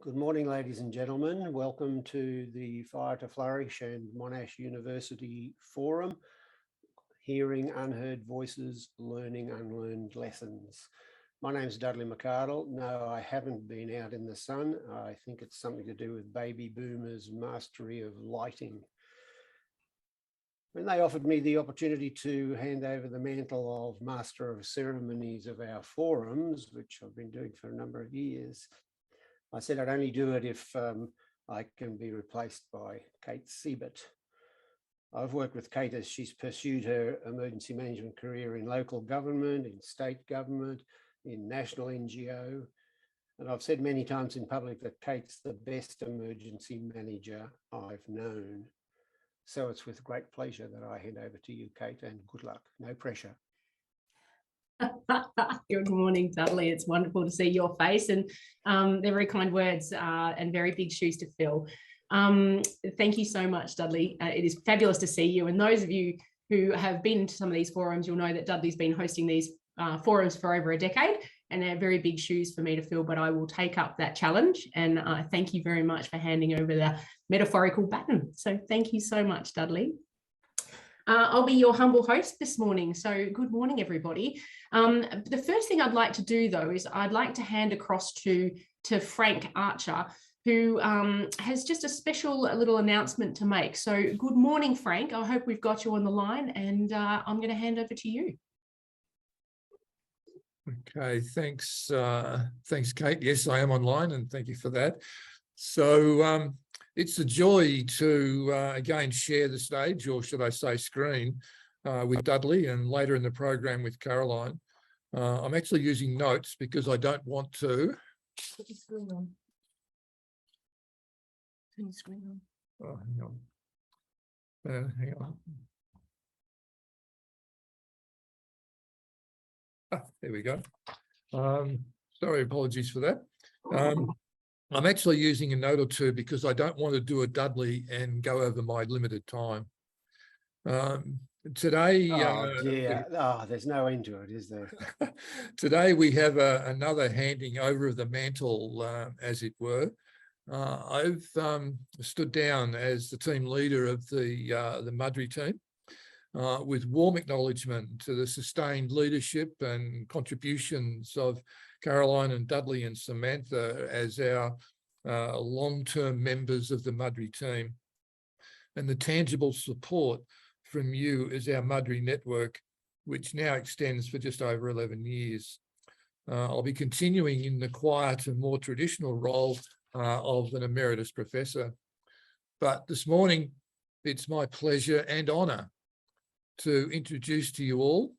Good morning, ladies and gentlemen. Welcome to the Fire to Flourish and Monash University Forum, Hearing Unheard Voices, Learning Unlearned Lessons. My name is Dudley McArdle. No, I haven't been out in the sun. I think it's something to do with baby boomers' mastery of lighting. When they offered me the opportunity to hand over the mantle of Master of Ceremonies of our forums, which I've been doing for a number of years, I said I'd only do it if I can be replaced by Kate Siebert. I've worked with Kate as she's pursued her emergency management career in local government, in state government, in national NGO. And I've said many times in public that Kate's the best emergency manager I've known. So it's with great pleasure that I hand over to you, Kate, and good luck. No pressure. Good morning, Dudley. It's wonderful to see your face, and they're very kind words and very big shoes to fill. Thank you so much, Dudley. It is fabulous to see you. And those of you who have been to some of these forums, you'll know that Dudley's been hosting these forums for over a decade, and they're very big shoes for me to fill, but I will take up that challenge. And thank you very much for handing over the metaphorical baton. So thank you so much, Dudley. I'll be your humble host this morning. So good morning, everybody. The first thing I'd like to do, though, is I'd like to hand across to Frank Archer, who has just a special little announcement to make. So good morning, Frank. I hope we've got you on the line, and I'm going to hand over to you. Okay, thanks, Kate. Yes, I am online, and thank you for that. So it's a joy to again share the stage, or should I say screen, with Dudley, and later in the program with Caroline. I'm actually using notes because I don't want to. Put the screen on. Turn the screen on. Oh, hang on. There we go. Sorry, apologies for that. I'm actually using a note or two because I don't want to do a Dudley and go over my limited time. Today, there's no end to it, is there? Today we have another handing over of the mantle, as it were. I've stood down as the team leader of the MUDRI team, with warm acknowledgement to the sustained leadership and contributions of Caroline and Dudley and Samantha as our long-term members of the MUDRI team, and the tangible support from you as our MUDRI network, which now extends for just over 11 years. I'll be continuing in the quiet and more traditional role of an emeritus professor. But this morning, it's my pleasure and honour to introduce to you all,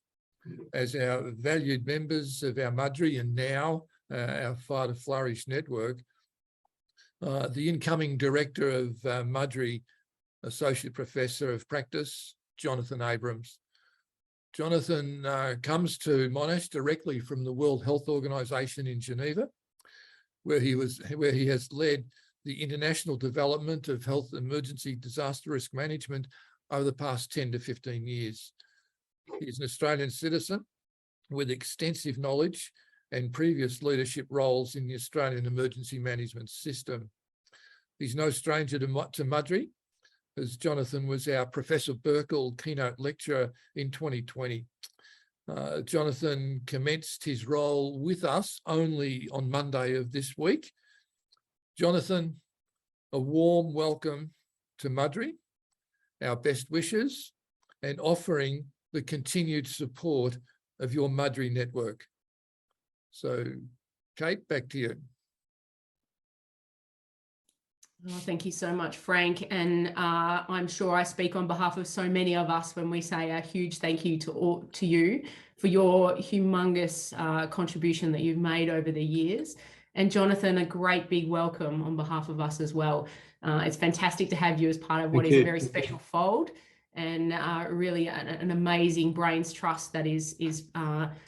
as our valued members of our MUDRI and now our Fire to Flourish network, the incoming director of MUDRI, Associate Professor of Practice, Jonathan Abrams. Jonathan comes to Monash directly from the World Health Organization in Geneva, where he has led the international development of health emergency disaster risk management over the past 10 to 15 years. He's an Australian citizen with extensive knowledge and previous leadership roles in the Australian emergency management system. He's no stranger to MUDRI, as Jonathan was our Professor Burkle Keynote lecturer in 2020. Jonathan commenced his role with us only on Monday of this week. Jonathan, a warm welcome to MUDRI, our best wishes, and offering the continued support of your MUDRI network. So, Kate, back to you. Oh, thank you so much, Frank. And I'm sure I speak on behalf of so many of us when we say a huge thank you to you for your humongous contribution that you've made over the years. And Jonathan, a great big welcome on behalf of us as well. It's fantastic to have you as part of what is a very special fold, and really an amazing brains trust that is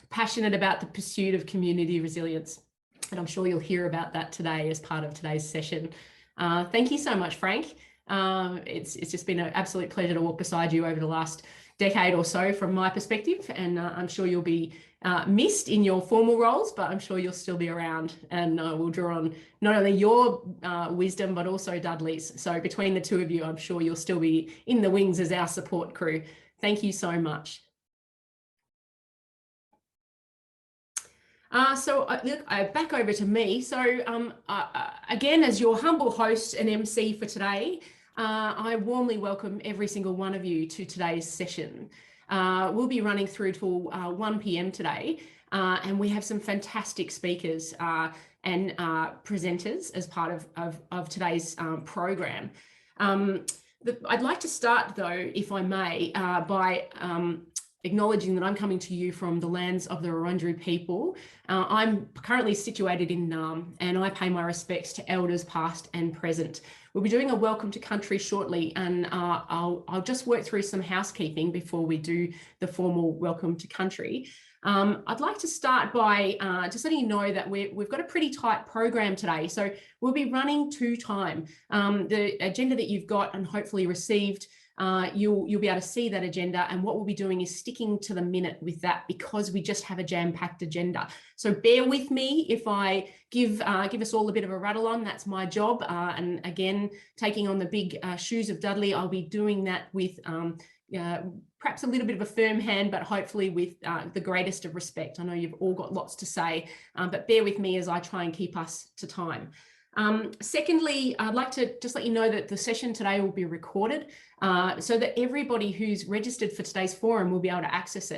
passionate about the pursuit of community resilience. And I'm sure you'll hear about that today as part of today's session. Thank you so much, Frank. It's just been an absolute pleasure to walk beside you over the last decade or so from my perspective, and I'm sure you'll be missed in your formal roles, but I'm sure you'll still be around, and we'll draw on not only your wisdom, but also Dudley's. So between the two of you, I'm sure you'll still be in the wings as our support crew. Thank you so much. Look, back over to me. So again, as your humble host and MC for today, I warmly welcome every single one of you to today's session. We'll be running through till 1 p.m. today, and we have some fantastic speakers and presenters as part of today's program. I'd like to start, though, if I may, by acknowledging that I'm coming to you from the lands of the Wurundjeri people. I'm currently situated in Naarm, and I pay my respects to elders past and present. We'll be doing a welcome to country shortly, and I'll just work through some housekeeping before we do the formal welcome to country. I'd like to start by just letting you know that we've got a pretty tight program today. So we'll be running to time. The agenda that you've got and hopefully received, you'll be able to see that agenda, and what we'll be doing is sticking to the minute with that, because we just have a jam-packed agenda. So bear with me if I give us all a bit of a rattle on. That's my job, and again, taking on the big shoes of Dudley, I'll be doing that with perhaps a little bit of a firm hand, but hopefully with the greatest of respect. I know you've all got lots to say, but bear with me as I try and keep us to time. Secondly, I'd like to just let you know that the session today will be recorded, so that everybody who's registered for today's forum will be able to access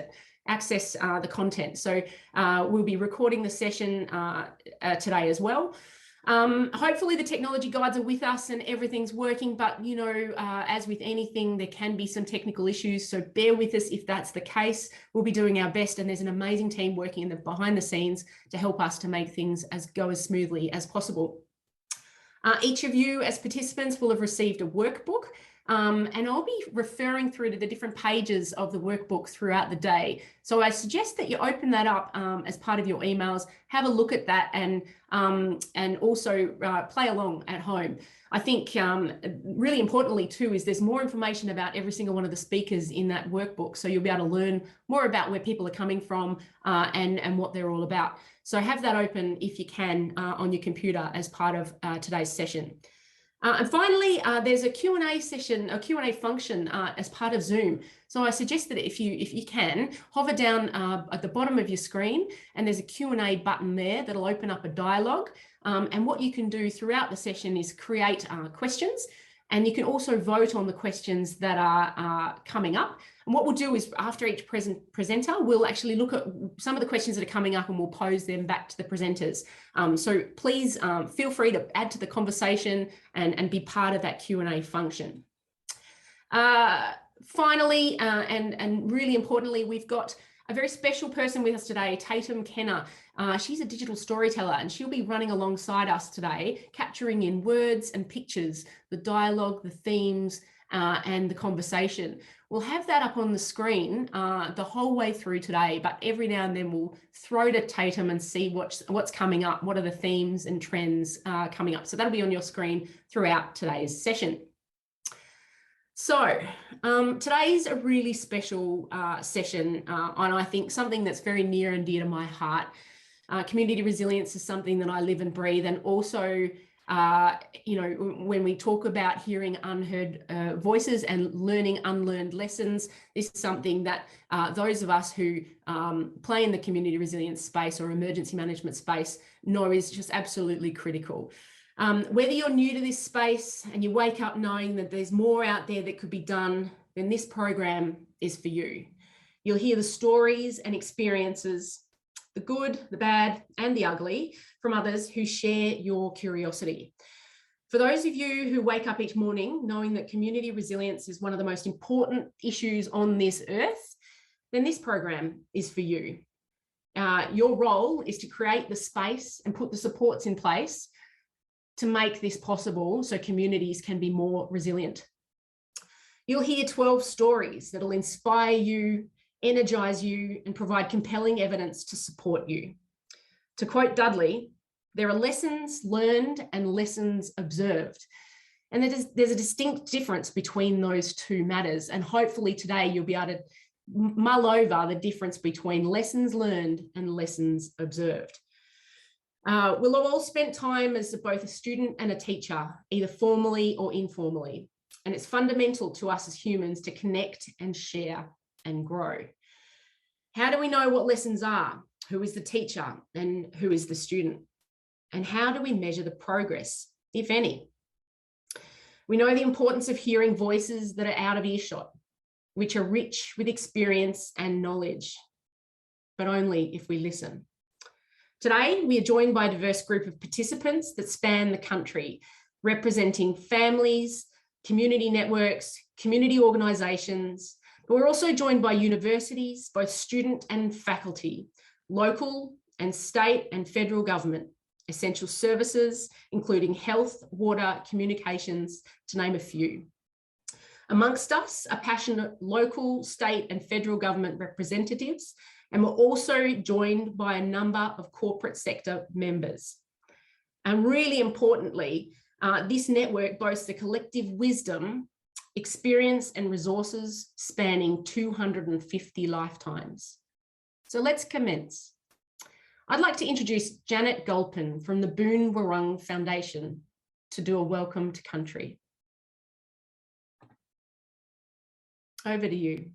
the content. So we'll be recording the session today as well. Hopefully the technology guides are with us and everything's working, but you know, as with anything, there can be some technical issues, so bear with us if that's the case. We'll be doing our best, and there's an amazing team working behind the scenes to help us to make things go as smoothly as possible. Each of you as participants will have received a workbook, and I'll be referring through to the different pages of the workbook throughout the day. So I suggest that you open that up as part of your emails, have a look at that, and also play along at home. I think really importantly too is there's more information about every single one of the speakers in that workbook, so you'll be able to learn more about where people are coming from and what they're all about. So have that open if you can on your computer as part of today's session. And finally, there's a Q&A session, a Q&A function as part of Zoom. So I suggest that if you can, hover down at the bottom of your screen, and there's a Q&A button there that'll open up a dialogue. And what you can do throughout the session is create questions, and you can also vote on the questions that are coming up. And what we'll do is after each presenter, we'll actually look at some of the questions that are coming up, and we'll pose them back to the presenters. So please feel free to add to the conversation and be part of that Q&A function. Finally, and really importantly, we've got a very special person with us today, Tatum Kenner. She's a digital storyteller, and she'll be running alongside us today, capturing in words and pictures the dialogue, the themes, and the conversation. We'll have that up on the screen the whole way through today, but every now and then we'll throw to Tatum and see what's coming up, what are the themes and trends coming up. So that'll be on your screen throughout today's session. So today's a really special session, and I think something that's very near and dear to my heart. Community resilience is something that I live and breathe, and also you know, when we talk about hearing unheard voices and learning unlearned lessons, this is something that those of us who play in the community resilience space or emergency management space know is just absolutely critical. Whether you're new to this space and you wake up knowing that there's more out there that could be done, then this program is for you. You'll hear the stories and experiences, the good, the bad, and the ugly, from others who share your curiosity. For those of you who wake up each morning knowing that community resilience is one of the most important issues on this earth, then this program is for you. Your role is to create the space and put the supports in place to make this possible so communities can be more resilient. You'll hear 12 stories that'll inspire you, energize you, and provide compelling evidence to support you. To quote Dudley, there are lessons learned and lessons observed. And there's a distinct difference between those two matters. And hopefully today you'll be able to mull over the difference between lessons learned and lessons observed. We'll have all spent time as both a student and a teacher, either formally or informally. And it's fundamental to us as humans to connect and share and grow. How do we know what lessons are? Who is the teacher and who is the student? And how do we measure the progress, if any? We know the importance of hearing voices that are out of earshot, which are rich with experience and knowledge, but only if we listen. Today, we are joined by a diverse group of participants that span the country, representing families, community networks, community organisations, but we're also joined by universities, both student and faculty, local and state and federal government, essential services, including health, water, communications, to name a few. Amongst us are passionate local, state and federal government representatives, and we're also joined by a number of corporate sector members. And really importantly, this network boasts a collective wisdom, experience and resources spanning 250 lifetimes. So let's commence. I'd like to introduce Janet Gulpin from the Boon Wurrung Foundation to do a welcome to country. Over to you.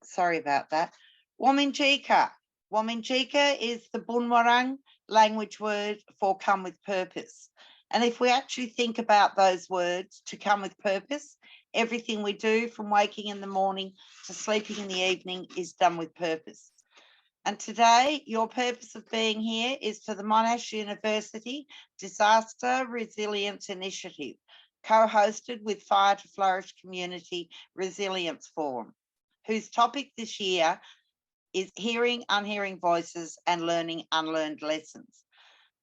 Sorry about that. Wominjeka. Wominjeka is the Boon Wurrung language word for come with purpose. And if we actually think about those words, to come with purpose, everything we do from waking in the morning to sleeping in the evening is done with purpose. And today, your purpose of being here is for the Monash University Disaster Resilience Initiative, co-hosted with Fire to Flourish Community Resilience Forum, whose topic this year is Hearing Unhearing Voices and Learning Unlearned Lessons.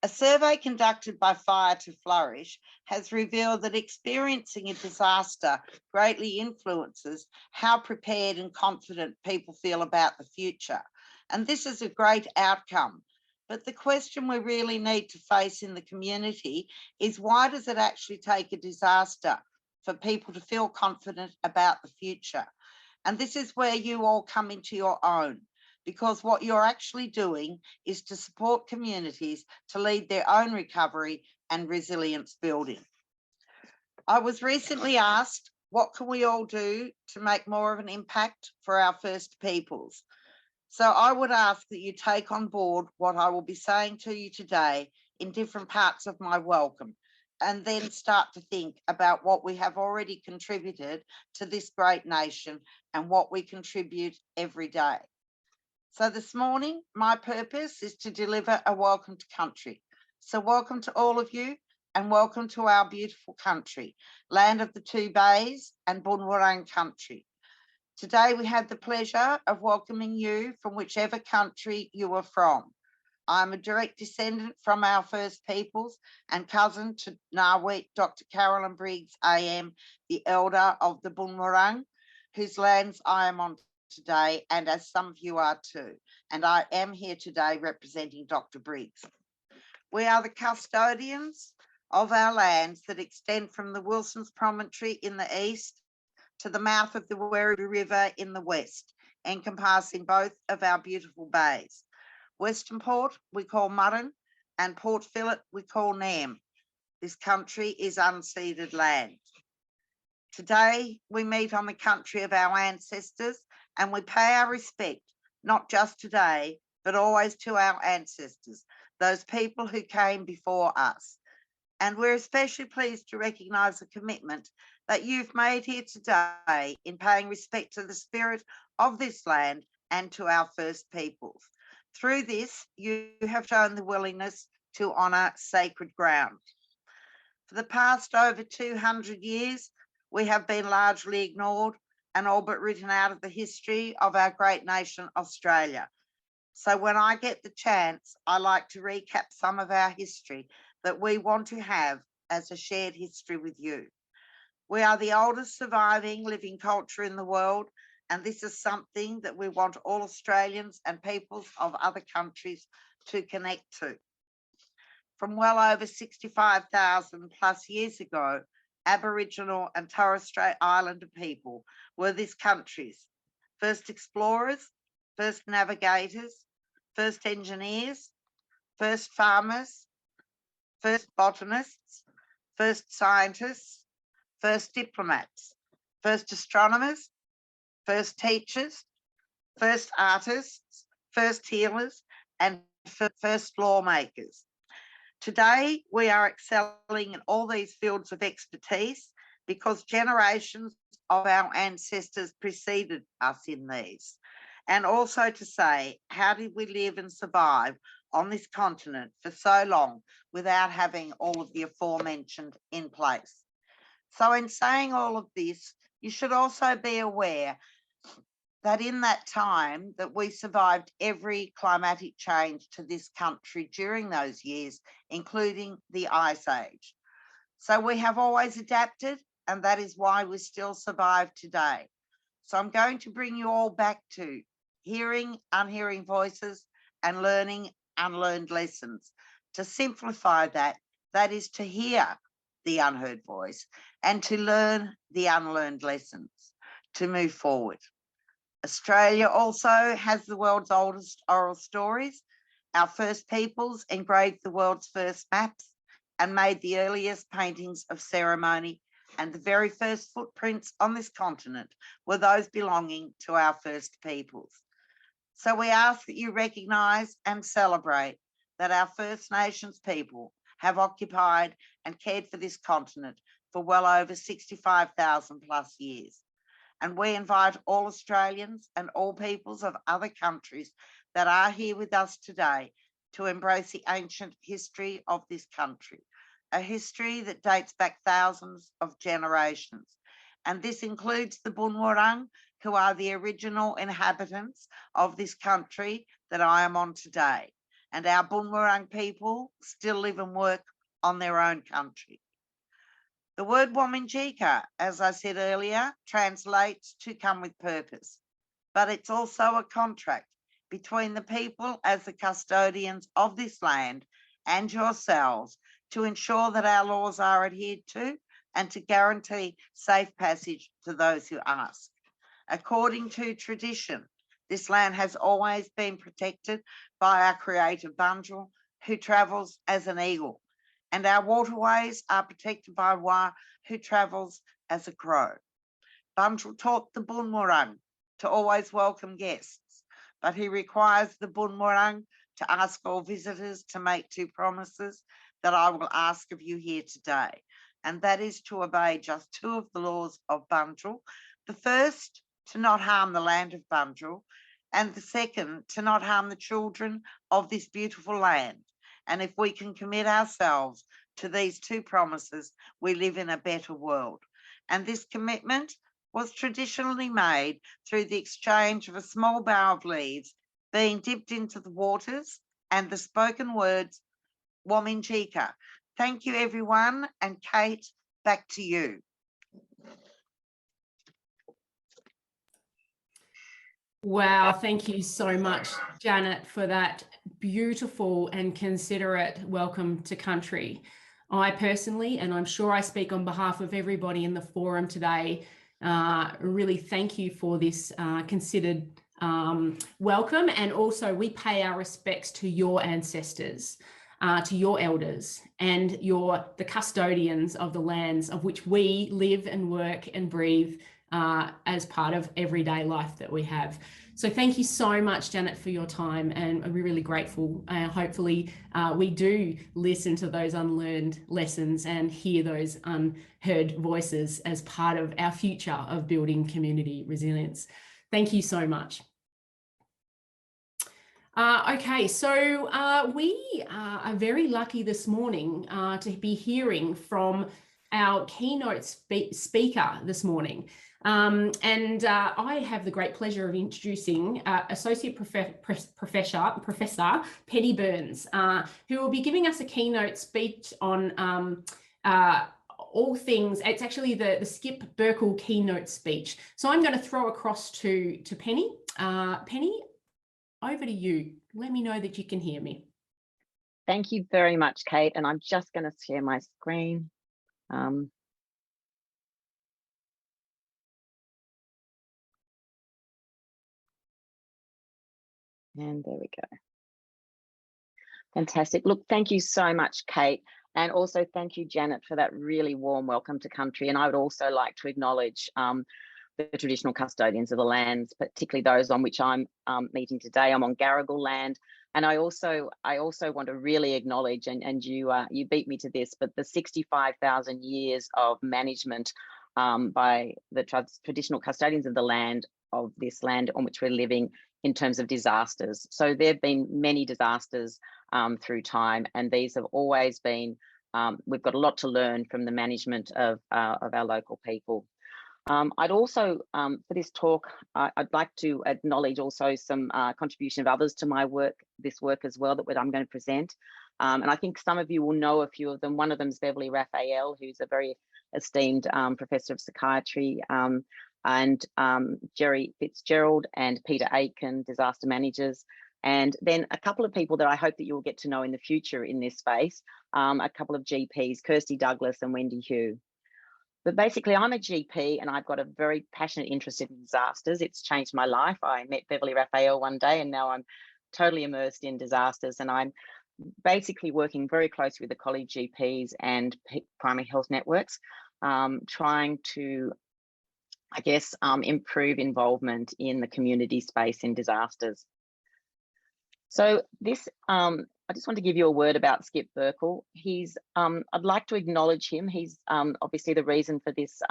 A survey conducted by Fire to Flourish has revealed that experiencing a disaster greatly influences how prepared and confident people feel about the future. And this is a great outcome. But the question we really need to face in the community is, why does it actually take a disaster for people to feel confident about the future? And this is where you all come into your own, because what you're actually doing is to support communities to lead their own recovery and resilience building. I was recently asked, what can we all do to make more of an impact for our First Peoples? So I would ask that you take on board what I will be saying to you today in different parts of my welcome, and then start to think about what we have already contributed to this great nation and what we contribute every day. So this morning, my purpose is to deliver a welcome to country. So welcome to all of you, and welcome to our beautiful country, land of the two bays and Boon Wurrung country. Today, we have the pleasure of welcoming you from whichever country you are from. I'm a direct descendant from our First Peoples and cousin to Ngāwit Dr. Carolyn Briggs AM, the elder of the Boon Wurrung, whose lands I am on today, and as some of you are too. And I am here today representing Dr. Briggs. We are the custodians of our lands that extend from the Wilson's Promontory in the east to the mouth of the Werribee River in the west, encompassing both of our beautiful bays. Western Port we call Mudden, and Port Phillip we call Nam. This country is unceded land. Today we meet on the country of our ancestors, and we pay our respect, not just today, but always to our ancestors, those people who came before us. And we're especially pleased to recognise the commitment that you've made here today in paying respect to the spirit of this land and to our First Peoples. Through this, you have shown the willingness to honour sacred ground. For the past over 200 years, we have been largely ignored and all but written out of the history of our great nation, Australia. So when I get the chance, I like to recap some of our history that we want to have as a shared history with you. We are the oldest surviving living culture in the world, and this is something that we want all Australians and peoples of other countries to connect to. from well over 65,000 plus years ago, Aboriginal and Torres Strait Islander people were this country's first explorers, first navigators, first engineers, first farmers, first botanists, first scientists, first diplomats, first astronomers, first teachers, first artists, first healers, and first lawmakers. Today, we are excelling in all these fields of expertise because generations of our ancestors preceded us in these. And also to say, how did we live and survive on this continent for so long without having all of the aforementioned in place? So in saying all of this, you should also be aware that in that time that we survived every climatic change to this country during those years, including the Ice Age. So we have always adapted, and that is why we still survive today. So I'm going to bring you all back to hearing unhearing voices and learning unlearned lessons. To simplify that, that is to hear the unheard voice and to learn the unlearned lessons to move forward. Australia also has the world's oldest oral stories. Our first peoples engraved the world's first maps and made the earliest paintings of ceremony, and the very first footprints on this continent were those belonging to our first peoples. So we ask that you recognise and celebrate that our First Nations people have occupied and cared for this continent for well over 65,000 plus years. And we invite all Australians and all peoples of other countries that are here with us today to embrace the ancient history of this country, a history that dates back thousands of generations. And this includes the Bunwurrung, who are the original inhabitants of this country that I am on today. And our Bunwurrung people still live and work on their own country. The word Wominjeka, as I said earlier, translates to come with purpose, but it's also a contract between the people as the custodians of this land and yourselves to ensure that our laws are adhered to and to guarantee safe passage to those who ask. According to tradition, this land has always been protected by our creator Bunjil, who travels as an eagle. And our waterways are protected by Wa, who travels as a crow. Bunjil taught the Bunwurrung to always welcome guests, but he requires the Bunwurrung to ask all visitors to make two promises that I will ask of you here today. And that is to obey just two of the laws of Bunjil. The first, to not harm the land of Bunjil, and the second, to not harm the children of this beautiful land. And if we can commit ourselves to these two promises, we live in a better world. And this commitment was traditionally made through the exchange of a small bough of leaves being dipped into the waters and the spoken words, Wominjeka. Thank you, everyone. And Kate, back to you. Wow, thank you so much, Janet, for that beautiful and considerate welcome to country. I personally, and I'm sure I speak on behalf of everybody in the forum today, really thank you for this considered welcome. And also we pay our respects to your ancestors, to your elders, and the custodians of the lands of which we live and work and breathe as part of everyday life that we have. So thank you so much, Janet, for your time, and we're really grateful. Hopefully we do listen to those unlearned lessons and hear those unheard voices as part of our future of building community resilience. Thank you so much. Okay, so we are very lucky this morning to be hearing from our keynote speaker this morning. I have the great pleasure of introducing Associate Professor Penny Burns, who will be giving us a keynote speech on all things. It's actually the Skip Burkle keynote speech. So I'm going to throw across to Penny. Penny, over to you. Let me know that you can hear me. Thank you very much, Kate. And I'm just going to share my screen. And there we go. Fantastic. Look, thank you so much, Kate. And also thank you, Janet, for that really warm welcome to country. And I would also like to acknowledge the traditional custodians of the lands, particularly those on which I'm meeting today. I'm on Garigal land. And I also want to really acknowledge, and you beat me to this, but the 65,000 years of management by the traditional custodians of the land, of this land on which we're living, in terms of disasters. So there have been many disasters through time, and these have always been, we've got a lot to learn from the management of our local people. I'd also, for this talk, I'd like to acknowledge also some contribution of others to my work, this work as well, that I'm going to present. And I think some of you will know a few of them. One of them is Beverly Raphael, who's a very esteemed professor of psychiatry, and Jerry Fitzgerald and Peter Aiken, disaster managers. And then a couple of people that I hope that you'll get to know in the future in this space, a couple of GPs, Kirsty Douglas and Wendy Hugh. But basically, I'm a GP and I've got a very passionate interest in disasters. It's changed my life. I met Beverly Raphael one day and now I'm totally immersed in disasters, and I'm basically working very closely with the college GPs and primary health networks, trying to, I guess, improve involvement in the community space in disasters. So this, I just want to give you a word about Skip Burkle. He's, I'd like to acknowledge him. He's obviously the reason for this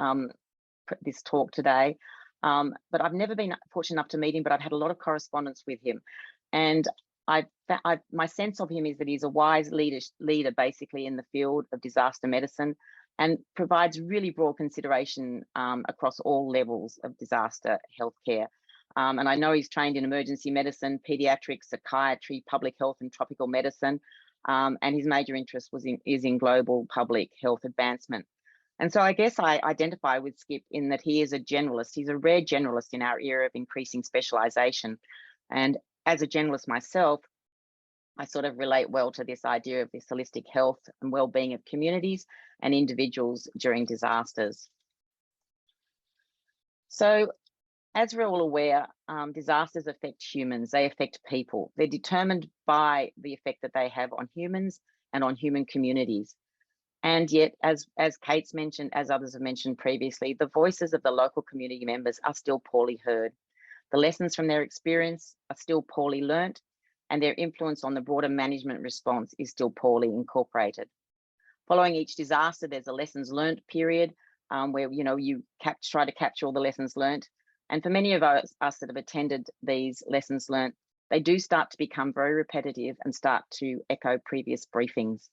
this talk today. But I've never been fortunate enough to meet him, but I've had a lot of correspondence with him. And my sense of him is that he's a wise leader basically in the field of disaster medicine, and provides really broad consideration across all levels of disaster healthcare. And I know he's trained in emergency medicine, pediatrics, psychiatry, public health and tropical medicine. And his major interest is in global public health advancement. And so I guess I identify with Skip in that he is a generalist. He's a rare generalist in our era of increasing specialisation. And as a generalist myself, I sort of relate well to this idea of this holistic health and well-being of communities and individuals during disasters. So, as we're all aware, disasters affect humans, they affect people. They're determined by the effect that they have on humans and on human communities. And yet, as Kate's mentioned, as others have mentioned previously, the voices of the local community members are still poorly heard. The lessons from their experience are still poorly learnt, and their influence on the broader management response is still poorly incorporated. Following each disaster, there's a lessons learnt period where you try to capture all the lessons learnt. And for many of us that have attended these lessons learnt, they do start to become very repetitive and start to echo previous briefings.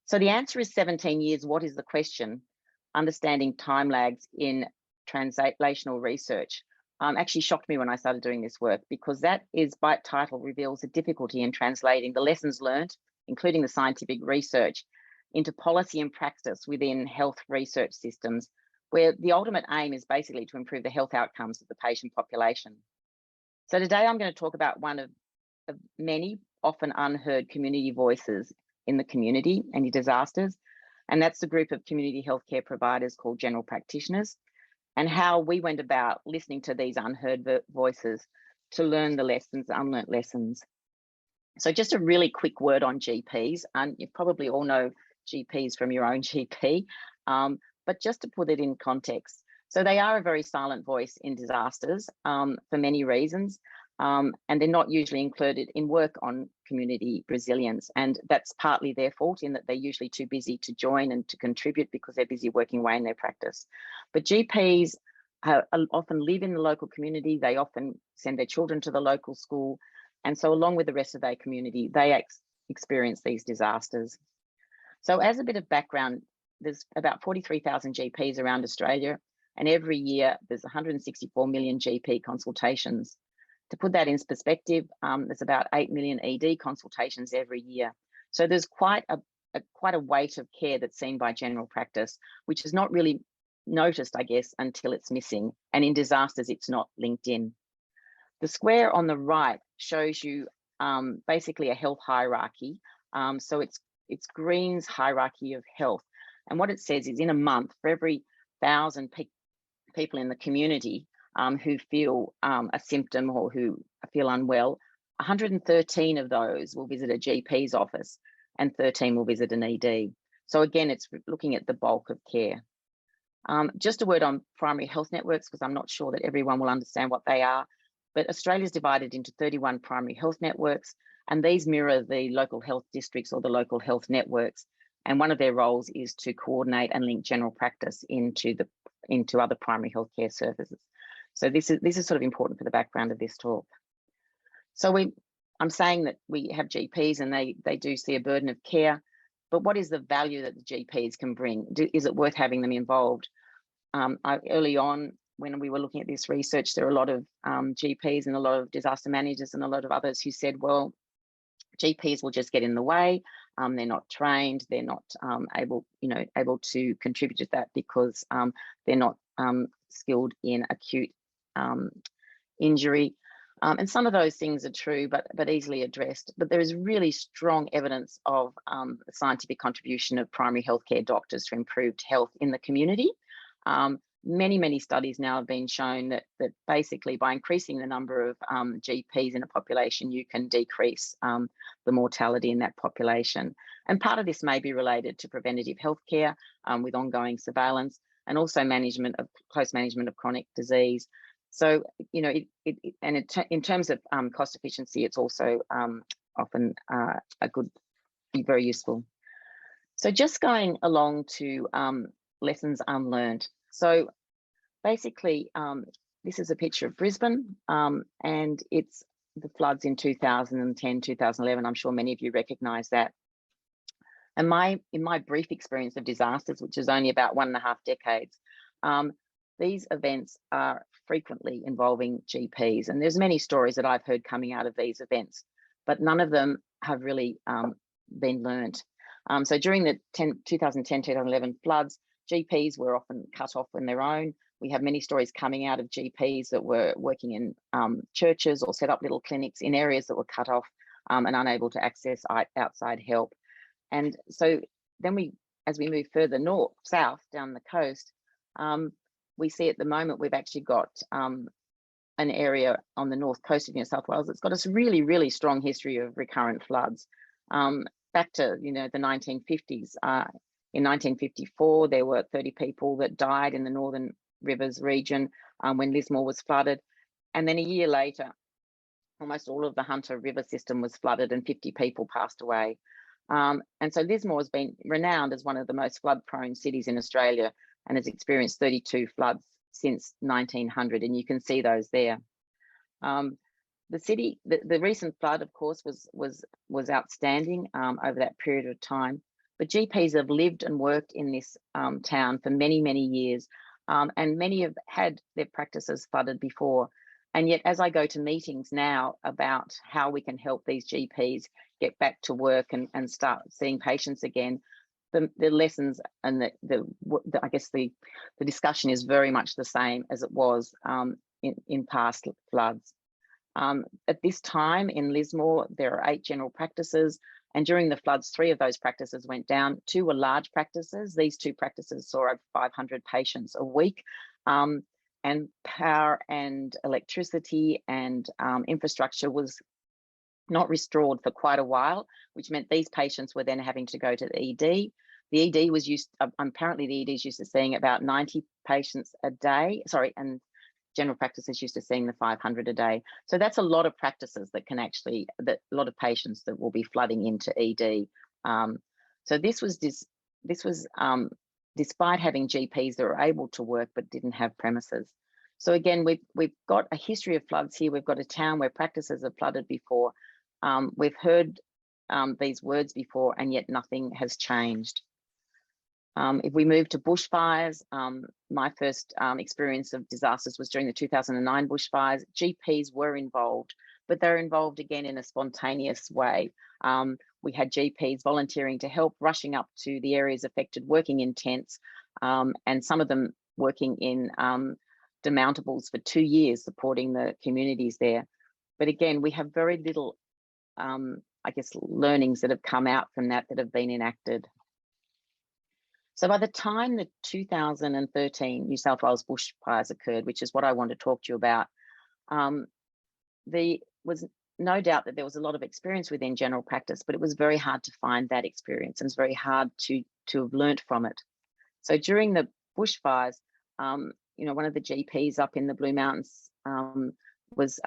So the answer is 17 years. What is the question? Understanding time lags in translational research. Actually shocked me when I started doing this work, because that by title reveals the difficulty in translating the lessons learnt, including the scientific research, into policy and practice within health research systems, where the ultimate aim is basically to improve the health outcomes of the patient population. So today I'm going to talk about one of many often unheard community voices in the community and in disasters, and that's the group of community healthcare providers called general practitioners, and how we went about listening to these unheard voices to learn the lessons, unlearnt lessons. So just a really quick word on GPs, and you probably all know GPs from your own GP, but just to put it in context. So they are a very silent voice in disasters for many reasons, and they're not usually included in work on community resilience. And that's partly their fault, in that they're usually too busy to join and to contribute because they're busy working away in their practice. But GPs often live in the local community. They often send their children to the local school. And so along with the rest of their community, they experience these disasters. So as a bit of background, there's about 43,000 GPs around Australia, and every year there's 164 million GP consultations. To put that in perspective, there's about 8 million ED consultations every year. So there's quite a weight of care that's seen by general practice, which is not really noticed, I guess, until it's missing. And in disasters, it's not linked in. The square on the right shows you basically a health hierarchy So it's Green's hierarchy of health. And what it says is in a month, for every 1,000 people in the community who feel a symptom or who feel unwell, 113 of those will visit a GP's office and 13 will visit an ED. So again, it's looking at the bulk of care. Just a word on primary health networks, because I'm not sure that everyone will understand what they are, but Australia's divided into 31 primary health networks, and these mirror the local health districts or the local health networks. And one of their roles is to coordinate and link general practice into other primary healthcare services. So this is sort of important for the background of this talk. So I'm saying that we have GPs and they do see a burden of care, but what is the value that the GPs can bring? Is it worth having them involved? Early on, when we were looking at this research, there are a lot of GPs and a lot of disaster managers and a lot of others who said, well, GPs will just get in the way. They're not trained. They're not able to contribute to that because they're not skilled in acute injury. And some of those things are true, but easily addressed. But there is really strong evidence of the scientific contribution of primary healthcare doctors to improved health in the community. Many studies now have been shown that basically by increasing the number of GPs in a population, you can decrease the mortality in that population. And part of this may be related to preventative healthcare with ongoing surveillance and also close management of chronic disease. So, in terms of cost efficiency, it's also often very useful. So just going along to lessons unlearned. So basically, this is a picture of Brisbane, and it's the floods in 2010, 2011. I'm sure many of you recognise that. And in my brief experience of disasters, which is only about 1.5 decades, these events are frequently involving GPs. And there's many stories that I've heard coming out of these events, but none of them have really been learnt. So during the 2010, 2011 floods, GPs were often cut off on their own. We have many stories coming out of GPs that were working in churches or set up little clinics in areas that were cut off and unable to access outside help. And so then as we move further south down the coast, we see at the moment we've actually got an area on the north coast of New South Wales that's got a really, really strong history of recurrent floods. Back to the 1950s. In 1954, there were 30 people that died in the Northern Rivers region when Lismore was flooded. And then a year later, almost all of the Hunter River system was flooded and 50 people passed away. And so Lismore has been renowned as one of the most flood-prone cities in Australia and has experienced 32 floods since 1900, and you can see those there. The recent flood, of course, was outstanding over that period of time. But GPs have lived and worked in this town for many, many years, and many have had their practices flooded before. And yet, as I go to meetings now about how we can help these GPs get back to work and start seeing patients again, the lessons and I guess the discussion is very much the same as it was in past floods. At this time in Lismore, there are 8 general practices, and during the floods, 3 of those practices went down. 2 were large practices. These 2 practices saw over 500 patients a week, and power and electricity and infrastructure was not restored for quite a while, which meant these patients were then having to go to the ED. The ED was apparently the ED is used to seeing about 90 patients a day, and general practice is used to seeing the 500 a day. So that's a lot of practices that can actually, a lot of patients that will be flooding into ED. So this was despite having GPs that were able to work but didn't have premises. So again, we've got a history of floods here. We've got a town where practices have flooded before. We've heard these words before, and yet nothing has changed. If we move to bushfires, my first experience of disasters was during the 2009 bushfires. GPs were involved, but they're involved again in a spontaneous way. We had GPs volunteering to help, rushing up to the areas affected, working in tents, and some of them working in demountables for 2 years, supporting the communities there. But again, we have very little I guess, learnings that have come out from that have been enacted. So by the time the 2013 New South Wales bushfires occurred, which is what I want to talk to you about, there was no doubt that there was a lot of experience within general practice, but it was very hard to find that experience, and it's very hard to have learnt from it. So during the bushfires, you know, one of the GPs up in the Blue Mountains was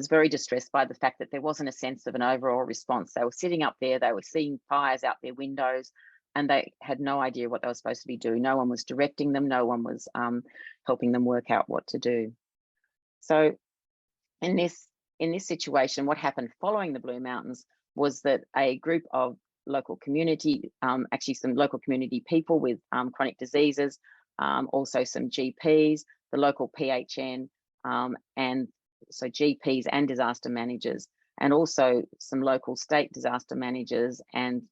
very distressed by the fact that there wasn't a sense of an overall response. They were sitting up there, they were seeing fires out their windows, and they had no idea what they were supposed to be doing. No one was directing them, no one was helping them work out what to do. So in this situation, what happened following the Blue Mountains was that a group of local community, actually some local community people with chronic diseases, also some GPs, the local PHN, and so GPs and disaster managers, and also some local state disaster managers and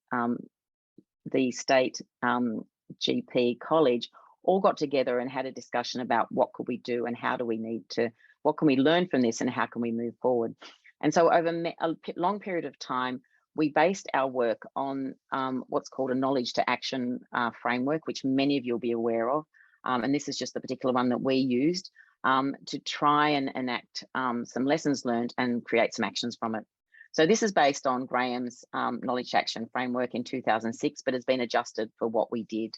the state GP college all got together and had a discussion about what could we do and how do we need to, what can we learn from this and how can we move forward. And so over a long period of time, we based our work on what's called a knowledge to action framework, which many of you will be aware of. And this is just the particular one that we used to try and enact some lessons learned and create some actions from it. So this is based on Graham's knowledge to action framework in 2006, but has been adjusted for what we did.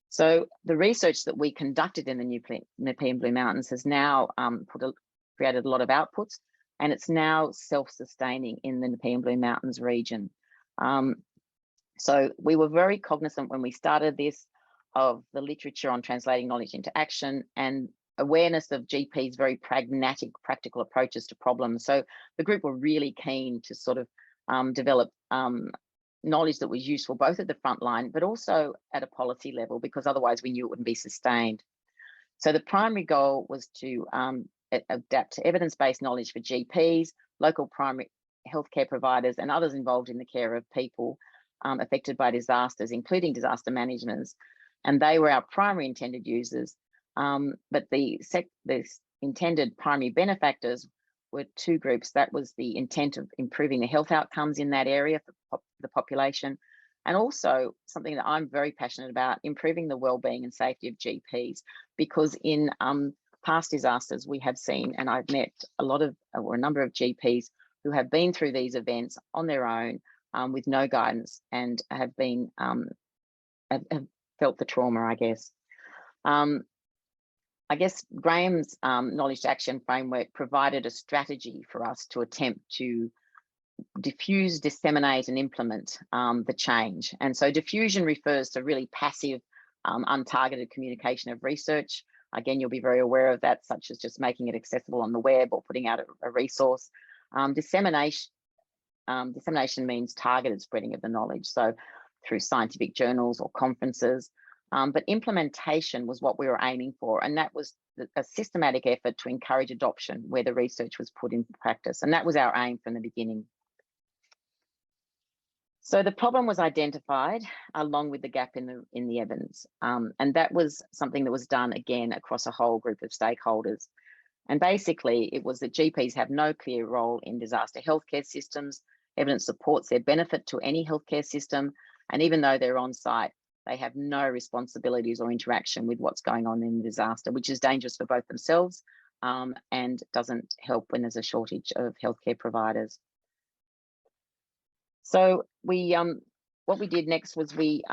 So the research that we conducted in the Nepean Blue Mountains has now created a lot of outputs, and it's now self-sustaining in the Nepean Blue Mountains region. So we were very cognizant when we started this of the literature on translating knowledge into action and awareness of GP's very pragmatic, practical approaches to problems. So the group were really keen to sort of develop knowledge that was useful both at the front line, but also at a policy level, because otherwise we knew it wouldn't be sustained. So the primary goal was to adapt to evidence-based knowledge for GPs, local primary healthcare providers, and others involved in the care of people affected by disasters, including disaster managements. And they were our primary intended users. But the intended primary benefactors were two groups. That was the intent of improving the health outcomes in that area for the population, and also something that I'm very passionate about, improving the wellbeing and safety of GPs, because in past disasters we have seen, and I've met a number of GPs who have been through these events on their own with no guidance and have been have felt the trauma, I guess. I guess Graham's knowledge to action framework provided a strategy for us to attempt to diffuse, disseminate and implement the change. And so diffusion refers to really passive, untargeted communication of research. Again, you'll be very aware of that, such as just making it accessible on the web or putting out a resource. Dissemination means targeted spreading of the knowledge, so through scientific journals or conferences. But implementation was what we were aiming for, and that was a systematic effort to encourage adoption where the research was put into practice, and that was our aim from the beginning. So the problem was identified along with the gap in the evidence, and that was something that was done again across a whole group of stakeholders. And basically, it was that GPs have no clear role in disaster healthcare systems. Evidence supports their benefit to any healthcare system, and even though they're on site, they have no responsibilities or interaction with what's going on in the disaster, which is dangerous for both themselves and doesn't help when there's a shortage of healthcare providers. So we, what we did next was we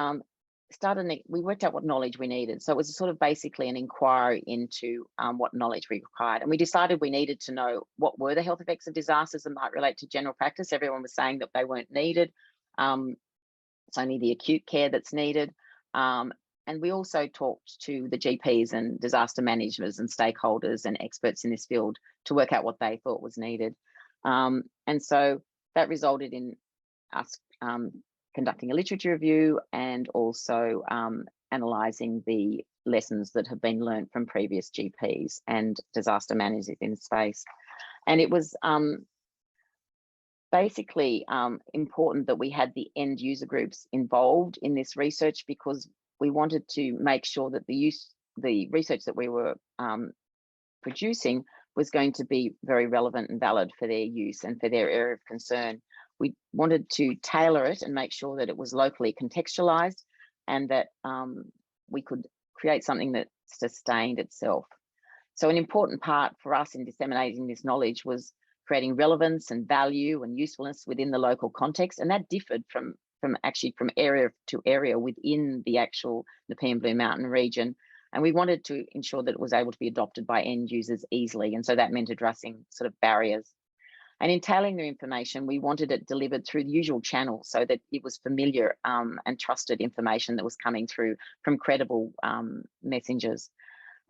worked out what knowledge we needed. So it was sort of basically an inquiry into what knowledge we required. And we decided we needed to know what were the health effects of disasters that might relate to general practice. Everyone was saying that they weren't needed. It's only the acute care that's needed. And we also talked to the GPs and disaster managers and stakeholders and experts in this field to work out what they thought was needed. And so that resulted in us conducting a literature review and also analysing the lessons that have been learned from previous GPs and disaster managers in the space. And it was basically important that we had the end user groups involved in this research, because we wanted to make sure that the research that we were producing was going to be very relevant and valid for their use and for their area of concern. We wanted to tailor it and make sure that it was locally contextualized and that we could create something that sustained itself. So an important part for us in disseminating this knowledge was creating relevance and value and usefulness within the local context, and that differed from area to area within the actual Nepean Blue Mountain region. And we wanted to ensure that it was able to be adopted by end users easily, and so that meant addressing sort of barriers. And in tailoring the information, we wanted it delivered through the usual channels so that it was familiar and trusted information that was coming through from credible messengers.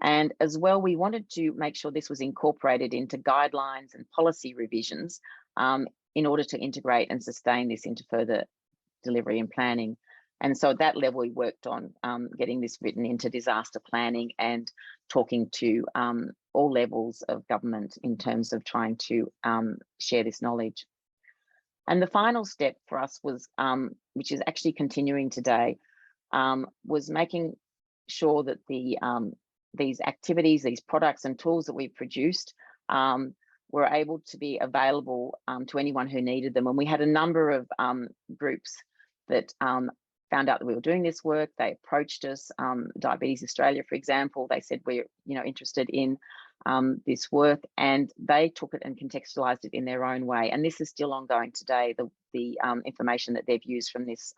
And as well, we wanted to make sure this was incorporated into guidelines and policy revisions in order to integrate and sustain this into further delivery and planning. And so at that level, we worked on getting this written into disaster planning and talking to all levels of government in terms of trying to share this knowledge. And the final step for us was, which is actually continuing today, was making sure that these activities, these products and tools that we produced were able to be available to anyone who needed them. And we had a number of groups that found out that we were doing this work. They approached us, Diabetes Australia, for example. They said, we're interested in this work, and they took it and contextualized it in their own way. And this is still ongoing today, the information that they've used from this,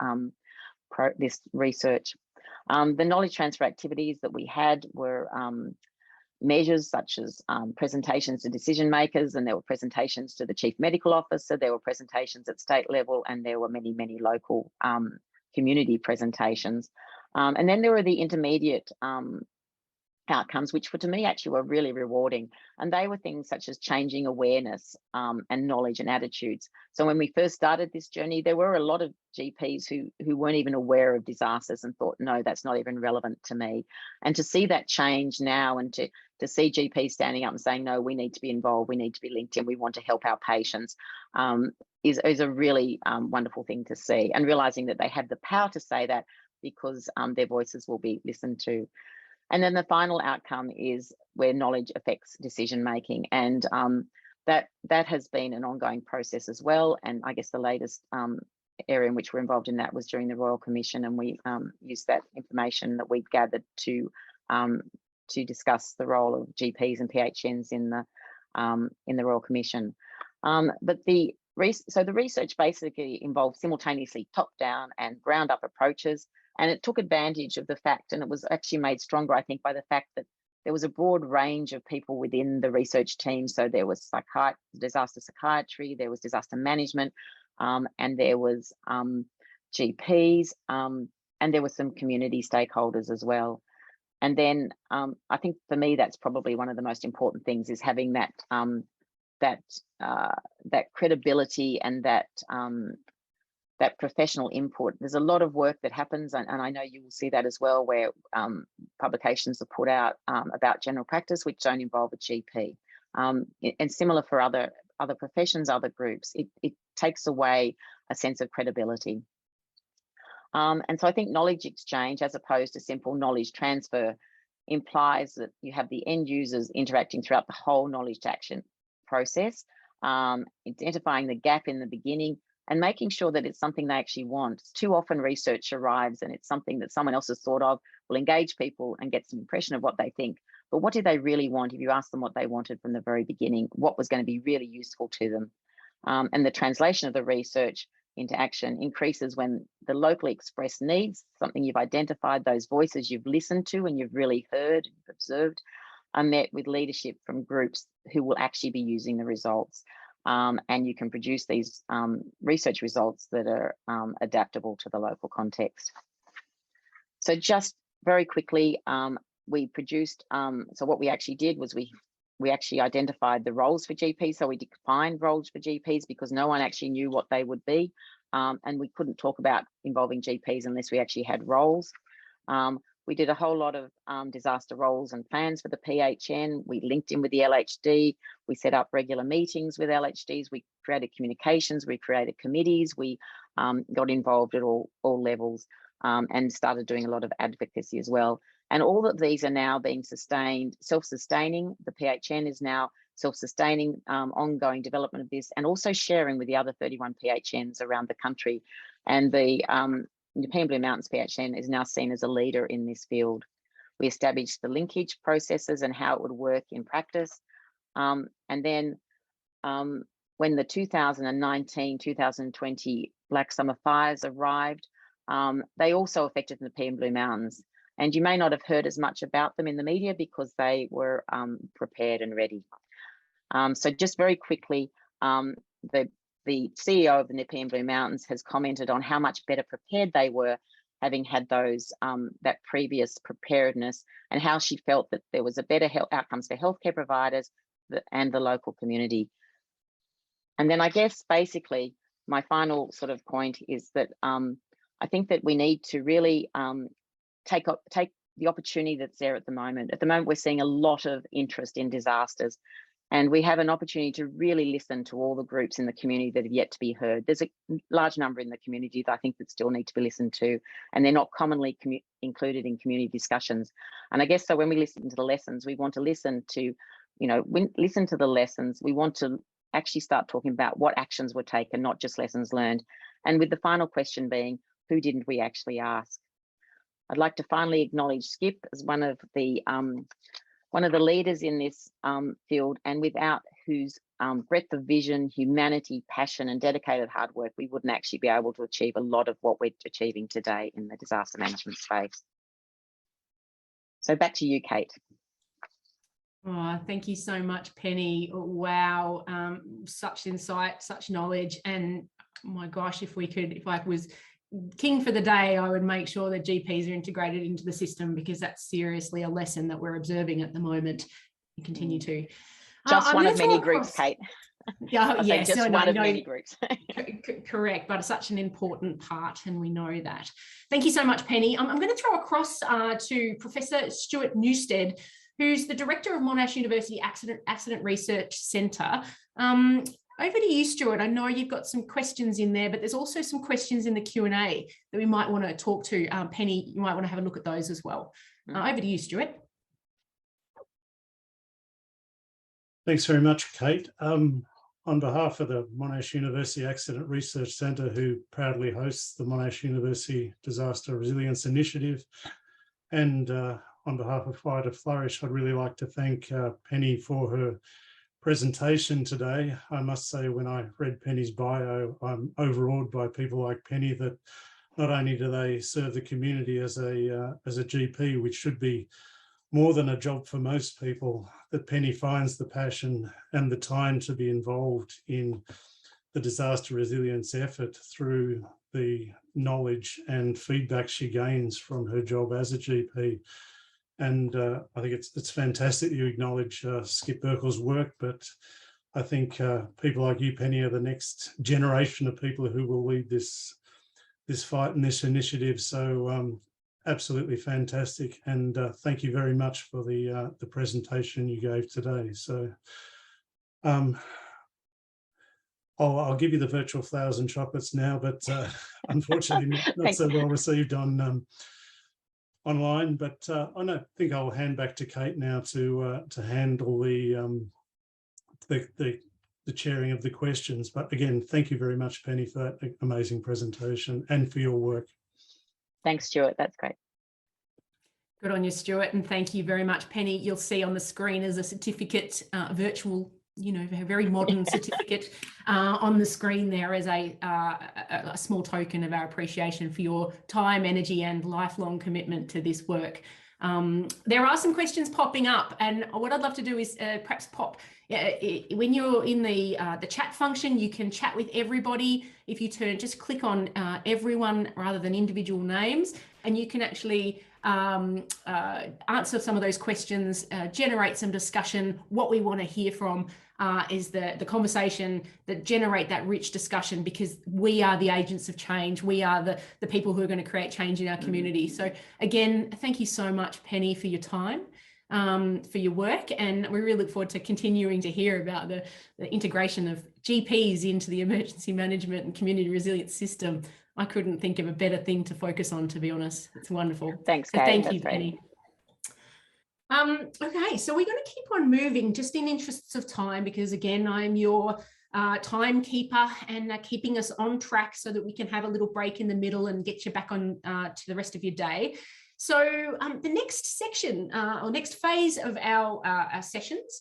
this research. The knowledge transfer activities that we had were measures such as presentations to decision makers, and there were presentations to the Chief Medical Officer, there were presentations at state level, and there were many, many local community presentations. And then there were the intermediate outcomes, which to me actually were really rewarding. And they were things such as changing awareness and knowledge and attitudes. So when we first started this journey, there were a lot of GPs who weren't even aware of disasters and thought, no, that's not even relevant to me. And to see that change now, and to see GPs standing up and saying, no, we need to be involved, we need to be linked in, we want to help our patients, is a really wonderful thing to see, and realizing that they have the power to say that because their voices will be listened to. And then the final outcome is where knowledge affects decision making, and that has been an ongoing process as well. And I guess the latest area in which we're involved in that was during the Royal Commission, and we used that information that we'd gathered to discuss the role of GPs and PHNs in the Royal Commission. But the research basically involved simultaneously top-down and ground-up approaches. And it took advantage of the fact, and it was actually made stronger, I think, by the fact that there was a broad range of people within the research team. So there was disaster psychiatry, there was disaster management, and there was GPs, and there were some community stakeholders as well. And then I think for me, that's probably one of the most important things, is having that that credibility and that professional input. There's a lot of work that happens, and I know you will see that as well, where publications are put out about general practice which don't involve a GP. And similar for other professions, other groups, it takes away a sense of credibility. And so I think knowledge exchange, as opposed to simple knowledge transfer, implies that you have the end users interacting throughout the whole knowledge to action process, identifying the gap in the beginning, and making sure that it's something they actually want. Too often research arrives and it's something that someone else has thought of, will engage people and get some impression of what they think. But what do they really want? If you ask them what they wanted from the very beginning, what was going to be really useful to them? And the translation of the research into action increases when the locally expressed needs, something you've identified, those voices you've listened to and you've really heard, observed, are met with leadership from groups who will actually be using the results. And you can produce these research results that are adaptable to the local context. So just very quickly, we produced, so what we actually did was we actually identified the roles for GPs. So we defined roles for GPs because no one actually knew what they would be. And we couldn't talk about involving GPs unless we actually had roles. We did a whole lot of disaster roles and plans for the PHN. We linked in with the LHD. We set up regular meetings with LHDs. We created communications. We created committees. We got involved at all levels and started doing a lot of advocacy as well. And all of these are now being sustained, self-sustaining. The PHN is now self-sustaining, ongoing development of this, and also sharing with the other 31 PHNs around the country. And the Nepean Blue Mountains PHN is now seen as a leader in this field. We established the linkage processes and how it would work in practice. And then when the 2019-2020 Black Summer fires arrived, they also affected the Nepean Blue Mountains. And you may not have heard as much about them in the media because they were prepared and ready. So just very quickly, the CEO of the Nepean Blue Mountains has commented on how much better prepared they were, having had those that previous preparedness, and how she felt that there was a better health outcomes for healthcare providers and the local community. And then I guess basically my final sort of point is that I think that we need to really take the opportunity that's there at the moment. At the moment, we're seeing a lot of interest in disasters, and we have an opportunity to really listen to all the groups in the community that have yet to be heard. There's a large number in the community that I think that still need to be listened to, and they're not commonly included in community discussions. And I guess so when we listen to the lessons, we want to listen to, listen to the lessons. We want to actually start talking about what actions were taken, not just lessons learned. And with the final question being, who didn't we actually ask? I'd like to finally acknowledge Skip as one of the leaders in this field, and without whose breadth of vision, humanity, passion, and dedicated hard work, we wouldn't actually be able to achieve a lot of what we're achieving today in the disaster management space. So back to you, Kate. Oh, thank you so much, Penny. Wow, such insight, such knowledge, and my gosh, if I was king for the day, I would make sure that GPs are integrated into the system, because that's seriously a lesson that we're observing at the moment. We continue to. Just one of many groups, Kate. Yes, just one of many groups. Correct, but it's such an important part, and we know that. Thank you so much, Penny. I'm going to throw across to Professor Stuart Newstead, who's the Director of Monash University Accident Research Centre. Over to you, Stuart. I know you've got some questions in there, but there's also some questions in the Q&A that we might want to talk to. Penny, you might want to have a look at those as well. Over to you, Stuart. Thanks very much, Kate. On behalf of the Monash University Accident Research Centre, who proudly hosts the Monash University Disaster Resilience Initiative, and on behalf of Fire to Flourish, I'd really like to thank Penny for her presentation today. I must say, when I read Penny's bio, I'm overawed by people like Penny, that not only do they serve the community as a GP, which should be more than a job for most people, that Penny finds the passion and the time to be involved in the disaster resilience effort through the knowledge and feedback she gains from her job as a GP. And I think it's fantastic you acknowledge Skip Burkle's work, but I think people like you, Penny, are the next generation of people who will lead this fight and this initiative. So absolutely fantastic, and thank you very much for the presentation you gave today. So I'll give you the virtual flowers and chocolates now, but unfortunately not so well received on online, but I think I'll hand back to Kate now to handle the chairing of the questions. But again, thank you very much, Penny, for that amazing presentation and for your work. Thanks, Stuart. That's great. Good on you, Stuart, and thank you very much, Penny. You'll see on the screen as a certificate, virtual, a very modern certificate on the screen there as a small token of our appreciation for your time, energy, and lifelong commitment to this work. There are some questions popping up, and what I'd love to do is perhaps pop, when you're in the chat function, you can chat with everybody. If you just click on everyone rather than individual names, and you can actually answer some of those questions, generate some discussion. What we want to hear from is the conversation that generate that rich discussion, because we are the agents of change. We are the people who are going to create change in our community. So again, thank you so much, Penny, for your time, for your work, and we really look forward to continuing to hear about the integration of GPs into the emergency management and community resilience system. I couldn't think of a better thing to focus on, to be honest. It's wonderful. Thanks, so Kate. thank you, Penny. Okay, so we're going to keep on moving just in interests of time, because again, I'm your timekeeper and keeping us on track so that we can have a little break in the middle and get you back on to the rest of your day. So the next section or next phase of our sessions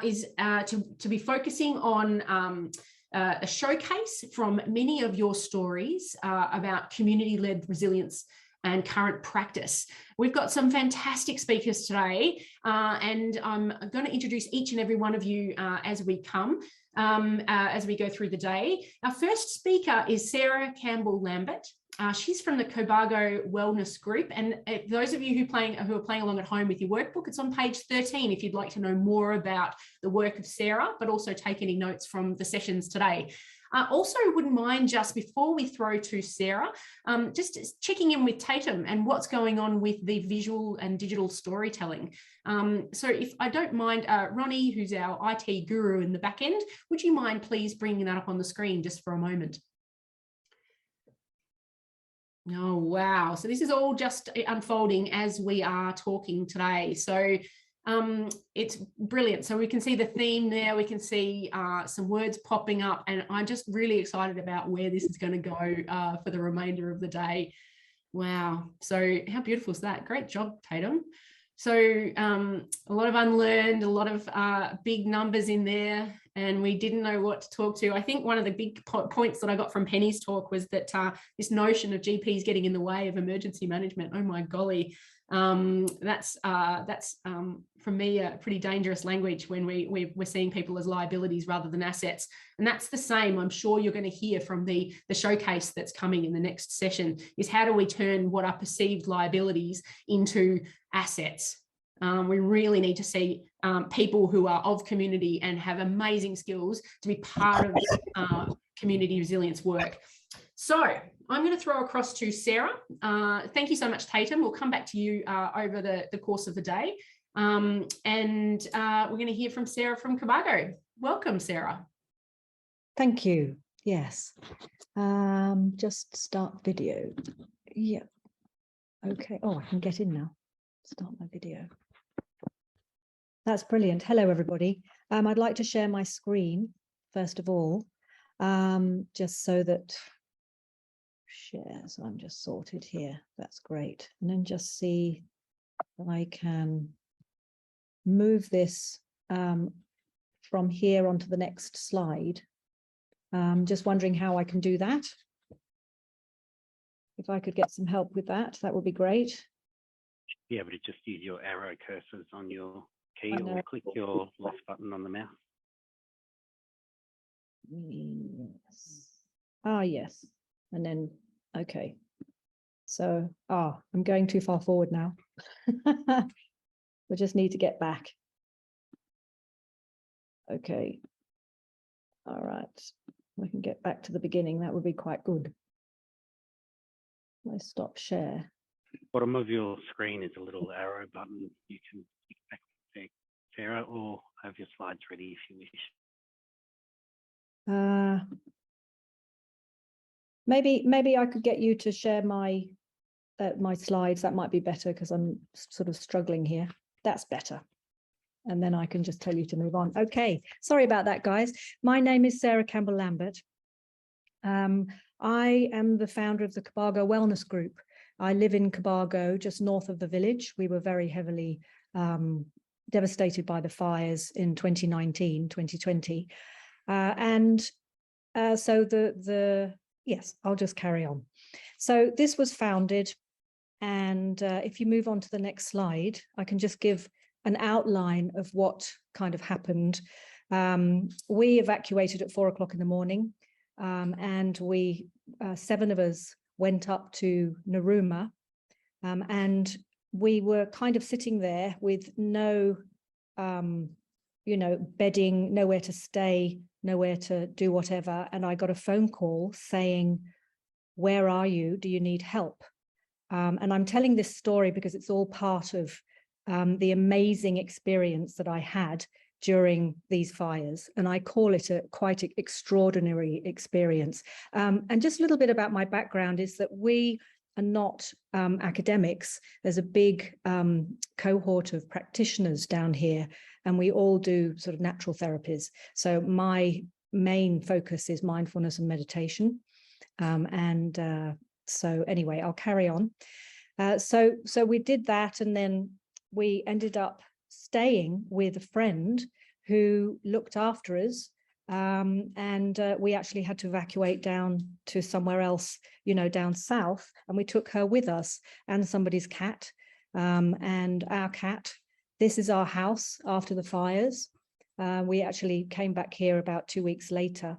is to be focusing on a showcase from many of your stories about community-led resilience and current practice. We've got some fantastic speakers today, and I'm going to introduce each and every one of you as we come, as we go through the day. Our first speaker is Sarah Campbell Lambert. She's from the Cobargo Wellness Group, and those of you who are playing along at home with your workbook, it's on page 13 if you'd like to know more about the work of Sarah, but also take any notes from the sessions today. Also, wouldn't mind just before we throw to Sarah, just checking in with Tatum and what's going on with the visual and digital storytelling. So if I don't mind, Ronnie, who's our IT guru in the back end, would you mind please bringing that up on the screen just for a moment? Oh, wow. So this is all just unfolding as we are talking today. So it's brilliant. So we can see the theme there. We can see some words popping up, and I'm just really excited about where this is going to go for the remainder of the day. Wow. So how beautiful is that? Great job, Tatum. So a lot of unlearned, a lot of big numbers in there, and we didn't know what to talk to. I think one of the big points that I got from Penny's talk was that this notion of GPs getting in the way of emergency management. Oh my golly, that's for me a pretty dangerous language when we're seeing people as liabilities rather than assets. And that's the same, I'm sure you're going to hear from the showcase that's coming in the next session, is how do we turn what are perceived liabilities into assets. We really need to see people who are of community and have amazing skills to be part of community resilience work. So I'm going to throw across to Sarah. Thank you so much, Tatum. We'll come back to you over the course of the day. And we're going to hear from Sarah from Cobargo. Welcome, Sarah. Thank you. Yes. Just start video. Yeah. Okay. Oh, I can get in now. Start my video. That's brilliant. Hello, everybody. I'd like to share my screen, first of all, just so that share. So I'm just sorted here. That's great. And then just see if I can move this from here onto the next slide. Just wondering how I can do that. If I could get some help with that, that would be great. Be able to just use your arrow cursors on your key or click your left button on the mouse. Yes. Ah, yes. And then, okay. So, I'm going too far forward now. We just need to get back. Okay. All right. We can get back to the beginning. That would be quite good. Let's stop share. Bottom of your screen is a little arrow button. You can click back there, Sarah, or have your slides ready if you wish. Maybe I could get you to share my my slides. That might be better because I'm sort of struggling here. That's better. And then I can just tell you to move on. Okay, sorry about that, guys. My name is Sarah Campbell Lambert. I am the founder of the Cobargo Wellness Group. I live in Cobargo, just north of the village. We were very heavily devastated by the fires in 2019, 2020. So yes, I'll just carry on. So this was founded, and if you move on to the next slide, I can just give an outline of what kind of happened. We evacuated at 4 o'clock in the morning, and we, 7 of us, went up to Narooma, and we were kind of sitting there with no, bedding, nowhere to stay, nowhere to do whatever. And I got a phone call saying, "Where are you? Do you need help?" And I'm telling this story because it's all part of the amazing experience that I had during these fires, and I call it a quite extraordinary experience. And just a little bit about my background is that we and not academics. There's a big cohort of practitioners down here, and we all do sort of natural therapies. So my main focus is mindfulness and meditation. So anyway, I'll carry on. So we did that, and then we ended up staying with a friend who looked after us. We actually had to evacuate down to somewhere else, you know, down south, and we took her with us and somebody's cat, and our cat. This is our house after the fires. We actually came back here about 2 weeks later.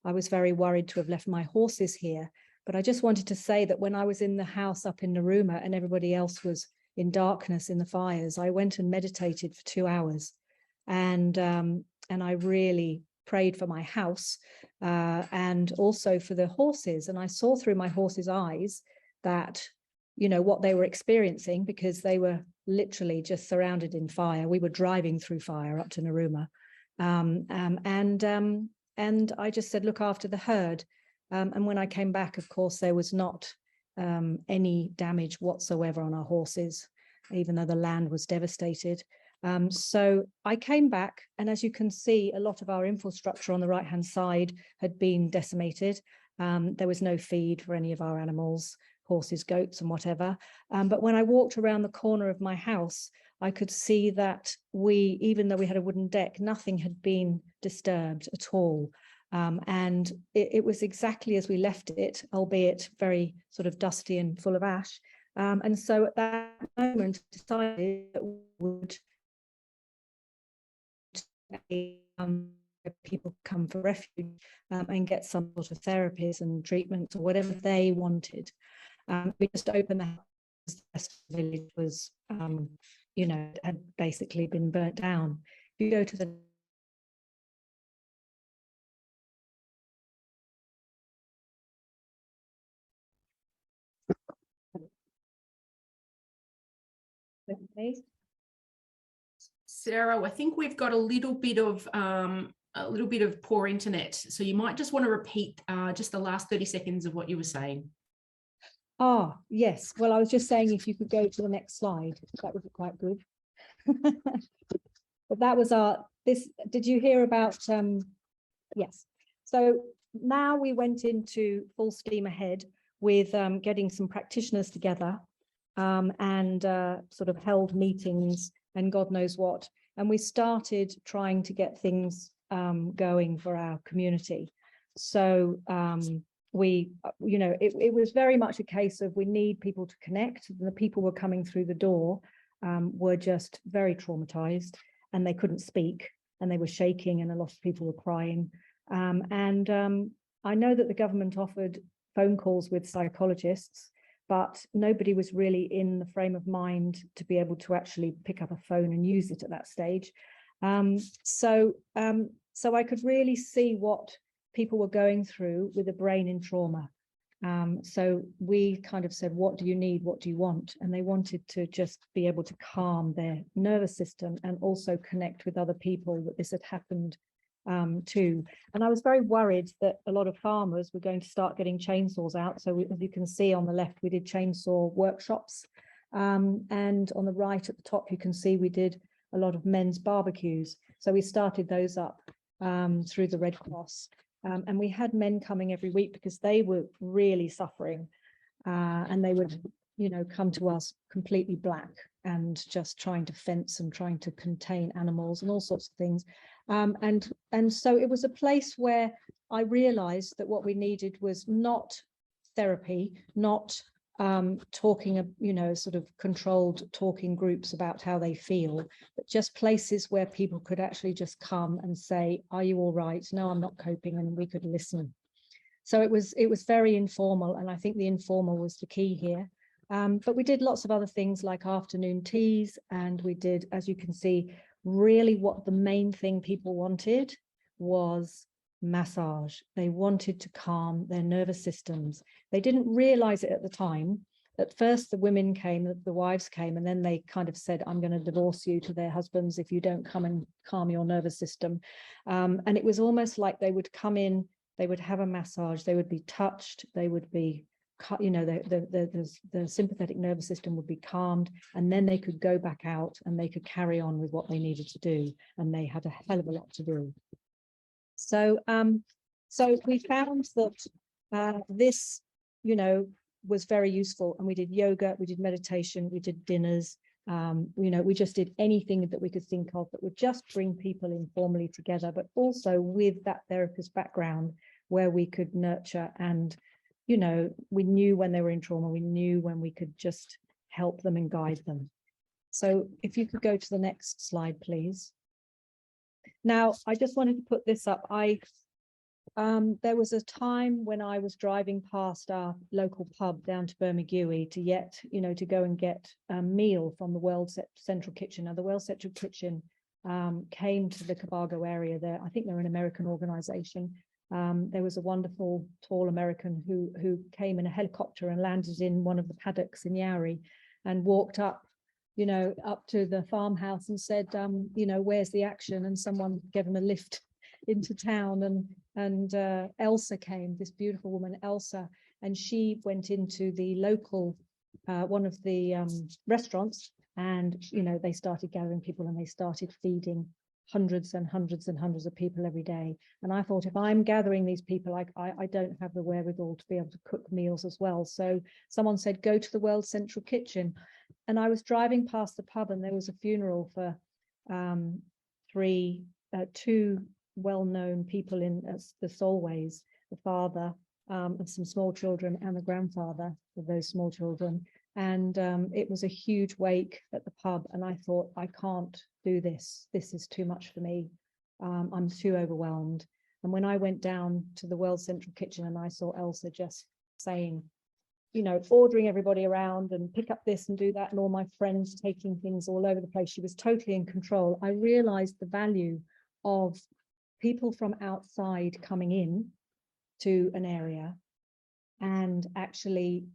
I was very worried to have left my horses here, but I just wanted to say that when I was in the house up in Narooma and everybody else was in darkness in the fires, I went and meditated for 2 hours, and I really prayed for my house and also for the horses. And I saw through my horses' eyes that, you know, what they were experiencing, because they were literally just surrounded in fire. We were driving through fire up to Narooma. And I just said, look after the herd. And when I came back, of course, there was not any damage whatsoever on our horses, even though the land was devastated. So I came back, and as you can see, a lot of our infrastructure on the right-hand side had been decimated. There was no feed for any of our animals, horses, goats, and whatever. But when I walked around the corner of my house, I could see that even though we had a wooden deck, nothing had been disturbed at all. And it was exactly as we left it, albeit very sort of dusty and full of ash. And so at that moment, I decided that we would people come for refuge and get some sort of therapies and treatments or whatever they wanted. We just opened the house. The village was, you know, had basically been burnt down. If you go to the Sarah, I think we've got a little bit of poor internet, so you might just want to repeat just the last 30 seconds of what you were saying. Oh, yes. Well, I was just saying, if you could go to the next slide, that would be quite good. But that was did you hear about, yes. So now we went into full steam ahead with getting some practitioners together and sort of held meetings and God knows what. And we started trying to get things going for our community. So you know, it was very much a case of we need people to connect. The people were coming through the door were just very traumatized, and they couldn't speak, and they were shaking, and a lot of people were crying. I know that the government offered phone calls with psychologists, but nobody was really in the frame of mind to be able to actually pick up a phone and use it at that stage. So I could really see what people were going through with a brain in trauma. So we kind of said, what do you need? What do you want? And they wanted to just be able to calm their nervous system and also connect with other people that this had happened to. And I was very worried that a lot of farmers were going to start getting chainsaws out. So as you can see on the left, we did chainsaw workshops. And on the right at the top, you can see we did a lot of men's barbecues. So we started those up through the Red Cross. And we had men coming every week because they were really suffering. And they would, you know, come to us completely black and just trying to fence and trying to contain animals and all sorts of things. And so it was a place where I realized that what we needed was not therapy, not talking, you know, sort of controlled talking groups about how they feel, but just places where people could actually just come and say, are you all right? No, I'm not coping, and we could listen. So it was very informal, and I think the informal was the key here. But we did lots of other things like afternoon teas, and we did, as you can see, really what the main thing people wanted was massage. They wanted to calm their nervous systems. They didn't realize it at the time. At first, the women came, the wives came, and then they kind of said, I'm going to divorce you to their husbands if you don't come and calm your nervous system. And it was almost like they would come in, they would have a massage, they would be touched, they would be you know, the sympathetic nervous system would be calmed, and then they could go back out and they could carry on with what they needed to do, and they had a hell of a lot to do. So so we found that this, you know, was very useful, and we did yoga, we did meditation, we did dinners, you know, we just did anything that we could think of that would just bring people informally together, but also with that therapist background where we could nurture, and, you know, we knew when they were in trauma, we knew when we could just help them and guide them. So if you could go to the next slide, please. Now, I just wanted to put this up. There was a time when I was driving past our local pub down to Bermagui to go and get a meal from the World Central Kitchen. Now, the World Central Kitchen came to the Cobargo area there. I think they're an American organization. There was a wonderful tall American who came in a helicopter and landed in one of the paddocks in Yarry and walked up, you know, up to the farmhouse and said, you know, where's the action? And someone gave him a lift into town, and Elsa came, this beautiful woman, Elsa, and she went into the local, one of the restaurants, and, you know, they started gathering people and they started feeding hundreds and hundreds and hundreds of people every day. And I thought, if I'm gathering these people, I don't have the wherewithal to be able to cook meals as well. So someone said, go to the World Central Kitchen. And I was driving past the pub, and there was a funeral for two well-known people in the Solways, the father of some small children and the grandfather of those small children. And it was a huge wake at the pub, and I thought, I can't do this. This is too much for me. I'm too overwhelmed. And when I went down to the World Central Kitchen and I saw Elsa just saying, you know, ordering everybody around and pick up this and do that, and all my friends taking things all over the place, she was totally in control. I realized the value of people from outside coming in to an area and actually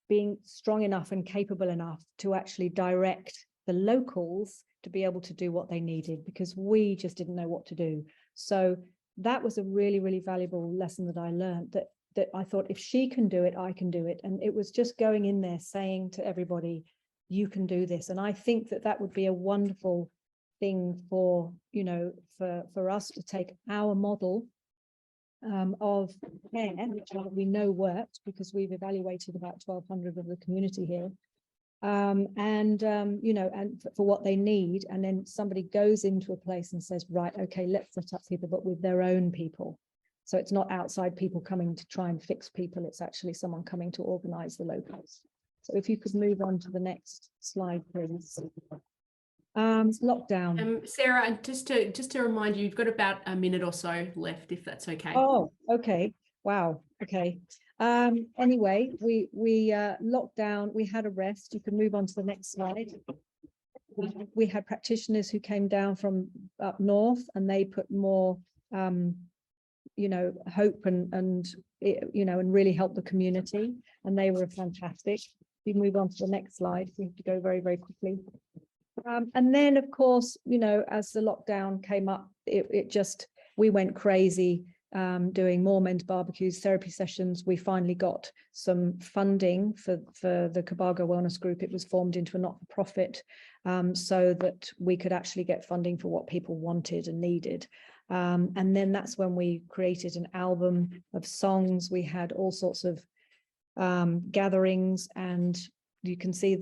being strong enough and capable enough to actually direct the locals to be able to do what they needed, because we just didn't know what to do. So that was a really, really valuable lesson that I learned, that I thought, if she can do it, I can do it. And it was just going in there saying to everybody, you can do this. And I think that that would be a wonderful thing for, you know, for us to take our model of care, which we know worked because we've evaluated about 1,200 of the community here, you know, and for what they need. And then somebody goes into a place and says, right, okay, let's set up people, but with their own people. So it's not outside people coming to try and fix people. It's actually someone coming to organize the locals. So if you could move on to the next slide, please. Lockdown. Sarah, just to remind you, you've got about a minute or so left, if that's okay. Oh, okay. Wow. Okay. Anyway, we locked down. We had a rest. You can move on to the next slide. We had practitioners who came down from up north, and they put more, you know, hope and you know, and really helped the community. And they were fantastic. We move on to the next slide. We have to go very, very quickly. And then, of course, you know, as the lockdown came up, we went crazy, doing more men's barbecues, therapy sessions. We finally got some funding for the Cobargo Wellness Group. It was formed into a not-for-profit, so that we could actually get funding for what people wanted and needed. And then that's when we created an album of songs. We had all sorts of gatherings, and you can see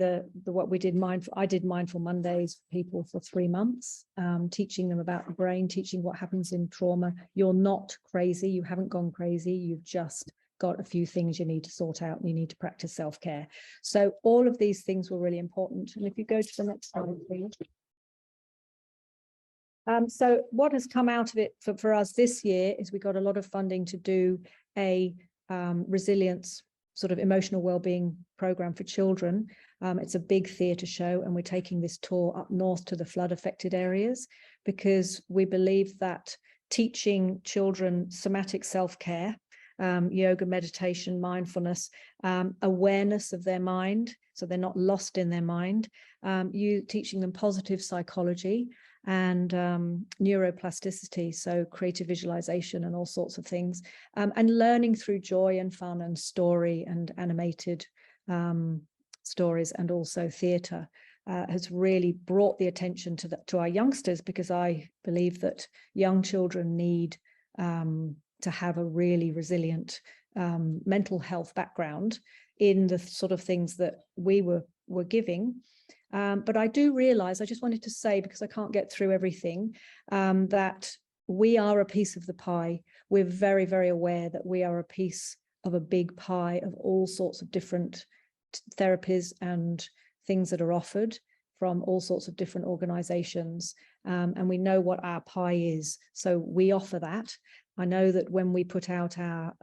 what we did. I did Mindful Mondays for people for 3 months, teaching them about the brain, teaching what happens in trauma. You're not crazy. You haven't gone crazy. You've just got a few things you need to sort out, and you need to practice self-care. So all of these things were really important. And if you go to the next slide, please. So what has come out of it for us this year is we got a lot of funding to do a resilience sort of emotional well-being program for children. It's a big theatre show, and we're taking this tour up north to the flood affected areas, because we believe that teaching children somatic self-care, yoga, meditation, mindfulness, awareness of their mind, so they're not lost in their mind, you teaching them positive psychology, and neuroplasticity, so creative visualization and all sorts of things, and learning through joy and fun and story and animated stories, and also theatre, has really brought the attention to our youngsters, because I believe that young children need to have a really resilient mental health background in the sort of things that we were giving. But I do realise, I just wanted to say, because I can't get through everything, that we are a piece of the pie. We're very, very aware that we are a piece of a big pie of all sorts of different therapies and things that are offered from all sorts of different organisations. And we know what our pie is. So we offer that. I know that when we put out our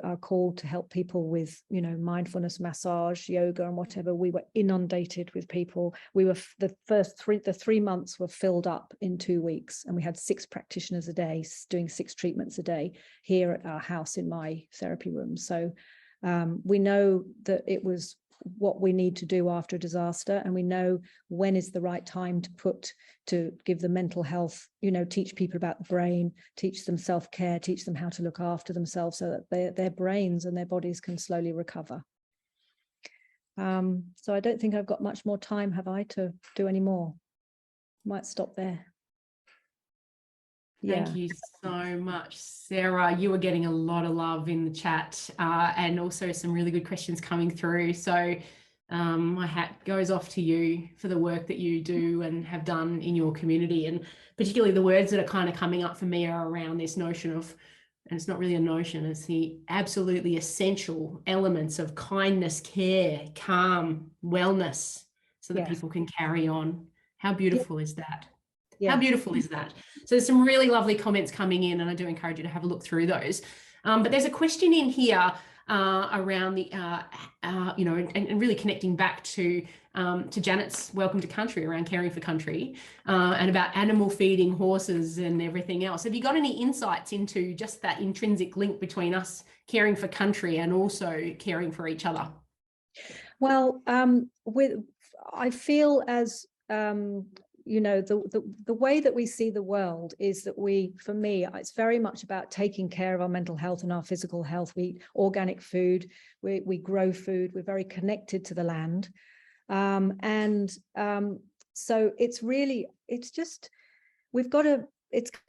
our call to help people with, mindfulness, massage, yoga and whatever, we were inundated with people. We were, the 3 months were filled up in 2 weeks, and we had 6 practitioners a day doing 6 treatments a day here at our house in my therapy room. So we know that it was what we need to do after a disaster, and we know when is the right time to give the mental health, teach people about the brain, teach them self-care, teach them how to look after themselves, so that their brains and their bodies can slowly recover. So I don't think I've got much more time, have I, to do any more? Might stop there. Thank you so much, Sarah. You were getting a lot of love in the chat, and also some really good questions coming through. So my hat goes off to you for the work that you do and have done in your community, and particularly the words that are kind of coming up for me are around this notion of, and it's not really a notion, it's the absolutely essential elements of kindness, care, calm, wellness, so that people can carry on. How beautiful is that? Yeah. How beautiful is that? So there's some really lovely comments coming in, and I do encourage you to have a look through those. But there's a question in here around the, and really connecting back to Janet's welcome to country, around caring for country, and about animal feeding horses and everything else. Have you got any insights into just that intrinsic link between us caring for country and also caring for each other? Well, I feel as the way that we see the world is that for me, it's very much about taking care of our mental health and our physical health. We eat organic food, we grow food, we're very connected to the land. So it's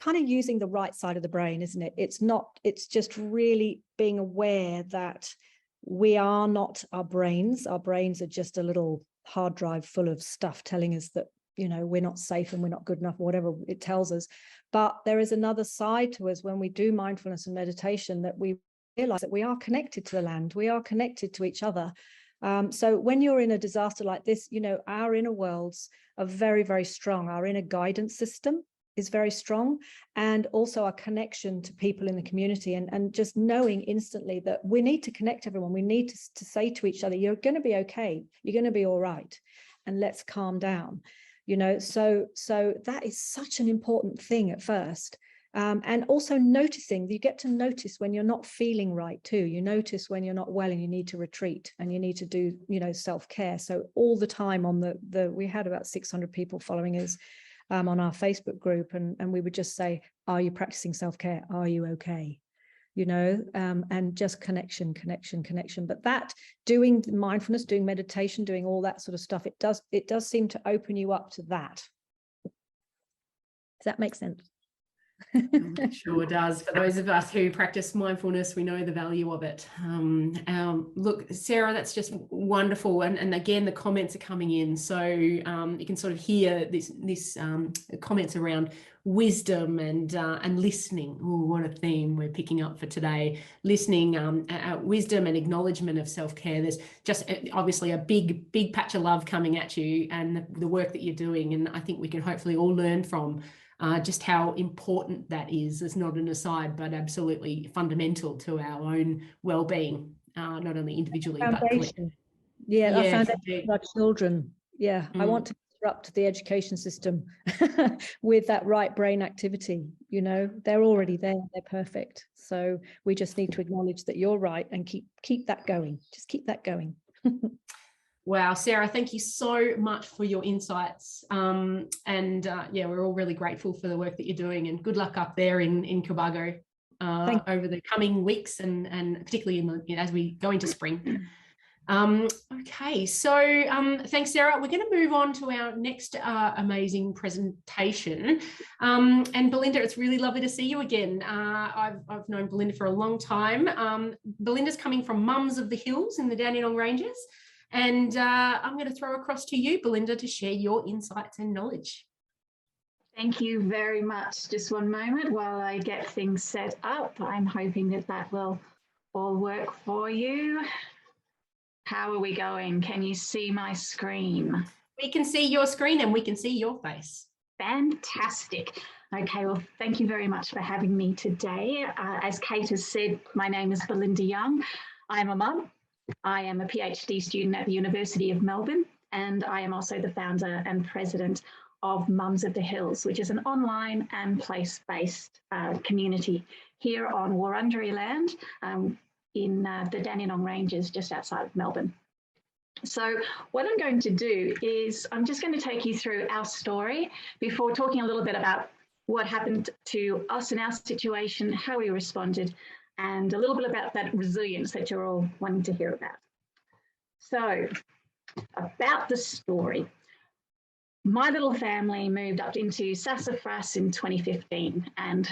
kind of using the right side of the brain, isn't it? It's just really being aware that we are not our brains. Our brains are just a little hard drive full of stuff telling us that we're not safe and we're not good enough, whatever it tells us. But there is another side to us when we do mindfulness and meditation, that we realize that we are connected to the land, we are connected to each other. So when you're in a disaster like this, our inner worlds are very, very strong. Our inner guidance system is very strong, and also our connection to people in the community, and just knowing instantly that we need to connect everyone. We need to say to each other, you're going to be okay, you're going to be all right, and let's calm down. So that is such an important thing at first. And also noticing, you get to notice when you're not feeling right too. You notice when you're not well and you need to retreat and you need to do, self-care. So all the time on we had about 600 people following us on our Facebook group, and we would just say, are you practicing self-care? Are you okay? And just connection. But that, doing mindfulness, doing meditation, doing all that sort of stuff, it does seem to open you up to that. Does that make sense? It sure does. For those of us who practice mindfulness, we know the value of it. Look, Sarah, that's just wonderful. And again, the comments are coming in. So you can sort of hear this comments around wisdom and listening. Oh, what a theme we're picking up for today. Listening, wisdom and acknowledgement of self-care. There's just obviously a big patch of love coming at you and the work that you're doing. And I think we can hopefully all learn from just how important that is. It's not an aside, but absolutely fundamental to our own well-being, not only individually, but collectively. Yeah, our foundation for our children. Yeah, I want to disrupt the education system with that right brain activity. They're already there, they're perfect. So we just need to acknowledge that you're right and keep that going. Just keep that going. Wow, Sarah, thank you so much for your insights. Yeah, we're all really grateful for the work that you're doing, and good luck up there in Cobargo over the coming weeks, and particularly as we go into spring. Okay, so thanks, Sarah. We're going to move on to our next amazing presentation. And Belinda, it's really lovely to see you again. I've known Belinda for a long time. Belinda's coming from Mums of the Hills in the Dandenong Ranges. And I'm going to throw across to you, Belinda, to share your insights and knowledge. Thank you very much. Just one moment while I get things set up. I'm hoping that that will all work for you. How are we going? Can you see my screen? We can see your screen and we can see your face. Fantastic. Okay, well, thank you very much for having me today. As Kate has said, my name is Belinda Young. I'm a mum. I am a PhD student at the University of Melbourne, and I am also the founder and president of Mums of the Hills, which is an online and place-based community here on Wurundjeri land in the Dandenong Ranges just outside of Melbourne. So what I'm going to do is I'm just going to take you through our story before talking a little bit about what happened to us in our situation, how we responded, and a little bit about that resilience that you're all wanting to hear about. So about the story. My little family moved up into Sassafras in 2015, and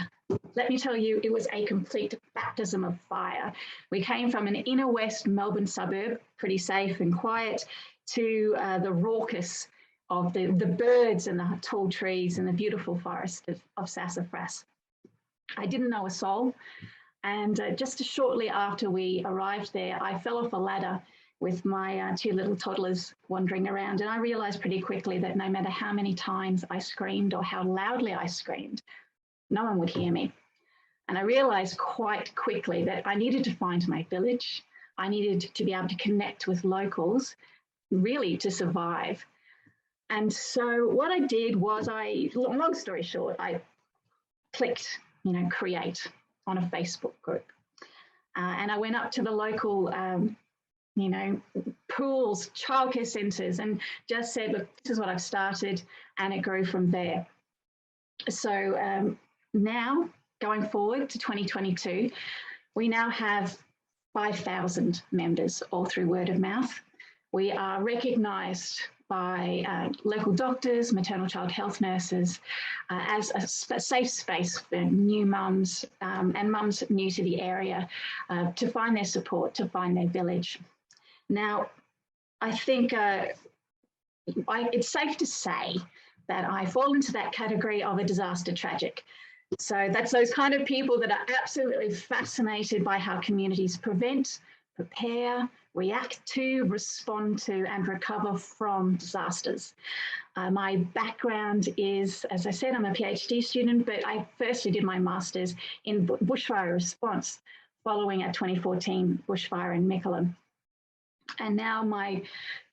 let me tell you, it was a complete baptism of fire. We came from an inner west Melbourne suburb, pretty safe and quiet, to the raucous of the birds and the tall trees and the beautiful forest of Sassafras. I didn't know a soul, and just shortly after we arrived there, I fell off a ladder with my two little toddlers wandering around. And I realized pretty quickly that no matter how many times I screamed or how loudly I screamed, no one would hear me. And I realized quite quickly that I needed to find my village. I needed to be able to connect with locals, really to survive. And so what I did was long story short, I clicked, create on a Facebook group. And I went up to the local pools, childcare centres, and just said, look, this is what I've started, and it grew from there. So now, going forward to 2022, we now have 5,000 members, all through word of mouth. We are recognised by local doctors, maternal child health nurses, as a safe space for new mums and mums new to the area to find their support, to find their village. Now, I think it's safe to say that I fall into that category of a disaster tragic. So that's those kind of people that are absolutely fascinated by how communities prevent, prepare, react to, respond to, and recover from disasters. My background is, as I said, I'm a PhD student, but I firstly did my master's in bushfire response following a 2014 bushfire in Mickleham. And now my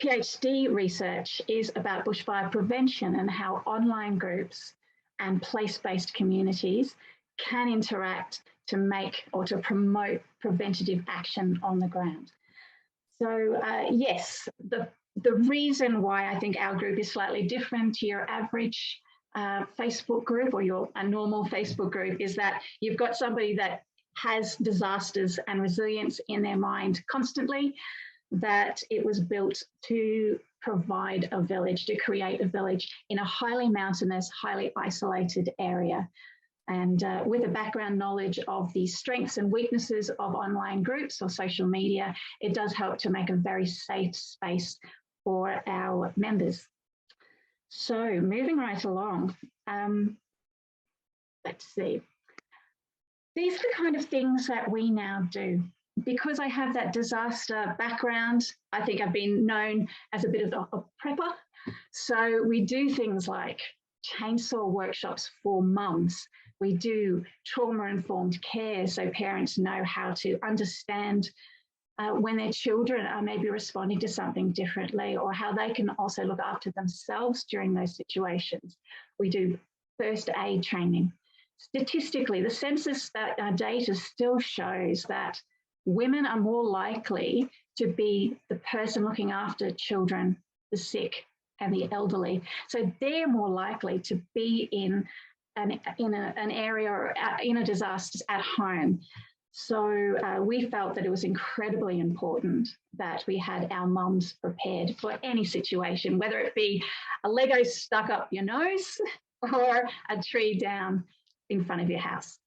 PhD research is about bushfire prevention and how online groups and place-based communities can interact to make or to promote preventative action on the ground. So yes, the reason why I think our group is slightly different to your average Facebook group or a normal Facebook group is that you've got somebody that has disasters and resilience in their mind constantly, that it was built to provide a village, to create a village in a highly mountainous, highly isolated area. And with a background knowledge of the strengths and weaknesses of online groups or social media, it does help to make a very safe space for our members. So moving right along, let's see. These are the kind of things that we now do. Because I have that disaster background, I think I've been known as a bit of a prepper. So we do things like chainsaw workshops for mums. We do trauma-informed care so parents know how to understand when their children are maybe responding to something differently, or how they can also look after themselves during those situations. We do first aid training. Statistically, the census data still shows that women are more likely to be the person looking after children, the sick and the elderly. So they're more likely to be in an area or in a disaster at home. So we felt that it was incredibly important that we had our mums prepared for any situation, whether it be a Lego stuck up your nose or a tree down in front of your house.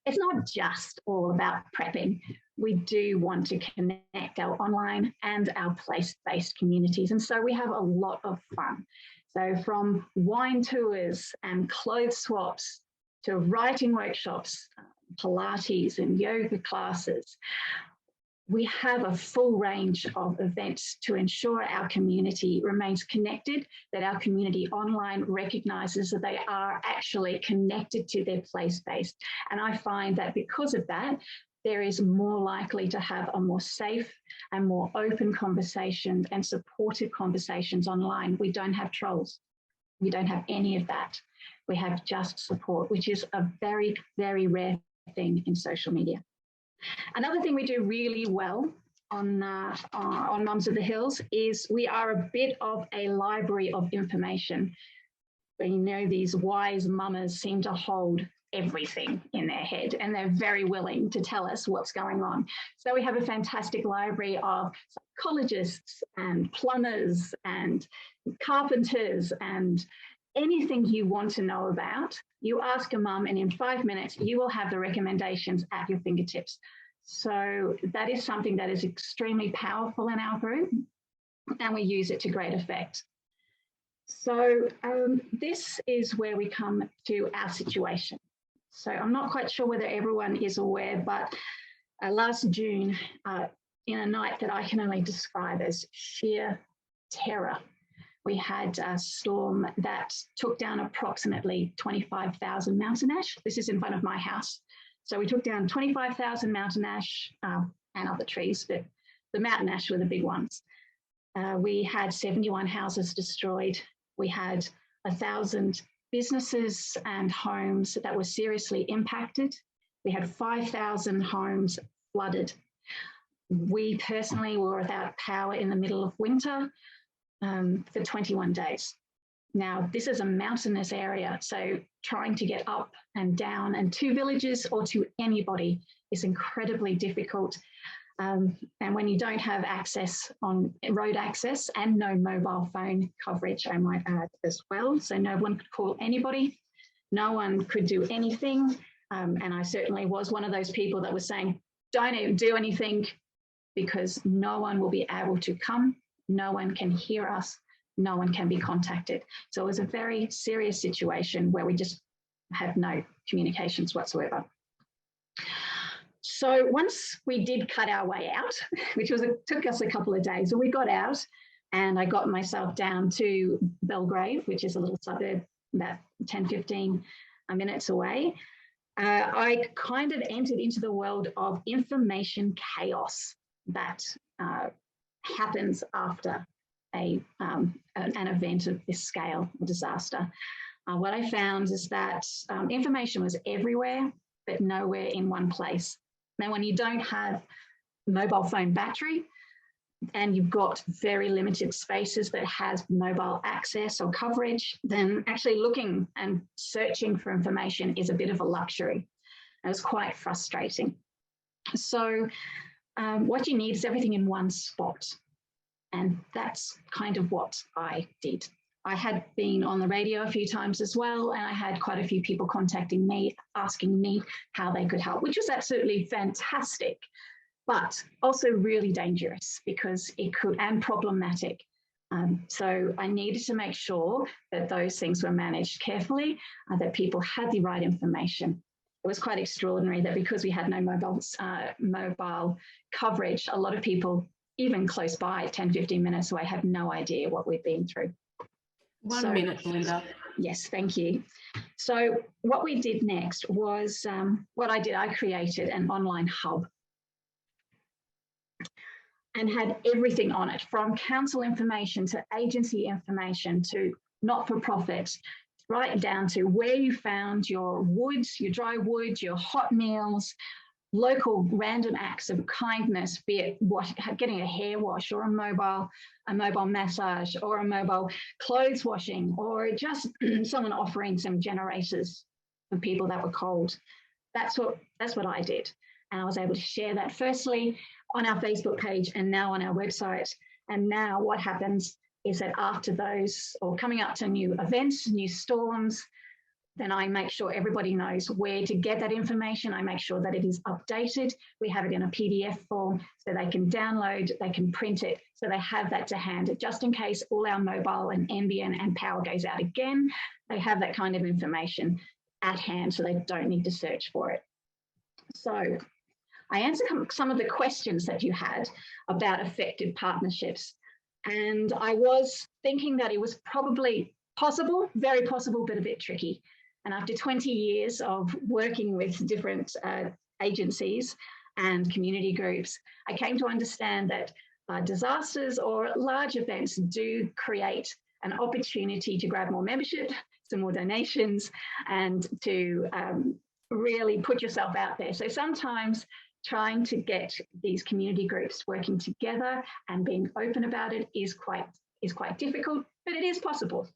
It's not just all about prepping. We do want to connect our online and our place-based communities. And so we have a lot of fun. So from wine tours and clothes swaps to writing workshops, Pilates and yoga classes, we have a full range of events to ensure our community remains connected, that our community online recognises that they are actually connected to their place-based. And I find that because of that, there is more likely to have a more safe and more open conversations and supportive conversations online. We don't have trolls. We don't have any of that. We have just support, which is a very, very rare thing in social media. Another thing we do really well on Mums of the Hills is we are a bit of a library of information. You know, these wise mamas seem to hold everything in their head and they're very willing to tell us what's going on. So we have a fantastic library of psychologists and plumbers and carpenters and anything you want to know about. You ask a mum and in 5 minutes, you will have the recommendations at your fingertips. So that is something that is extremely powerful in our group and we use it to great effect. So this is where we come to our situation. So I'm not quite sure whether everyone is aware, but last June, in a night that I can only describe as sheer terror, we had a storm that took down approximately 25,000 mountain ash. This is in front of my house. So we took down 25,000 mountain ash and other trees, but the mountain ash were the big ones. We had 71 houses destroyed. We had 1,000 businesses and homes that were seriously impacted. We had 5,000 homes flooded. We personally were without power in the middle of winter for 21 days. Now, this is a mountainous area, so trying to get up and down and to villages or to anybody is incredibly difficult. And when you don't have access on road access and no mobile phone coverage, I might add as well. So no one could call anybody, no one could do anything. And I certainly was one of those people that was saying, don't even do anything because no one will be able to come, no one can hear us, no one can be contacted. So it was a very serious situation where we just had no communications whatsoever. So once we did cut our way out, which took us a couple of days, so we got out and I got myself down to Belgrave, which is a little suburb about 10, 15 minutes away. I kind of entered into the world of information chaos that happens after an event of this scale, a disaster. What I found is that information was everywhere, but nowhere in one place. Now, when you don't have mobile phone battery and you've got very limited spaces that has mobile access or coverage, then actually looking and searching for information is a bit of a luxury. It was quite frustrating. So what you need is everything in one spot. And that's kind of what I did. I had been on the radio a few times as well, and I had quite a few people contacting me, asking me how they could help, which was absolutely fantastic, but also really dangerous because it could, and problematic. So I needed to make sure that those things were managed carefully, that people had the right information. It was quite extraordinary that because we had no mobile coverage, a lot of people, even close by, 10, 15 minutes away, have no idea what we've been through. One minute, Belinda. Yes, thank you. So what we did next was I created an online hub and had everything on it, from council information to agency information to not-for-profit, right down to where you found your wood, your dry wood, your hot meals, local random acts of kindness, be it getting a hair wash or a mobile massage or a mobile clothes washing, or just someone offering some generators for people that were cold. That's what I did. And I was able to share that firstly on our Facebook page and now on our website. And now what happens is that after those, or coming up to new events, new storms, then I make sure everybody knows where to get that information. I make sure that it is updated. We have it in a PDF form so they can download, they can print it, so they have that to hand, just in case all our mobile and NBN and power goes out again. They have that kind of information at hand so they don't need to search for it. So I answered some of the questions that you had about effective partnerships. And I was thinking that it was probably possible, very possible, but a bit tricky. And after 20 years of working with different agencies and community groups, I came to understand that disasters or large events do create an opportunity to grab more membership, some more donations, and to really put yourself out there. So sometimes trying to get these community groups working together and being open about it is quite difficult, but it is possible.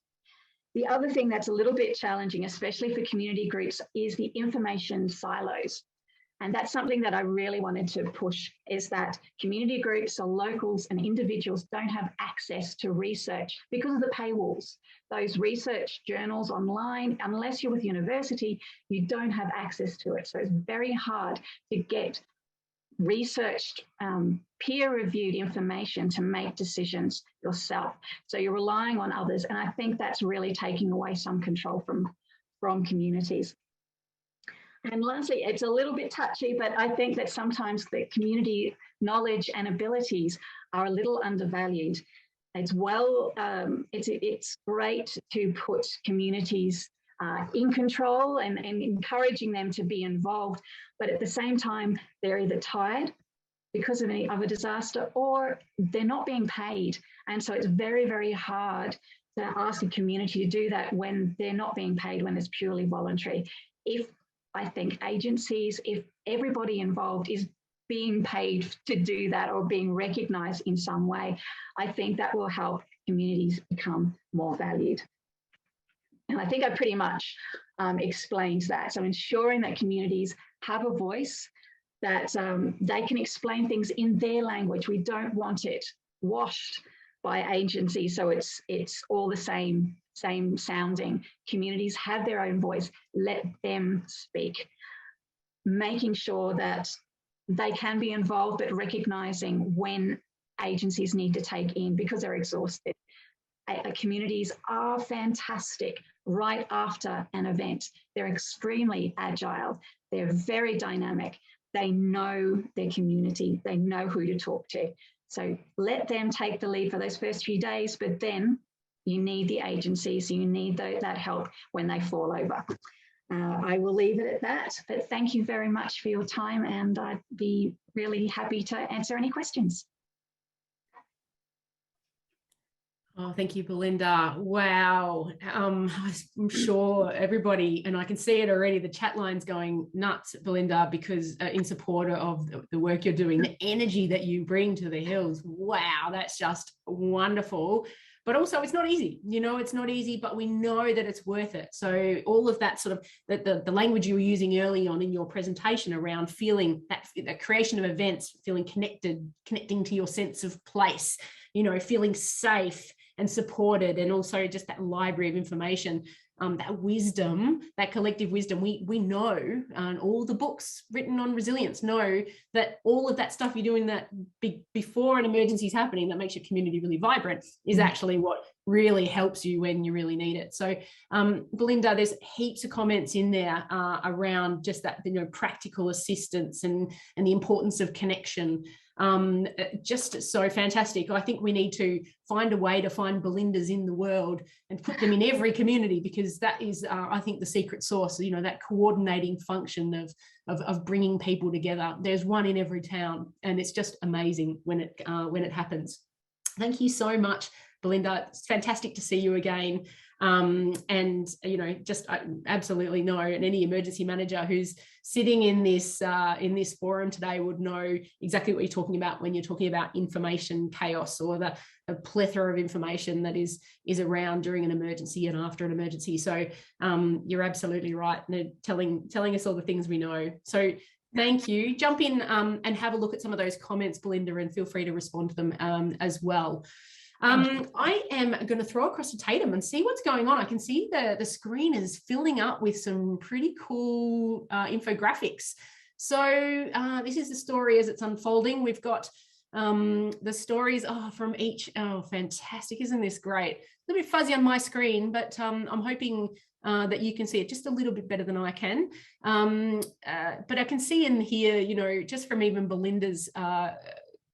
The other thing that's a little bit challenging, especially for community groups, is the information silos. And that's something that I really wanted to push, is that community groups or locals and individuals don't have access to research because of the paywalls. Those research journals online, unless you're with university, you don't have access to it. So it's very hard to get researched, peer-reviewed information to make decisions yourself. So you're relying on others. And I think that's really taking away some control from communities. And lastly, it's a little bit touchy, but I think that sometimes the community knowledge and abilities are a little undervalued. It's it's great to put communities in control and encouraging them to be involved, but at the same time, they're either tired because of a disaster or they're not being paid. And so it's very, very hard to ask a community to do that when they're not being paid, when it's purely voluntary. I think agencies, if everybody involved is being paid to do that or being recognised in some way, I think that will help communities become more valued. And I think I pretty much explained that. So ensuring that communities have a voice, that they can explain things in their language. We don't want it washed by agencies, so it's all the same sounding. Communities have their own voice. Let them speak. Making sure that they can be involved, but recognising when agencies need to take in because they're exhausted. Communities are fantastic right after an event. They're extremely agile. They're very dynamic. They know their community. They know who to talk to. So let them take the lead for those first few days, but then you need the agencies, you need that help when they fall over. I will leave it at that, but thank you very much for your time, and I'd be really happy to answer any questions. Oh, thank you, Belinda. Wow. I'm sure everybody, and I can see it already, the chat line's going nuts, Belinda, because in support of the work you're doing, the energy that you bring to the hills. Wow, that's just wonderful. But also it's not easy, it's not easy, but we know that it's worth it. So all of that sort of, the language you were using early on in your presentation around feeling that the creation of events, feeling connecting to your sense of place, feeling safe and supported, and also just that library of information, that wisdom, that collective wisdom. We know, and all the books written on resilience know that all of that stuff you do in that before an emergency is happening that makes your community really vibrant is actually what really helps you when you really need it. So Belinda, there's heaps of comments in there around just that, practical assistance and the importance of connection. Just so fantastic. I think we need to find a way to find Belindas in the world and put them in every community, because that is, I think, the secret sauce, that coordinating function of bringing people together. There's one in every town, and it's just amazing when it happens. Thank you so much, Belinda. It's fantastic to see you again. And, you know, just I absolutely know, and any emergency manager who's sitting in this forum today would know exactly what you're talking about when you're talking about information chaos, or the plethora of information that is around during an emergency and after an emergency. So you're absolutely right, telling us all the things we know. So thank you. Jump in and have a look at some of those comments, Belinda, and feel free to respond to them as well. I am going to throw across to Tatum and see what's going on. I can see the screen is filling up with some pretty cool infographics. So this is the story as it's unfolding. We've got the stories from each. Oh, fantastic. Isn't this great? A little bit fuzzy on my screen, but I'm hoping that you can see it just a little bit better than I can. But I can see in here, you know, just from even Belinda's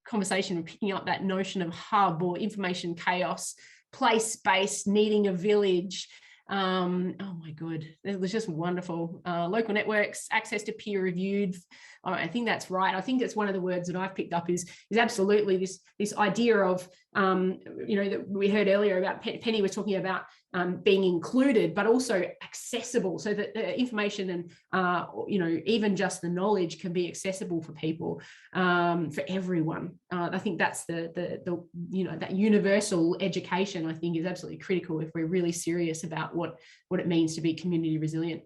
conversation, picking up that notion of hub or information chaos, place-based, needing a village. Oh my God, it was just wonderful. Local networks, access to peer-reviewed. I think that's right. I think that's one of the words that I've picked up is absolutely this idea of, you know, that we heard earlier about Penny was talking about being included, but also accessible, so that the information and, you know, even just the knowledge can be accessible for people, for everyone. I think that's the you know, that universal education, I think, is absolutely critical if we're really serious about what it means to be community resilient.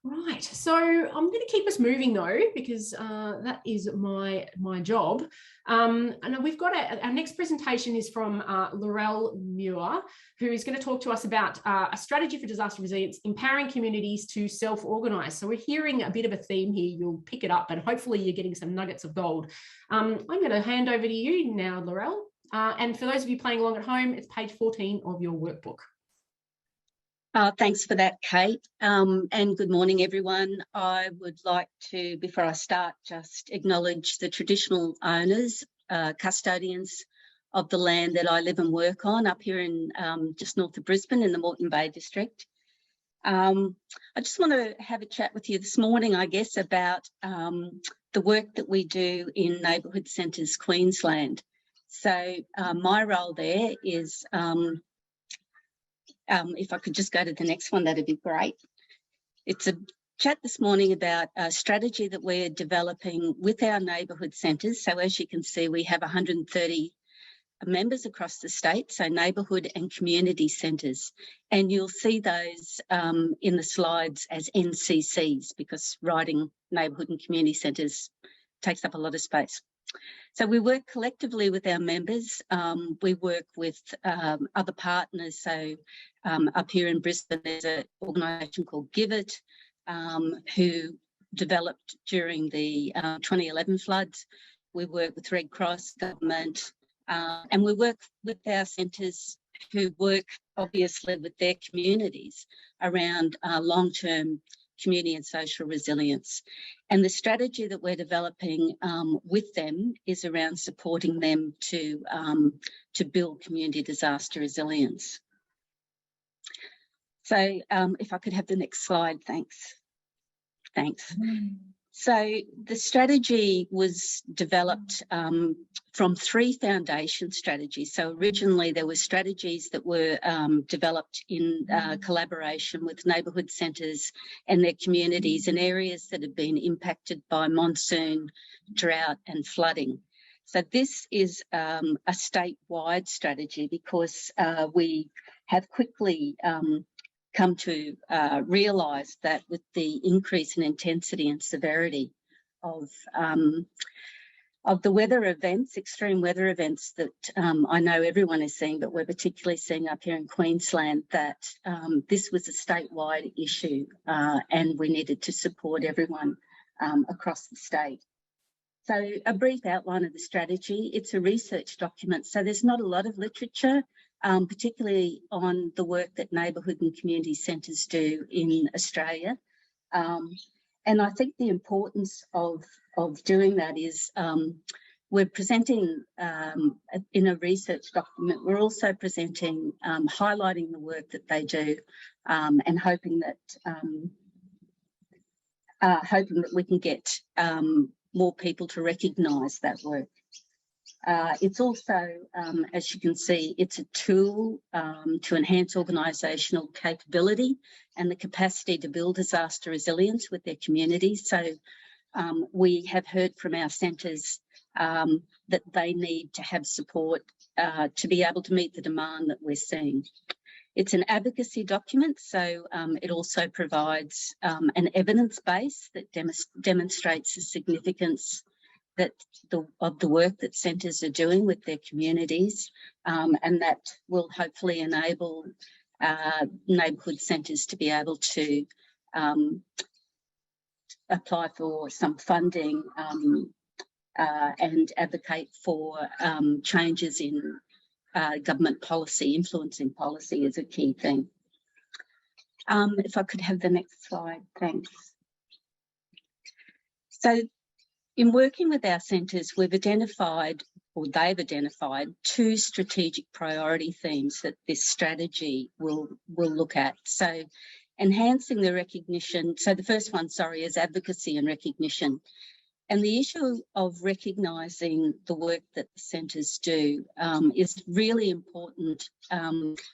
Right, so I'm going to keep us moving though, because that is my job. And we've got our next presentation is from Laurelle Muir, who is going to talk to us about a strategy for disaster resilience, empowering communities to self-organise. So we're hearing a bit of a theme here. You'll pick it up, and hopefully you're getting some nuggets of gold. I'm going to hand over to you now, Laurelle. And for those of you playing along at home, it's page 14 of your workbook. Thanks for that, Kate, and good morning, everyone. I would like to, before I start, just acknowledge the traditional owners, custodians of the land that I live and work on up here in just north of Brisbane in the Moreton Bay district. I just want to have a chat with you this morning, I guess, about the work that we do in Neighbourhood Centres Queensland. So my role there is... if I could just go to the next one, that'd be great. It's a chat this morning about a strategy that we're developing with our neighbourhood centres. So as you can see, we have 130 members across the state, so neighbourhood and community centres. And you'll see those in the slides as NCCs, because writing neighbourhood and community centres takes up a lot of space. So we work collectively with our members. We work with other partners. So up here in Brisbane, there's an organisation called Give It, who developed during the 2011 floods. We work with Red Cross, government, and we work with our centres who work obviously with their communities around long-term community and social resilience. And the strategy that we're developing with them is around supporting them to build community disaster resilience. So if I could have the next slide, thanks. Thanks. So the strategy was developed from 3 foundation strategies. So originally there were strategies that were developed in collaboration with neighbourhood centres and their communities in areas that have been impacted by monsoon, drought and flooding. So this is a statewide strategy because we have quickly come to realise that with the increase in intensity and severity of the weather events, extreme weather events that I know everyone is seeing, but we're particularly seeing up here in Queensland, that this was a statewide issue and we needed to support everyone across the state. So a brief outline of the strategy. It's a research document, so there's not a lot of literature, particularly on the work that neighbourhood and community centres do in Australia. And I think the importance of doing that is we're presenting in a research document, we're also presenting, highlighting the work that they do and hoping that we can get more people to recognise that work. It's also, as you can see, it's a tool to enhance organisational capability and the capacity to build disaster resilience with their communities. So we have heard from our centres that they need to have support to be able to meet the demand that we're seeing. It's an advocacy document, so it also provides an evidence base that demonstrates the significance of the work that centres are doing with their communities, and that will hopefully enable neighbourhood centres to be able to apply for some funding and advocate for changes in government policy. Influencing policy is a key thing. If I could have the next slide, thanks. So in working with our centres, we've identified, or they've identified, 2 strategic priority themes that this strategy will look at. So enhancing the recognition, so the first one, sorry, is advocacy and recognition. And the issue of recognising the work that the centres do is really important,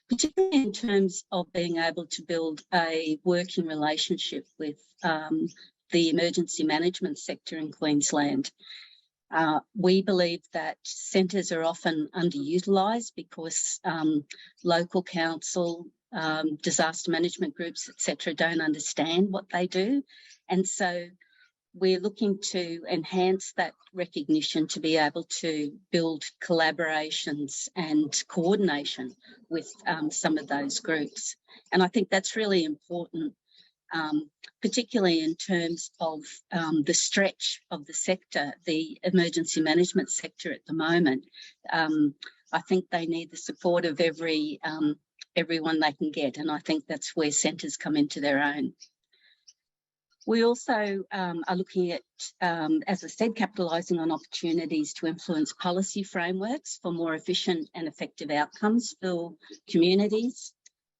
particularly in terms of being able to build a working relationship with the emergency management sector in Queensland. We believe that centres are often underutilised because local council, disaster management groups, etc., don't understand what they do. And so we're looking to enhance that recognition to be able to build collaborations and coordination with some of those groups. And I think that's really important, particularly in terms of the stretch of the sector, the emergency management sector at the moment. I think they need the support of everyone they can get, and I think that's where centres come into their own. We also are looking at, as I said, capitalising on opportunities to influence policy frameworks for more efficient and effective outcomes for communities,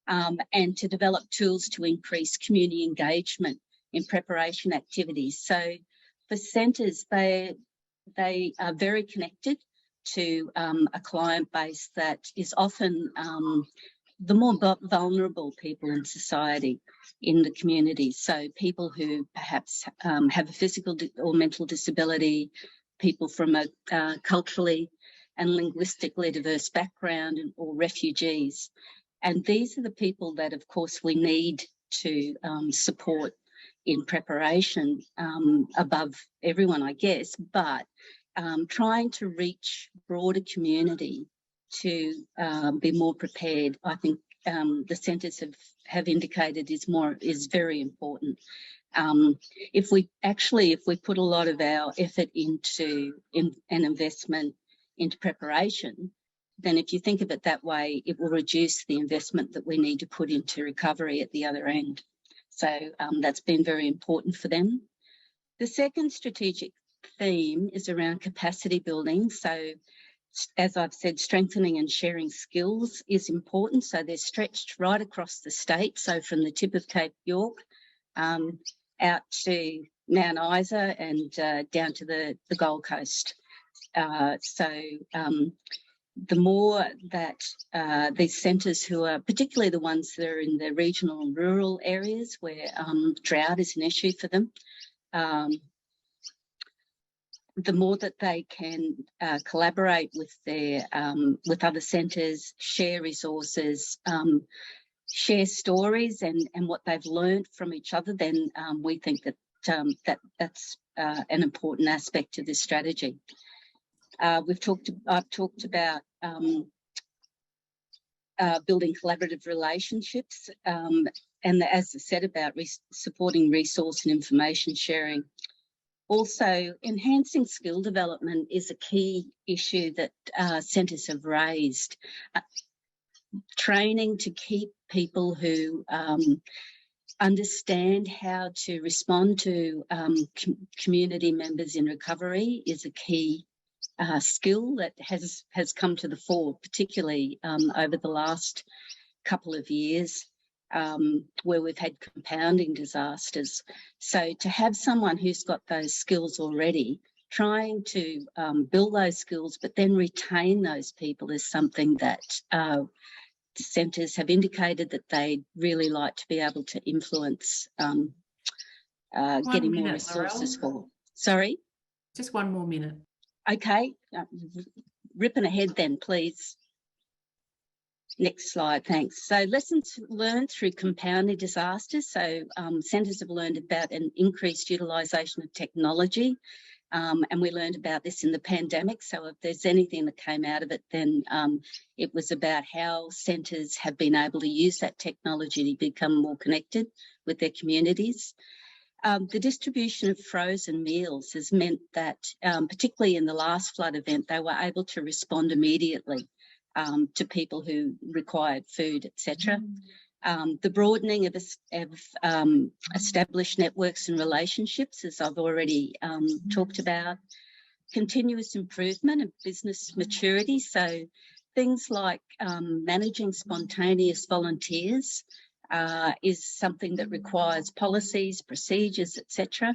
and to develop tools to increase community engagement in preparation activities. So for centres, they are very connected to a client base that is often the more vulnerable people in society, in the community. So people who perhaps have a physical or mental disability, people from a culturally and linguistically diverse background, or refugees. And these are the people that, of course, we need to support in preparation above everyone, I guess, but trying to reach broader community to be more prepared, I think the centres have indicated is very important. If we put a lot of our effort into an investment into preparation, then if you think of it that way, it will reduce the investment that we need to put into recovery at the other end. So that's been very important for them. The second strategic theme is around capacity building. So as I've said, strengthening and sharing skills is important. So they're stretched right across the state. So from the tip of Cape York out to Mount Isa and down to the Gold Coast. The more that these centres, who are particularly the ones that are in the regional and rural areas where drought is an issue for them, the more that they can collaborate with their with other centres, share resources, share stories and what they've learned from each other, then we think that that's an important aspect to this strategy. I've talked about building collaborative relationships, and as I said, about supporting resource and information sharing. Also, enhancing skill development is a key issue that centres have raised. Training to keep people who understand how to respond to community members in recovery is a key skill that has come to the fore, particularly over the last couple of years, where we've had compounding disasters. So to have someone who's got those skills already trying to build those skills, but then retain those people is something that centres have indicated that they'd really like to be able to influence getting more resources Laurelle. for. Sorry? Just 1 more minute. Okay, ripping ahead then, please. Next slide, thanks. So lessons learned through compounding disasters. So centres have learned about an increased utilisation of technology, and we learned about this in the pandemic. So if there's anything that came out of it, then it was about how centres have been able to use that technology to become more connected with their communities. The distribution of frozen meals has meant that, particularly in the last flood event, they were able to respond immediately to people who required food, etc. The broadening of established networks and relationships, as I've already talked about. Continuous improvement of business maturity. So things like managing spontaneous volunteers is something that requires policies, procedures, etc.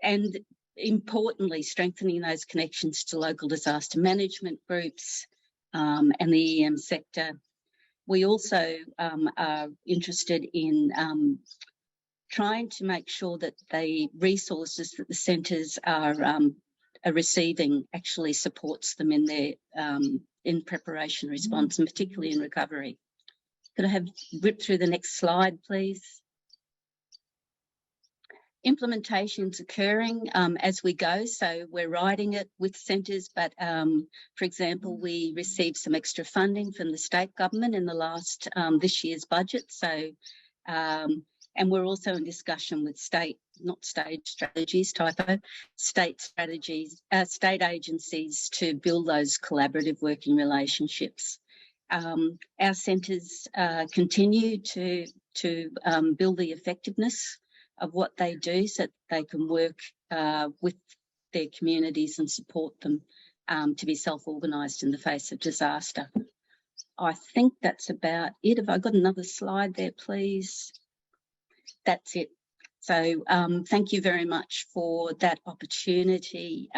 And importantly, strengthening those connections to local disaster management groups and the EM sector. We also are interested in trying to make sure that the resources that the centres are receiving actually supports them in their in preparation response, and particularly in recovery. Could I have whipped through the next slide, please? Implementation's occurring as we go, so we're writing it with centres, but for example, we received some extra funding from the state government in the last this year's budget. So and we're also in discussion with state agencies to build those collaborative working relationships. Our centres continue to build the effectiveness of what they do so that they can work with their communities and support them to be self-organised in the face of disaster. I think that's about it. Have I got another slide there, please? That's it. So thank you very much for that opportunity.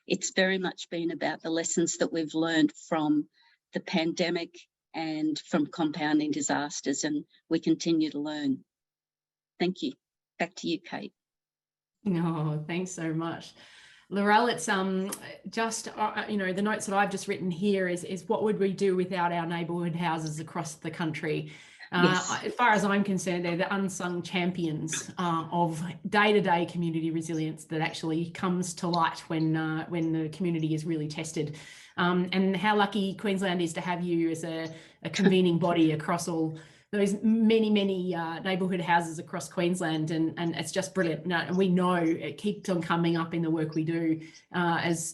It's very much been about the lessons that we've learned from the pandemic and from compounding disasters, and we continue to learn. Thank you. Back to you, Kate. No, thanks so much. Laurelle, it's just, you know, the notes that I've just written here is what would we do without our neighbourhood houses across the country? Yes. As far as I'm concerned, they're the unsung champions of day-to-day community resilience that actually comes to light when the community is really tested. And how lucky Queensland is to have you as a convening body across all those many neighbourhood houses across Queensland, and it's just brilliant. Now, we know it keeps on coming up in the work we do as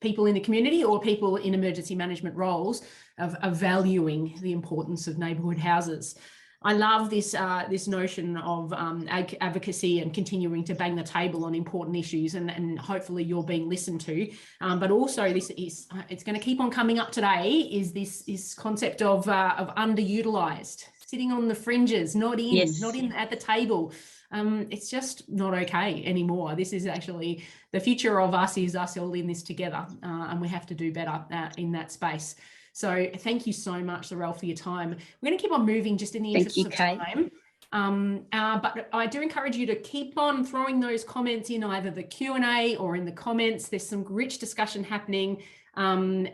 people in the community or people in emergency management roles of valuing the importance of neighbourhood houses. I love this this notion of advocacy and continuing to bang the table on important issues, and hopefully you're being listened to. But also this is it's going to keep on coming up today. Is this concept of underutilized, sitting on the fringes, not in at the table. It's just not okay anymore. This is actually the future of us. Is us all in this together, and we have to do better in that space. So thank you so much, Laurelle, for your time. We're going to keep on moving just in the interest of time. But I do encourage you to keep on throwing those comments in either the Q&A or in the comments. There's some rich discussion happening. And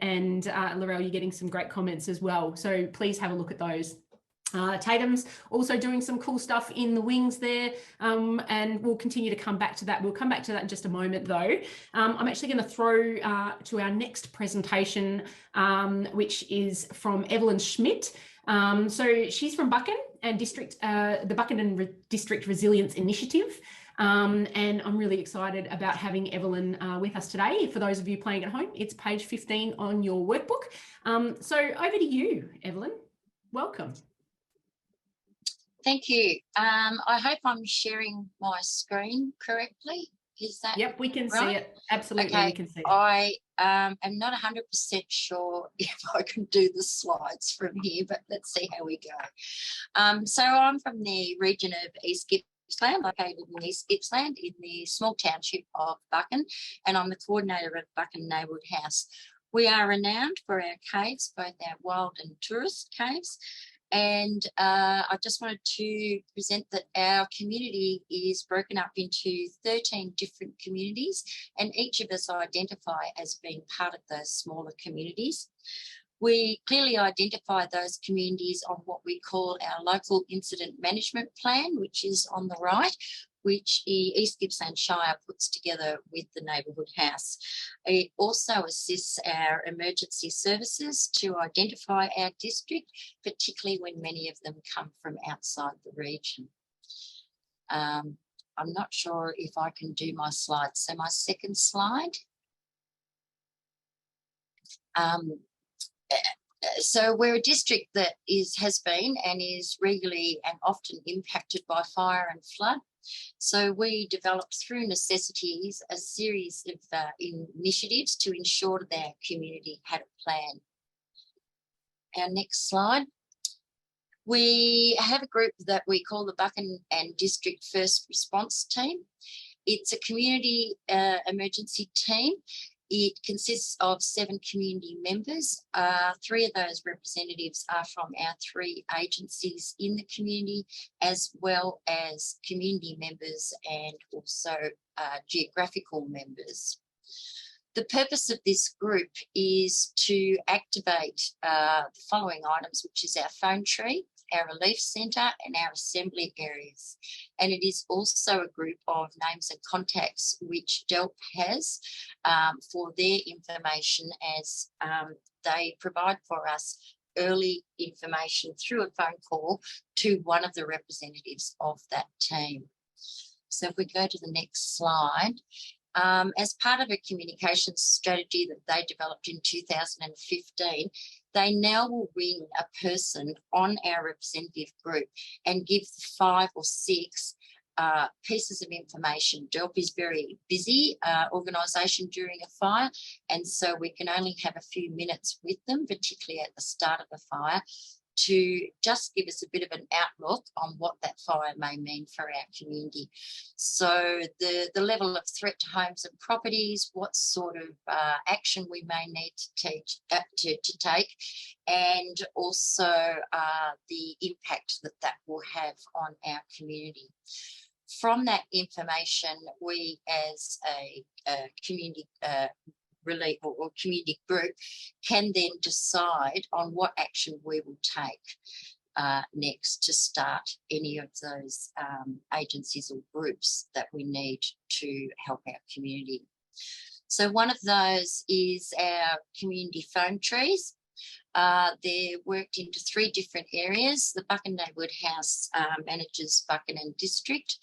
Laurelle, you're getting some great comments as well. So please have a look at those. Tatum's also doing some cool stuff in the wings there, and we'll continue to come back to that. We'll come back to that in just a moment though. I'm actually going to throw to our next presentation, which is from Evelyn Schmidt. So she's from Buchan and the Buchan and District Resilience Initiative. And I'm really excited about having Evelyn with us today. For those of you playing at home, it's page 15 on your workbook. So over to you, Evelyn. Welcome. Thank you. I hope I'm sharing my screen correctly. Is that Yep, we can right? See it. Absolutely, okay. We can see it. I am not 100% sure if I can do the slides from here, but let's see how we go. So I'm from the region of East Queensland, located in East Gippsland in the small township of Buchan, and I'm the coordinator of Buchan Neighbourhood House. We are renowned for our caves, both our wild and tourist caves. And I just wanted to present that our community is broken up into 13 different communities, and each of us identify as being part of those smaller communities. We clearly identify those communities on what we call our local incident management plan, which is on the right, which East Gippsland Shire puts together with the Neighbourhood House. It also assists our emergency services to identify our district, particularly when many of them come from outside the region. I'm not sure if I can do my slides. So my second slide. So we're a district that has been and is regularly and often impacted by fire and flood. So we developed through necessities a series of initiatives to ensure that our community had a plan. Our next slide. We have a group that we call the Buchan and District First Response Team. It's a community emergency team. It consists of 7 community members. 3 of those representatives are from our 3 agencies in the community, as well as community members and also geographical members. The purpose of this group is to activate the following items, which is our phone tree, our relief centre and our assembly areas. And it is also a group of names and contacts which DELP has for their information as they provide for us early information through a phone call to one of the representatives of that team. So if we go to the next slide, as part of a communications strategy that they developed in 2015, they now will ring a person on our representative group and give 5 or 6 pieces of information. DELP is very busy organisation during a fire, and so we can only have a few minutes with them, particularly at the start of a fire, to just give us a bit of an outlook on what that fire may mean for our community. So the level of threat to homes and properties, what sort of action we may need to take, and also the impact that will have on our community. From that information, we as a community relief or community group can then decide on what action we will take next to start any of those agencies or groups that we need to help our community. So one of those is our community phone trees. They're worked into 3 different areas. The Buchan Neighbourhood House manages Buchan and District.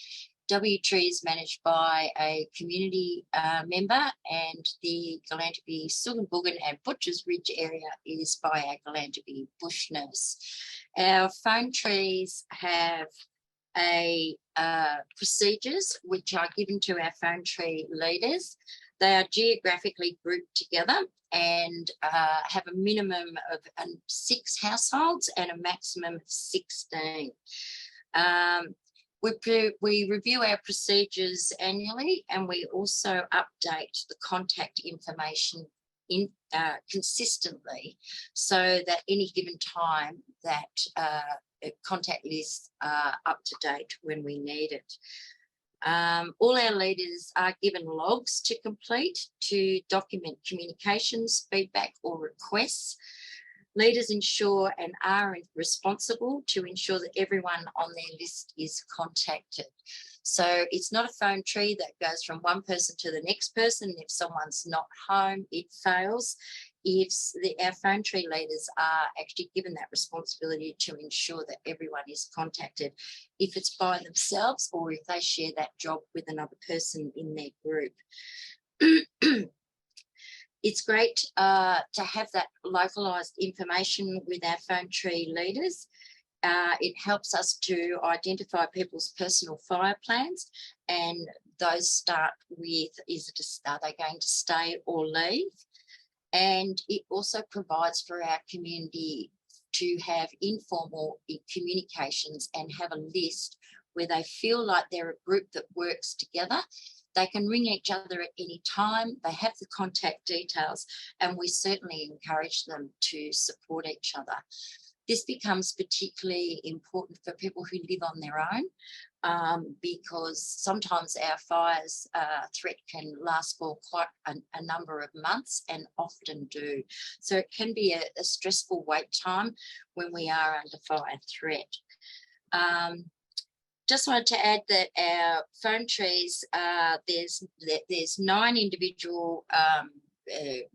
W-Tree is managed by a community member, and the Galantabie, Sugan and Butchers Ridge area is by our Galantabie bush nurse. Our phone trees have procedures which are given to our phone tree leaders. They are geographically grouped together and have a minimum of 6 households and a maximum of 16. We review our procedures annually, and we also update the contact information consistently, so that any given time that contact lists are up to date when we need it. All our leaders are given logs to complete to document communications, feedback or requests. Leaders ensure and are responsible to ensure that everyone on their list is contacted. So it's not a phone tree that goes from one person to the next person. If someone's not home, it fails. Our phone tree leaders are actually given that responsibility to ensure that everyone is contacted, if it's by themselves or if they share that job with another person in their group. It's great to have that localised information with our phone tree leaders. It helps us to identify people's personal fire plans, and those start with, are they going to stay or leave? And it also provides for our community to have informal communications and have a list where they feel like they're a group that works together. They can ring each other at any time. They have the contact details, and we certainly encourage them to support each other. This becomes particularly important for people who live on their own, because sometimes our fires threat can last for quite a number of months, and often do. So it can be a stressful wait time when we are under fire threat. Just wanted to add that our phone trees, there's 9 individual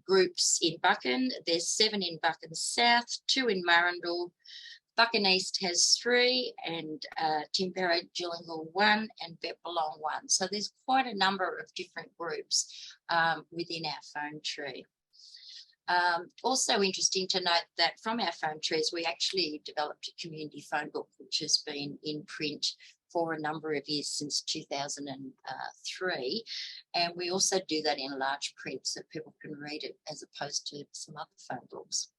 groups in Buchan. There's 7 in Buchan South, 2 in Murrindle. Buchan East has 3, and Timpero Gillinghall 1, and Bepalong 1. So there's quite a number of different groups within our phone tree. Also interesting to note that from our phone trees, we actually developed a community phone book, which has been in print for a number of years, since 2003. And we also do that in large print so people can read it, as opposed to some other phone books.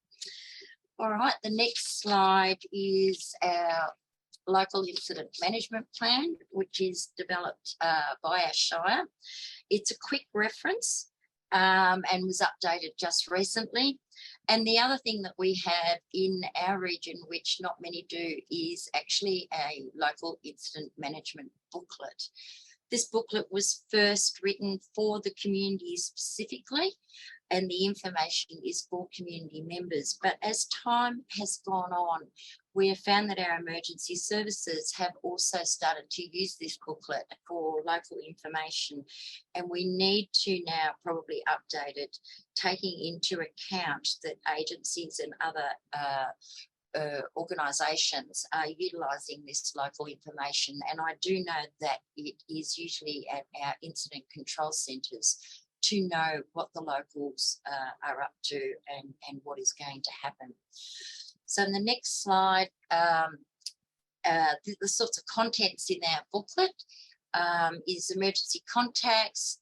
All right, the next slide is our local incident management plan, which is developed by our Shire. It's a quick reference and was updated just recently. And the other thing that we have in our region, which not many do, is actually a local incident management booklet. This booklet was first written for the community specifically, and the information is for community members. But as time has gone on, we have found that our emergency services have also started to use this booklet for local information, and we need to now probably update it, taking into account that agencies and other organisations are utilising this local information. And I do know that it is usually at our incident control centres to know what the locals are up to and what is going to happen. So in the next slide, the sorts of contents in our booklet is emergency contacts,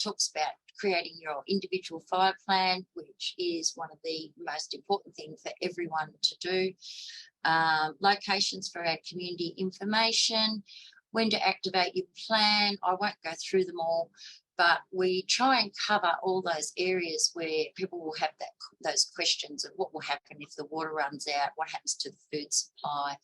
talks about creating your individual fire plan, which is one of the most important things for everyone to do. Locations for our community information, when to activate your plan. I won't go through them all, but we try and cover all those areas where people will have those questions of what will happen if the water runs out, what happens to the food supply,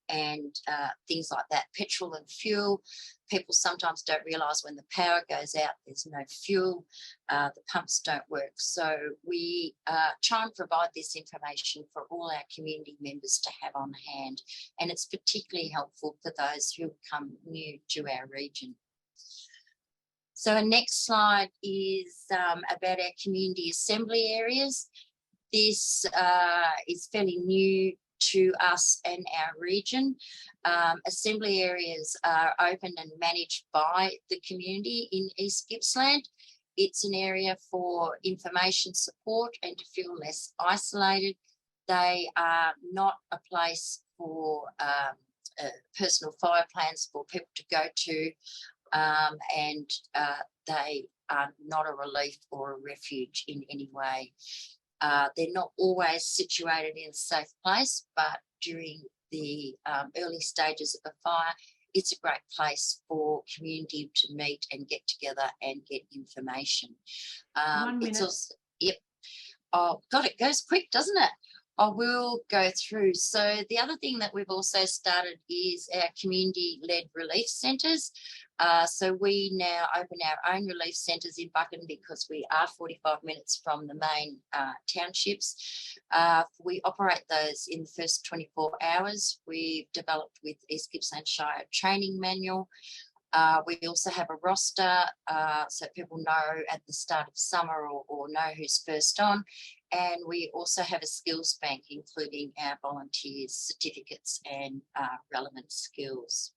and things like that. Petrol and fuel. People sometimes don't realise when the power goes out, there's no fuel, the pumps don't work. So we try and provide this information for all our community members to have on hand. And it's particularly helpful for those who come new to our region. So our next slide is about our community assembly areas. This is fairly new to us and our region. Assembly areas are opened and managed by the community in East Gippsland. It's an area for information support and to feel less isolated. They are not a place for personal fire plans for people to go to, and they are not a relief or a refuge in any way. They're not always situated in a safe place, but during the early stages of a fire, it's a great place for community to meet and get together and get information. 1 minute. It's also, yep. Oh, God, it goes quick, doesn't it? I will go through. So the other thing that we've also started is our community-led relief centres. So we now open our own relief centres in Buchan because we are 45 minutes from the main townships. We operate those in the first 24 hours. We've developed with East Gippsland Shire training manual. We also have a roster so people know at the start of summer or know who's first on. And we also have a skills bank, including our volunteers' certificates and relevant skills.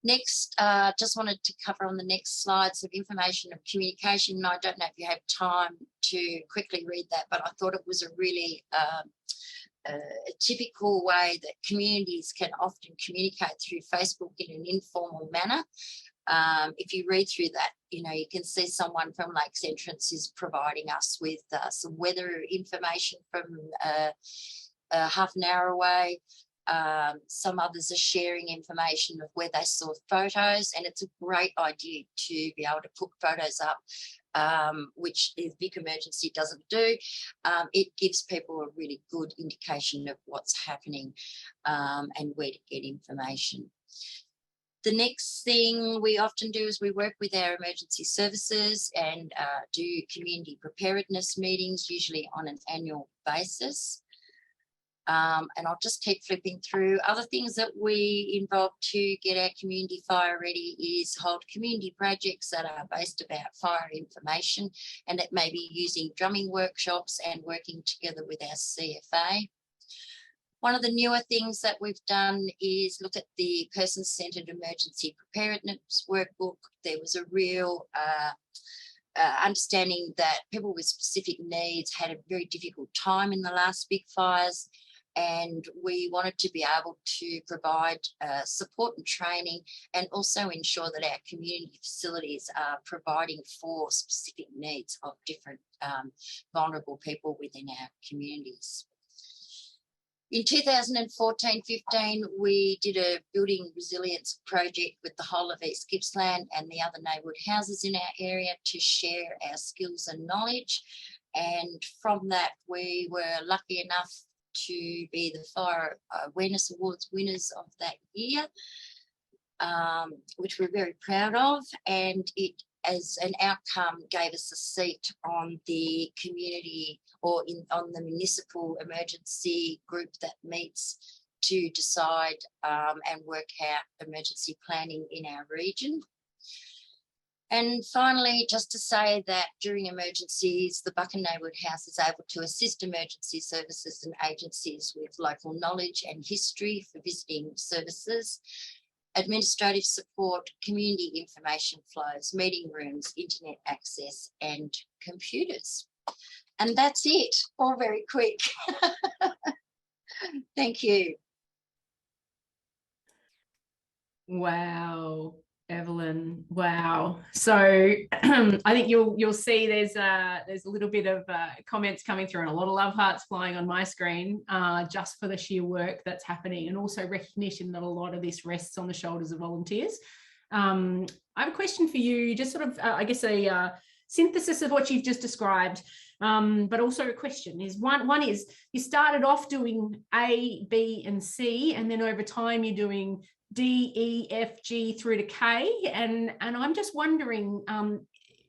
Next, just wanted to cover on the next slide some information of communication. I don't know if you have time to quickly read that, but I thought it was a really a typical way that communities can often communicate through Facebook in an informal manner. If you read through that, you know, you can see someone from Lakes Entrance is providing us with some weather information from half an hour away. Some others are sharing information of where they saw photos, and it's a great idea to be able to put photos up, which the Vic Emergency doesn't do. It gives people a really good indication of what's happening and where to get information. The next thing we often do is we work with our emergency services and do community preparedness meetings, usually on an annual basis. And I'll just keep flipping through. Other things that we involve to get our community fire ready is hold community projects that are based about fire information, and it may be using drumming workshops and working together with our CFA. One of the newer things that we've done is look at the person-centred emergency preparedness workbook. There was a real understanding that people with specific needs had a very difficult time in the last big fires, and we wanted to be able to provide support and training, and also ensure that our community facilities are providing for specific needs of different vulnerable people within our communities. In 2014-15, we did a building resilience project with the whole of East Gippsland and the other neighbourhood houses in our area to share our skills and knowledge. And from that, we were lucky enough to be the Fire Awareness Awards winners of that year, which we're very proud of. And it, as an outcome, gave us a seat on the community or on the municipal emergency group that meets to decide and work out emergency planning in our region. And finally, just to say that during emergencies, the Buchan Neighbourhood House is able to assist emergency services and agencies with local knowledge and history for visiting services, administrative support, community information flows, meeting rooms, internet access, and computers. And that's it, all very quick. Thank you. Wow, Evelyn, wow. So I think you'll see there's a little bit of comments coming through and a lot of love hearts flying on my screen just for the sheer work that's happening, and also recognition that a lot of this rests on the shoulders of volunteers. I have a question for you, just sort of, I guess, a synthesis of what you've just described, but also a question is, one is, you started off doing A, B, and C, and then over time you're doing D, E, F, G through to K, and I'm just wondering,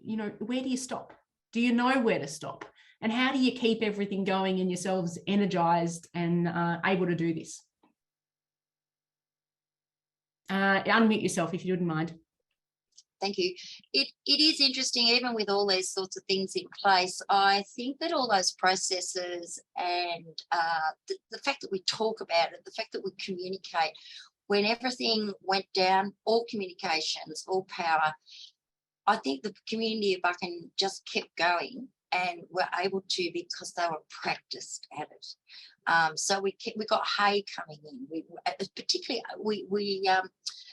you know, where do you stop? Do you know where to stop? And how do you keep everything going and yourselves energized and able to do this? Unmute yourself if you wouldn't mind. Thank you. It is interesting, even with all these sorts of things in place, I think that all those processes and the fact that we talk about it, the fact that we communicate, when everything went down, all communications, all power, I think the community of Buchan just kept going and were able to because they were practiced at it. So we got hay coming in. We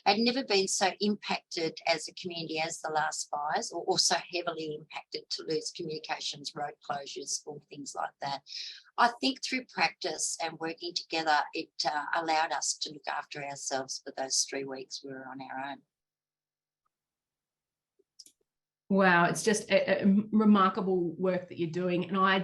had never been so impacted as a community as the last fires, or so heavily impacted to lose communications, road closures, or things like that. I think through practice and working together, it allowed us to look after ourselves for those 3 weeks we were on our own. Wow, it's just a remarkable work that you're doing. And I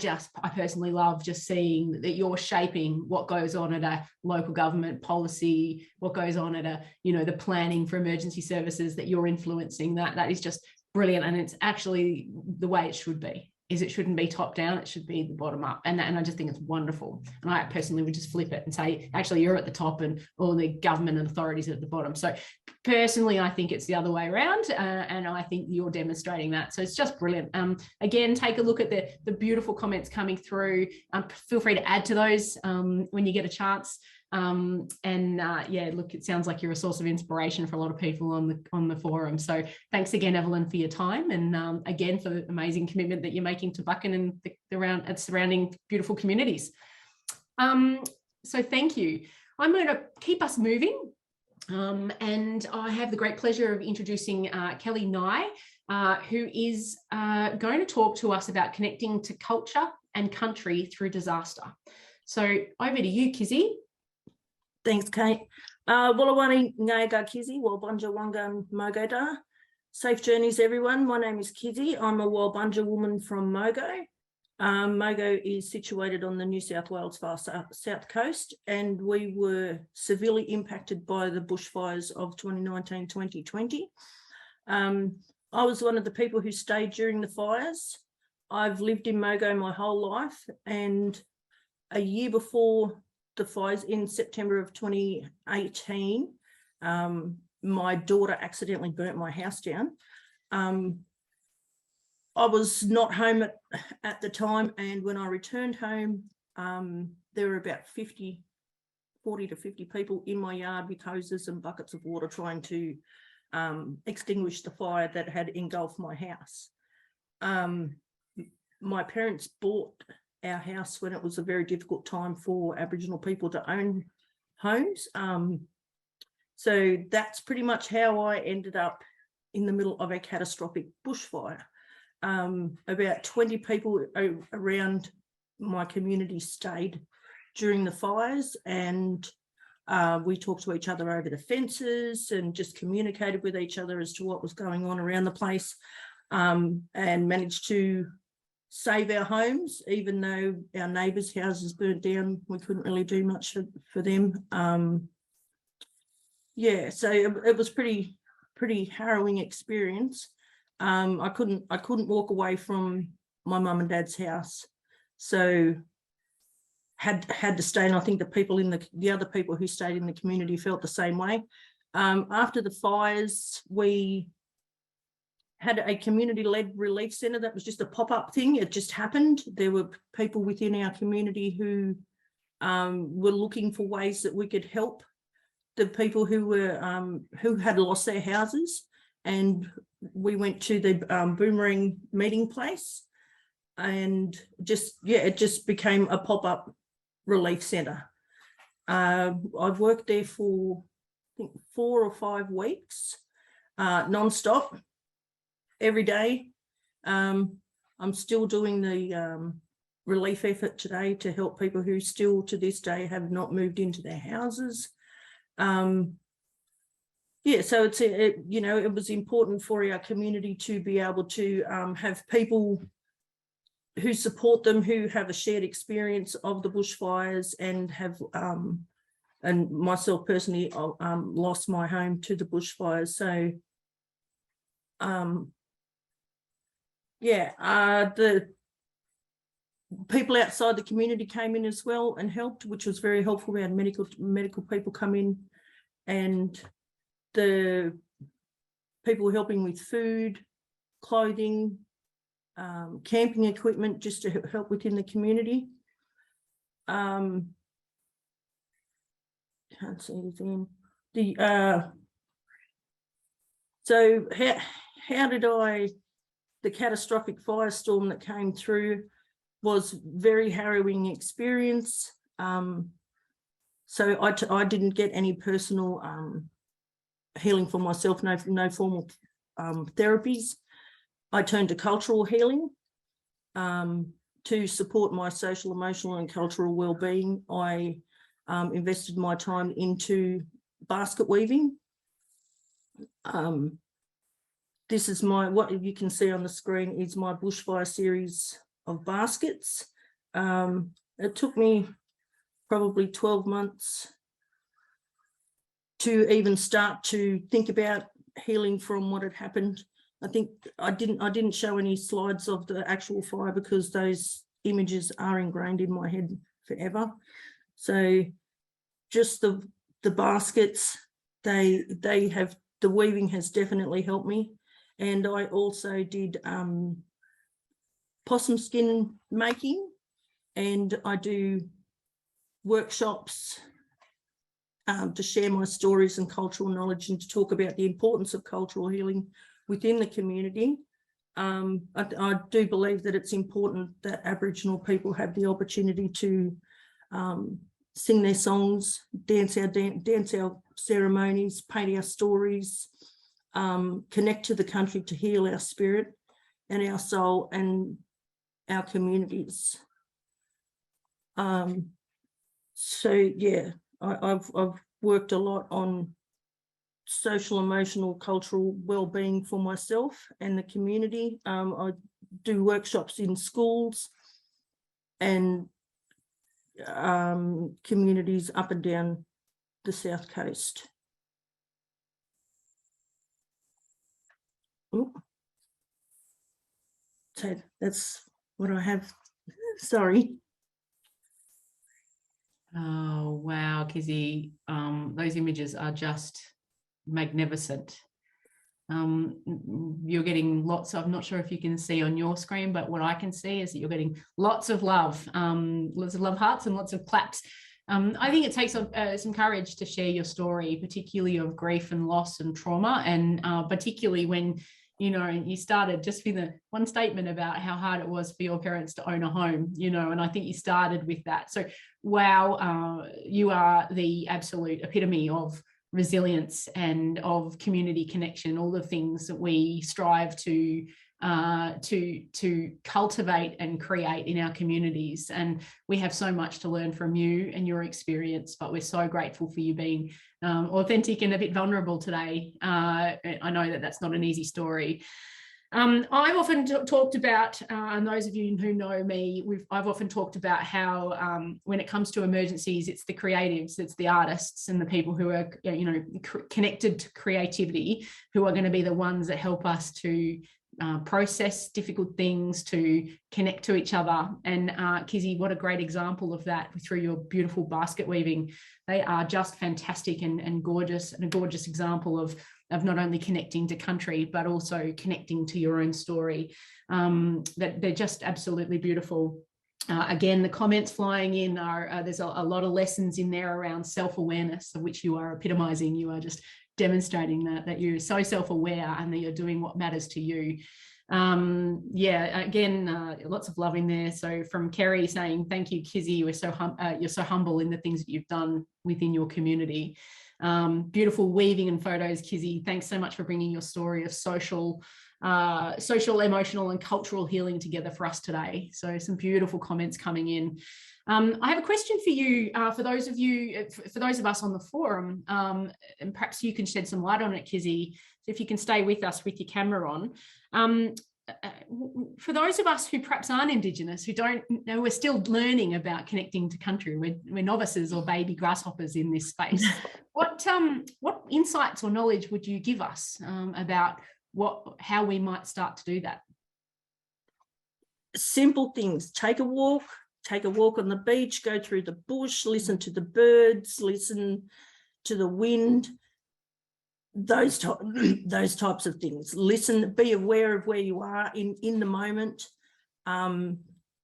personally love just seeing that you're shaping what goes on at a local government policy, what goes on at a, you know, the planning for emergency services, that you're influencing that. That is just brilliant. And it's actually the way it should be. It shouldn't be top down, it should be the bottom up. And I just think it's wonderful. And I personally would just flip it and say, actually, you're at the top and all the government and authorities are at the bottom. So personally, I think it's the other way around. And I think you're demonstrating that. So it's just brilliant. Again, take a look at the beautiful comments coming through. Feel free to add to those when you get a chance. Yeah, look, it sounds like you're a source of inspiration for a lot of people on the forum. So thanks again, Evelyn, for your time, and again for the amazing commitment that you're making to Buchan and the surrounding beautiful communities. So thank you. I'm going to keep us moving, and I have the great pleasure of introducing Kelly Nye, who is going to talk to us about connecting to culture and country through disaster. So over to you, Kizzy. Thanks, Kate. Walawani Ngaiga Kizzy, Walbunja Wangan Mogoda. Safe journeys, everyone. My name is Kizzy. I'm a Walbunja woman from Mogo. Mogo is situated on the New South Wales far south coast, and we were severely impacted by the bushfires of 2019-2020. I was one of the people who stayed during the fires. I've lived in Mogo my whole life, and a year before the fires in September of 2018, my daughter accidentally burnt my house down. I was not home at the time, and when I returned home, there were about 40 to 50 people in my yard with hoses and buckets of water trying to extinguish the fire that had engulfed my house. My parents bought our house when it was a very difficult time for Aboriginal people to own homes. So that's pretty much how I ended up in the middle of a catastrophic bushfire. About 20 people around my community stayed during the fires, and we talked to each other over the fences and just communicated with each other as to what was going on around the place, and managed to save our homes. Even though our neighbours' houses burnt down, we couldn't really do much for them. Yeah, so it was pretty harrowing experience. I couldn't walk away from my mum and dad's house, so had to stay. And I think the people in the other people who stayed in the community felt the same way. After the fires, we had a community-led relief centre that was just a pop-up thing. It just happened. There were people within our community who were looking for ways that we could help the people who had lost their houses, and we went to the Boomerang meeting place, and it just became a pop-up relief centre. I've worked there for I think 4 or 5 weeks, non-stop, every day. I'm still doing the relief effort today to help people who still to this day have not moved into their houses. Yeah, so it was important for our community to be able to have people who support them, who have a shared experience of the bushfires, and have and myself personally lost my home to the bushfires. So the people outside the community came in as well and helped, which was very helpful. We had medical people come in, and the people helping with food, clothing, camping equipment, just to help within the community. Can't see anything. So how did the catastrophic firestorm that came through was very harrowing experience. So I didn't get any personal healing for myself, no formal therapies. I turned to cultural healing to support my social, emotional and cultural well-being. I invested my time into basket weaving. This is what you can see on the screen is my bushfire series of baskets. It took me probably 12 months to even start to think about healing from what had happened. I think I didn't show any slides of the actual fire because those images are ingrained in my head forever. So just the baskets, the weaving has definitely helped me. And I also did possum skin making, and I do workshops to share my stories and cultural knowledge, and to talk about the importance of cultural healing within the community. I do believe that it's important that Aboriginal people have the opportunity to sing their songs, dance our ceremonies, paint our stories, connect to the country to heal our spirit and our soul and our communities. So yeah, I've worked a lot on social, emotional, cultural well-being for myself and the community. I do workshops in schools and communities up and down the South Coast. Ooh. So that's what I have. Sorry. Oh, wow, Kizzy. Those images are just magnificent. You're getting lots of, I'm not sure if you can see on your screen, but what I can see is that you're getting lots of love hearts and lots of claps. I think it takes some courage to share your story, particularly of grief and loss and trauma, and particularly when, you know, you started just with the one statement about how hard it was for your parents to own a home, you know, and I think you started with that. So, wow, you are the absolute epitome of resilience and of community connection, all the things that we strive to cultivate and create in our communities. And we have so much to learn from you and your experience, but we're so grateful for you being authentic and a bit vulnerable today. I know that that's not an easy story. I've often talked about, and those of you who know me, I've often talked about how when it comes to emergencies, it's the creatives, it's the artists and the people who are, you know, connected to creativity, who are going to be the ones that help us to process difficult things, to connect to each other. And Kizzy, what a great example of that through your beautiful basket weaving. They are just fantastic and gorgeous, and a gorgeous example of not only connecting to country, but also connecting to your own story. That they're just absolutely beautiful. Again, the comments flying in are, there's a lot of lessons in there around self-awareness, of which you are epitomizing. You are just demonstrating that you're so self-aware and that you're doing what matters to you. Yeah, again, lots of love in there. So from Kerry saying, thank you, Kizzy, you're so humble in the things that you've done within your community. Beautiful weaving and photos, Kizzy. Thanks so much for bringing your story of social, emotional and cultural healing together for us today. So some beautiful comments coming in. I have a question for you, for those of us on the forum, and perhaps you can shed some light on it, Kizzy, if you can stay with us with your camera on. For those of us who perhaps aren't Indigenous, who don't know, we're still learning about connecting to country, we're novices or baby grasshoppers in this space. What insights or knowledge would you give us about how we might start to do that? Simple things. Take a walk on the beach, go through the bush, listen to the birds, listen to the wind, those types of things. Listen, be aware of where you are in the moment, and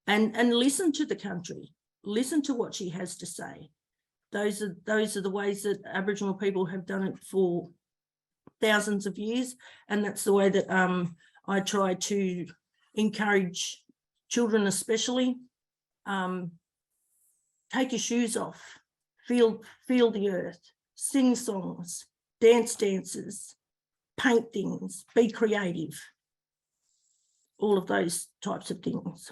listen to the country. Listen to what she has to say. Those are the ways that Aboriginal people have done it for thousands of years, and that's the way that I try to encourage children, especially. Take your shoes off, feel the earth, sing songs, dance dances, paint things, be creative, all of those types of things.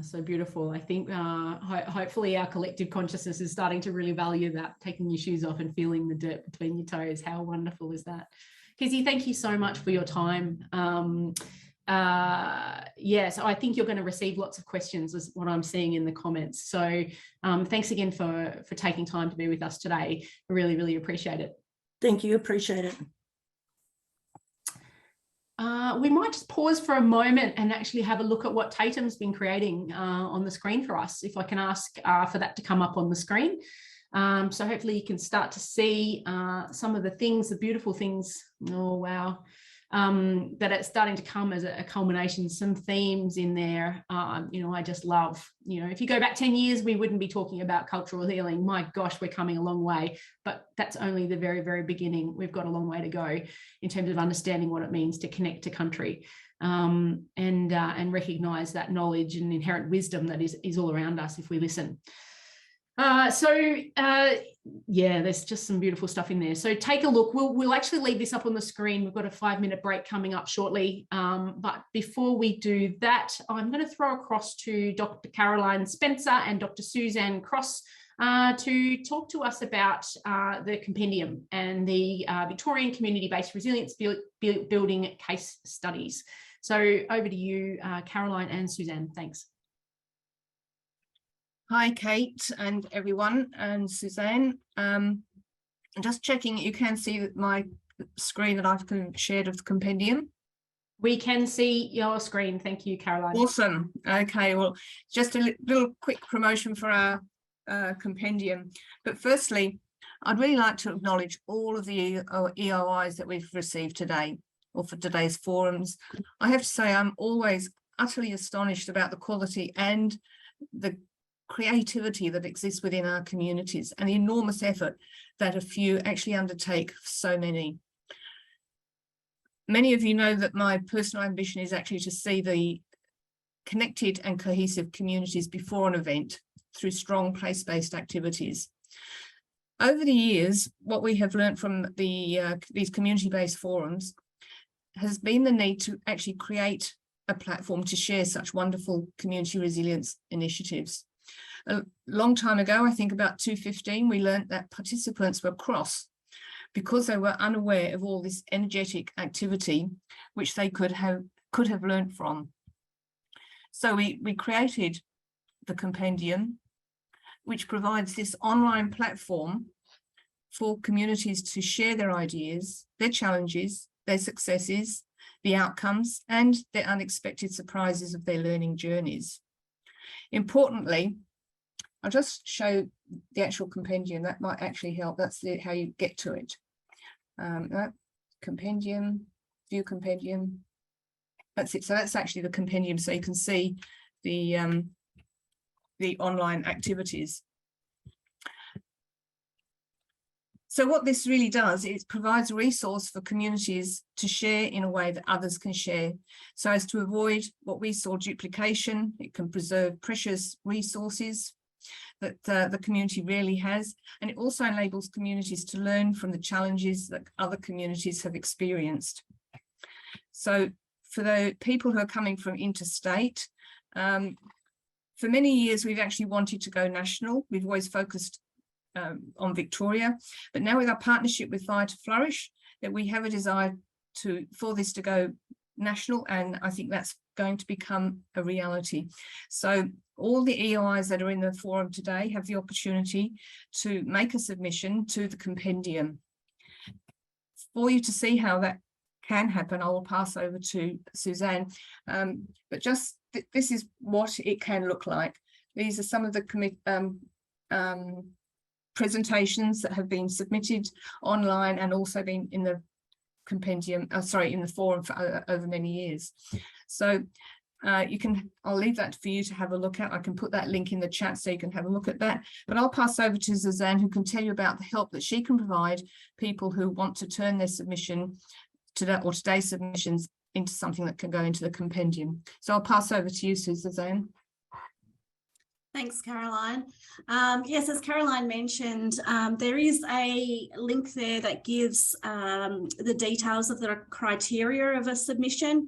So beautiful. I think hopefully our collective consciousness is starting to really value that, taking your shoes off and feeling the dirt between your toes. How wonderful is that? Kizzy, thank you so much for your time. Yes, I think you're going to receive lots of questions, is what I'm seeing in the comments. So thanks again for taking time to be with us today. I really, really appreciate it. Thank you, appreciate it. We might just pause for a moment and actually have a look at what Tatum's been creating on the screen for us. If I can ask for that to come up on the screen. So hopefully you can start to see some of the things, the beautiful things. Oh, wow. That it's starting to come as a culmination, some themes in there, you know, I just love. You know, if you go back 10 years, we wouldn't be talking about cultural healing. My gosh, we're coming a long way, but that's only the very, very beginning. We've got a long way to go in terms of understanding what it means to connect to country, and recognise that knowledge and inherent wisdom that is all around us if we listen. Yeah, there's just some beautiful stuff in there. So take a look. We'll actually leave this up on the screen. We've got a 5-minute break coming up shortly. But before we do that, I'm going to throw across to Dr. Caroline Spencer and Dr. Suzanne Cross to talk to us about the compendium and the Victorian community-based resilience building case studies. So over to you, Caroline and Suzanne. Thanks. Hi, Kate and everyone, and Suzanne. Just checking, you can see my screen that I've shared of the compendium. We can see your screen. Thank you, Caroline. Awesome. Okay, well, just a little quick promotion for our compendium. But firstly, I'd really like to acknowledge all of the EOIs that we've received today, or for today's forums. I have to say, I'm always utterly astonished about the quality and the creativity that exists within our communities and the enormous effort that a few actually undertake for so many. Many of you know that my personal ambition is actually to see the connected and cohesive communities before an event through strong place-based activities. Over the years, what we have learned from these community-based forums has been the need to actually create a platform to share such wonderful community resilience initiatives. A long time ago, I think about 2015, we learned that participants were cross because they were unaware of all this energetic activity which they could have learned from. So we created the compendium, which provides this online platform for communities to share their ideas, their challenges, their successes, the outcomes, and their unexpected surprises of their learning journeys. Importantly, I'll just show the actual compendium. That might actually help. That's how you get to it. Compendium, view compendium. That's it. So that's actually the compendium. So you can see the online activities. So what this really does is provides a resource for communities to share in a way that others can share, so as to avoid what we saw duplication. It can preserve precious resources that the community really has, and it also enables communities to learn from the challenges that other communities have experienced. So for the people who are coming from interstate, for many years we've actually wanted to go national. We've always focused on Victoria, but now with our partnership with Fire to Flourish, that we have a desire for this to go national, and I think that's going to become a reality. So all the EOIs that are in the forum today have the opportunity to make a submission to the compendium. For you to see how that can happen, I will pass over to Suzanne, but just this is what it can look like. These are some of the presentations that have been submitted online and also been in the compendium, in the forum for over many years. So I'll leave that for you to have a look at. I can put that link in the chat so you can have a look at that. But I'll pass over to Suzanne, who can tell you about the help that she can provide people who want to turn their submission to that, or today's submissions, into something that can go into the compendium. So I'll pass over to you, Suzanne. Thanks, Caroline. Yes, as Caroline mentioned, there is a link there that gives the details of the criteria of a submission.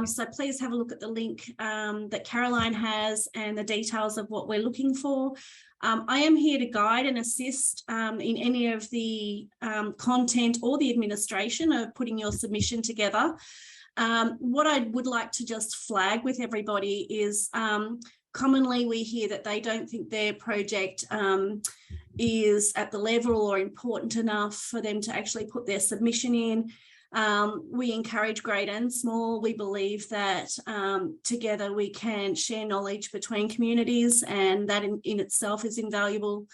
So please have a look at the link that Caroline has and the details of what we're looking for. I am here to guide and assist in any of the content or the administration of putting your submission together. What I would like to just flag with everybody is commonly we hear that they don't think their project is at the level or important enough for them to actually put their submission in. We encourage great and small. We believe that together we can share knowledge between communities, and that in itself is invaluable.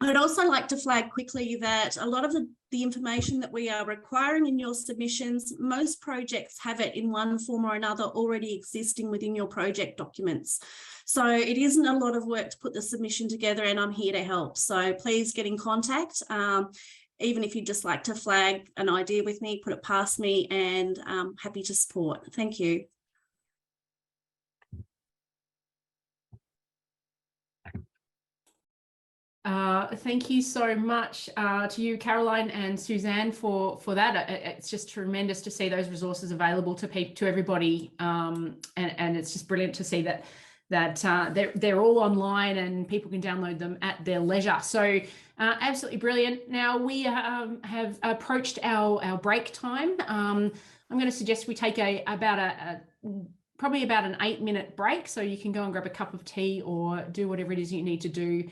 I'd also like to flag quickly that a lot of the information that we are requiring in your submissions, most projects have it in one form or another already existing within your project documents. So it isn't a lot of work to put the submission together, and I'm here to help. So please get in contact. Even if you'd just like to flag an idea with me, put it past me, and I'm happy to support. Thank you. Thank you so much to you, Caroline and Suzanne, for that. It's just tremendous to see those resources available to everybody, and it's just brilliant to see that they're all online and people can download them at their leisure. So absolutely brilliant. Now we have approached our break time. I'm going to suggest we take probably about an 8-minute break, so you can go and grab a cup of tea or do whatever it is you need to do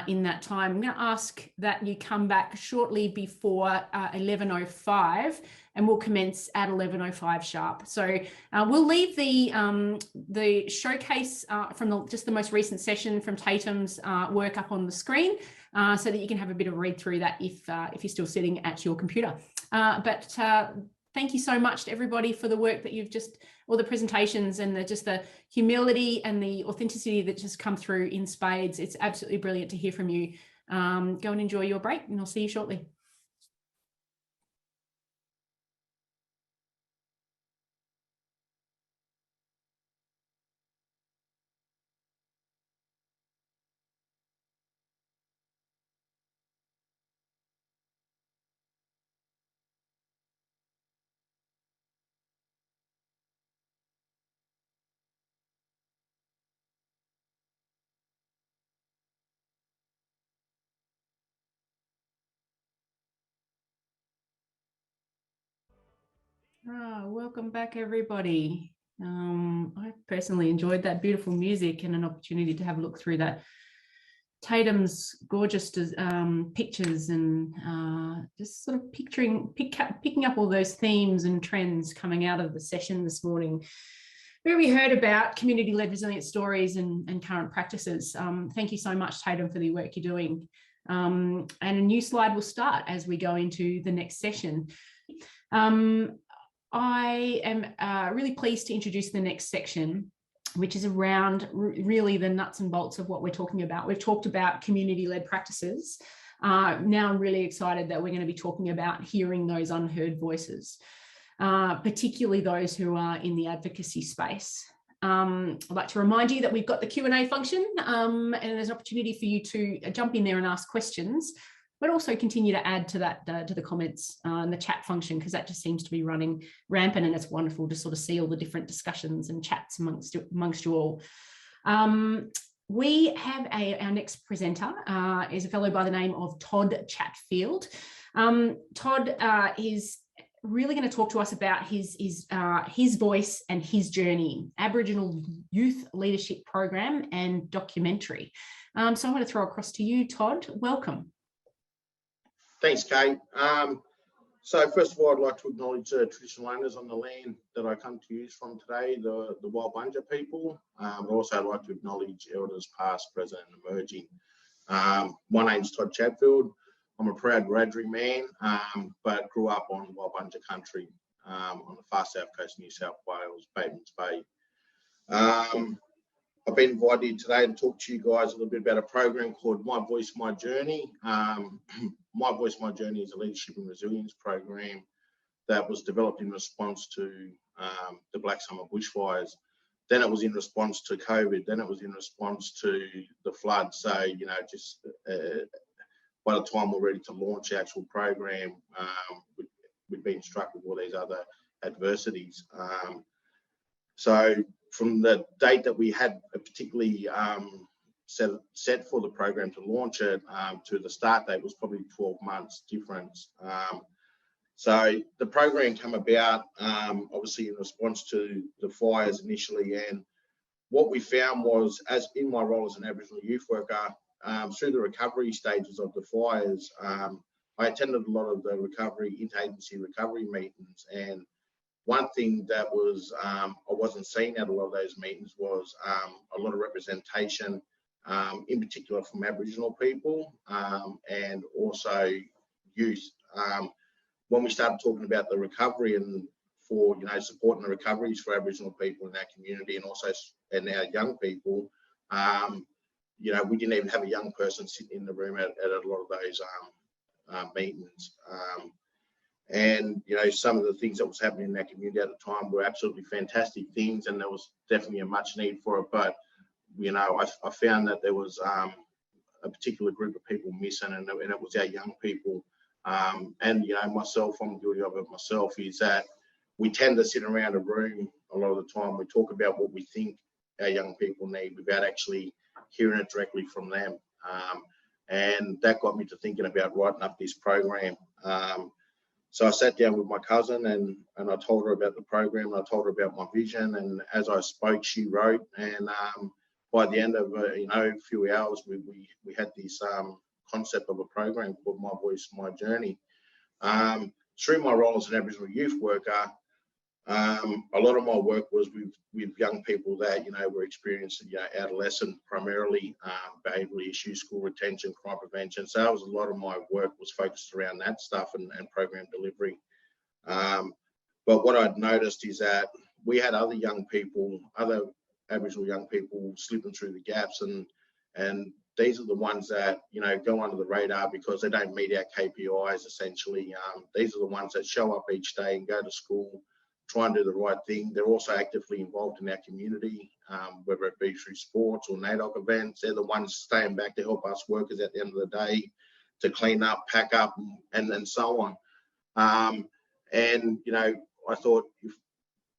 in that time. I'm going to ask that you come back shortly before 11:05, and we'll commence at 11:05 sharp. So we'll leave the showcase from just the most recent session from Tatum's work up on the screen, so that you can have a bit of a read through that if you're still sitting at your computer. But thank you so much to everybody for the work that you've all the presentations and the humility and the authenticity that just come through in spades. It's absolutely brilliant to hear from you. Go and enjoy your break, and I'll see you shortly. Welcome back, everybody. I personally enjoyed that beautiful music and an opportunity to have a look through that Tatum's gorgeous pictures, and just sort of picking up all those themes and trends coming out of the session this morning, where we heard about community-led resilient stories and current practices. Thank you so much, Tatum, for the work you're doing. And a new slide will start as we go into the next session. I am really pleased to introduce the next section, which is around really the nuts and bolts of what we're talking about. We've talked about community-led practices. Now I'm really excited that we're going to be talking about hearing those unheard voices, particularly those who are in the advocacy space. I'd like to remind you that we've got the Q&A function, and there's an opportunity for you to jump in there and ask questions, but also continue to add to that, to the comments and the chat function, because that just seems to be running rampant, and it's wonderful to sort of see all the different discussions and chats amongst you all. We have our next presenter is a fellow by the name of Todd Chatfield. Todd is really going to talk to us about his voice and his journey, Aboriginal Youth Leadership Program and documentary. So I'm going to throw across to you, Todd. Welcome. Thanks, Kate. So first of all, I'd like to acknowledge the traditional owners on the land that I come to use from today, the Walbunja people. Also, I'd like to acknowledge elders past, present and emerging. My name's Todd Chatfield. I'm a proud Wiradjuri man, but grew up on Walbunja country on the far south coast of New South Wales, Batemans Bay. I've been invited today to talk to you guys a little bit about a program called My Voice, My Journey. My Voice, My Journey is a leadership and resilience program that was developed in response to the Black Summer bushfires. Then it was in response to COVID. Then it was in response to the flood. So, you know, just by the time we're ready to launch the actual program, we've been struck with all these other adversities. So from the date that we had particularly set for the program to launch it to the start date was probably 12 months difference. So the program came about obviously in response to the fires initially, and what we found was, as in my role as an Aboriginal youth worker, through the recovery stages of the fires, I attended a lot of the interagency recovery meetings, and one thing that was I wasn't seeing at a lot of those meetings was a lot of representation, in particular from Aboriginal people and also youth. When we started talking about the recovery and for supporting the recoveries for Aboriginal people in our community and also and our young people, we didn't even have a young person sitting in the room at a lot of those meetings. And some of the things that was happening in that community at the time were absolutely fantastic things, and there was definitely a much need for it. But I found that there was a particular group of people missing, and it was our young people. And you know, myself, I'm guilty of it myself, is that we tend to sit around a room a lot of the time. We talk about what we think our young people need without actually hearing it directly from them. And that got me to thinking about writing up this program. So I sat down with my cousin and I told her about the program, and I told her about my vision. And as I spoke, she wrote. And by the end of a few hours, we had this concept of a program called My Voice, My Journey. Through my role as an Aboriginal youth worker, a lot of my work was with young people that, you know, were experiencing, adolescent, primarily behavioural issues, school retention, crime prevention. So that was a lot of my work was focused around that stuff and program delivery. But what I'd noticed is that we had other young people, other Aboriginal young people slipping through the gaps, and these are the ones that, you know, go under the radar because they don't meet our KPIs, essentially. These are the ones that show up each day and go to school, try and do the right thing. They're also actively involved in our community, whether it be through sports or NAIDOC events. They're the ones staying back to help us workers at the end of the day to clean up, pack up, and so on. And, you know, I thought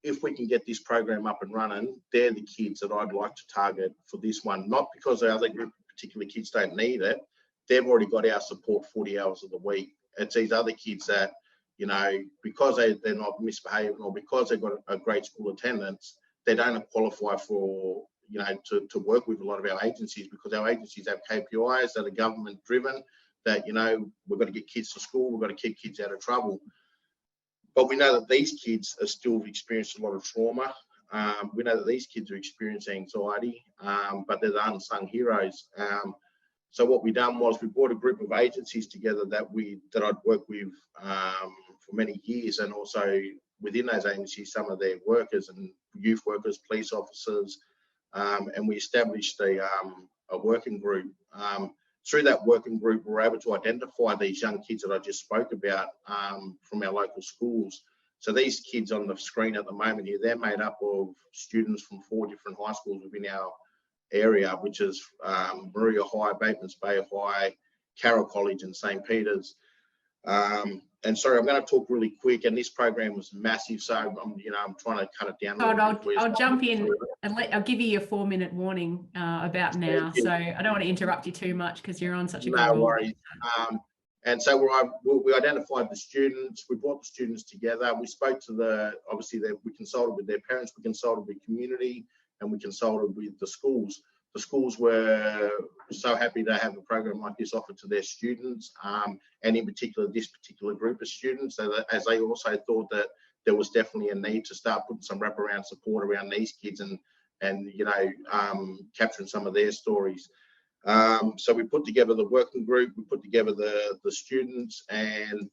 if we can get this program up and running, they're the kids that I'd like to target for this one. Not because the other group of particular kids don't need it. They've already got our support 40 hours of the week. It's these other kids that, you know, because they're not misbehaving or because they've got a great school attendance, they don't qualify for, you know, to work with a lot of our agencies, because our agencies have KPIs that are government driven, that, you know, we've got to get kids to school, we've got to keep kids out of trouble. But we know that these kids are still experiencing a lot of trauma. We know that these kids are experiencing anxiety, but they're the unsung heroes. So what we done was we brought a group of agencies together that I'd worked with for many years, and also within those agencies, some of their workers and youth workers, police officers, and we established a working group. Through that working group, we were able to identify these young kids that I just spoke about from our local schools. So these kids on the screen at the moment here, they're made up of students from 4 different high schools within our area, which is Muir High, Batemans Bay High, Carroll College and St. Peter's. And sorry, I'm going to talk really quick, and this program was massive, so I'm trying to cut it down. I'll jump in and I'll give you your 4-minute warning about now. So I don't want to interrupt you too much because you're on such a good roll. No worries. And so we identified the students, we brought the students together, we spoke to we consulted with their parents, we consulted with community, and we consulted with the schools. The schools were so happy to have a program like this offered to their students, and in particular, this particular group of students, so that, as they also thought that there was definitely a need to start putting some wraparound support around these kids and capturing some of their stories. So we put together the working group, we put together the students, and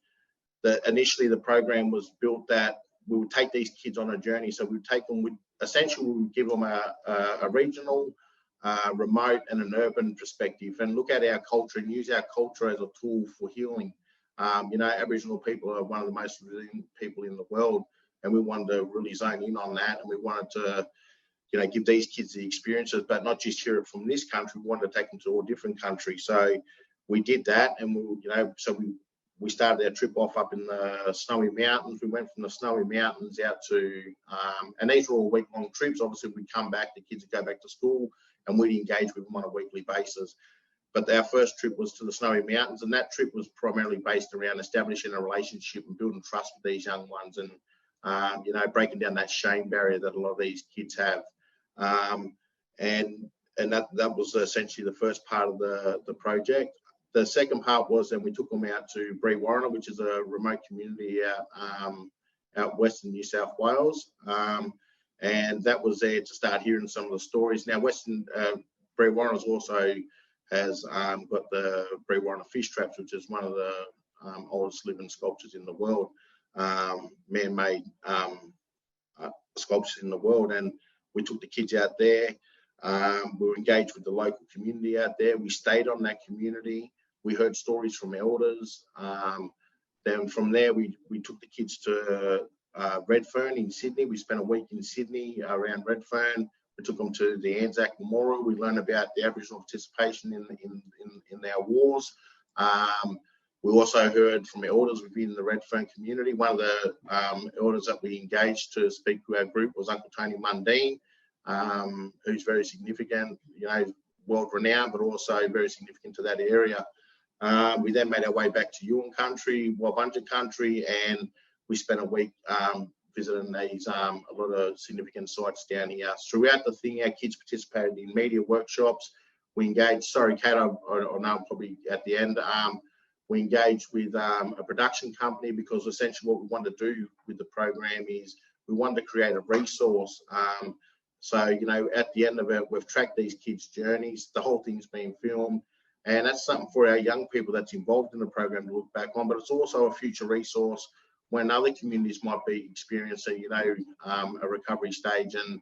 initially the program was built that we would take these kids on a journey. So we'd take them, essentially we would give them a regional, remote and an urban perspective, and look at our culture and use our culture as a tool for healing. Aboriginal people are one of the most resilient people in the world, and we wanted to really zone in on that, and we wanted to give these kids the experiences, but not just hear it from this country. We wanted to take them to all different countries. So we did that, and we started our trip off up in the Snowy Mountains. We went from the Snowy Mountains out to, and these were all week-long trips. Obviously, we'd come back, the kids would go back to school, and we'd engage with them on a weekly basis. But our first trip was to the Snowy Mountains, and that trip was primarily based around establishing a relationship and building trust with these young ones, and breaking down that shame barrier that a lot of these kids have. And that was essentially the first part of the project. The second part was then we took them out to Brewarrina, which is a remote community out western New South Wales. And that was there to start hearing some of the stories. Now, Brewarrina also has got the Brewarrina fish traps, which is one of the oldest living sculptures in the world, man-made sculptures in the world. And we took the kids out there. We were engaged with the local community out there. We stayed on that community. We heard stories from elders. Then from there, we took the kids to Redfern in Sydney. We spent a week in Sydney around Redfern. We took them to the Anzac Memorial. We learned about the Aboriginal participation in our wars. We also heard from elders within the Redfern community. One of the elders that we engaged to speak to our group was Uncle Tony Mundine, who's very significant, you know, world renowned, but also very significant to that area. We then made our way back to Yuin country, Wabunja country, and we spent a week visiting these a lot of significant sites down here. Throughout the thing, our kids participated in media workshops. We engaged, sorry, Kate, I know I'm probably at the end. We engaged with a production company because essentially what we wanted to do with the program is we wanted to create a resource. So, you know, at the end of it, we've tracked these kids' journeys. The whole thing's been filmed. And that's something for our young people that's involved in the program to look back on. But it's also a future resource when other communities might be experiencing, you know, a recovery stage and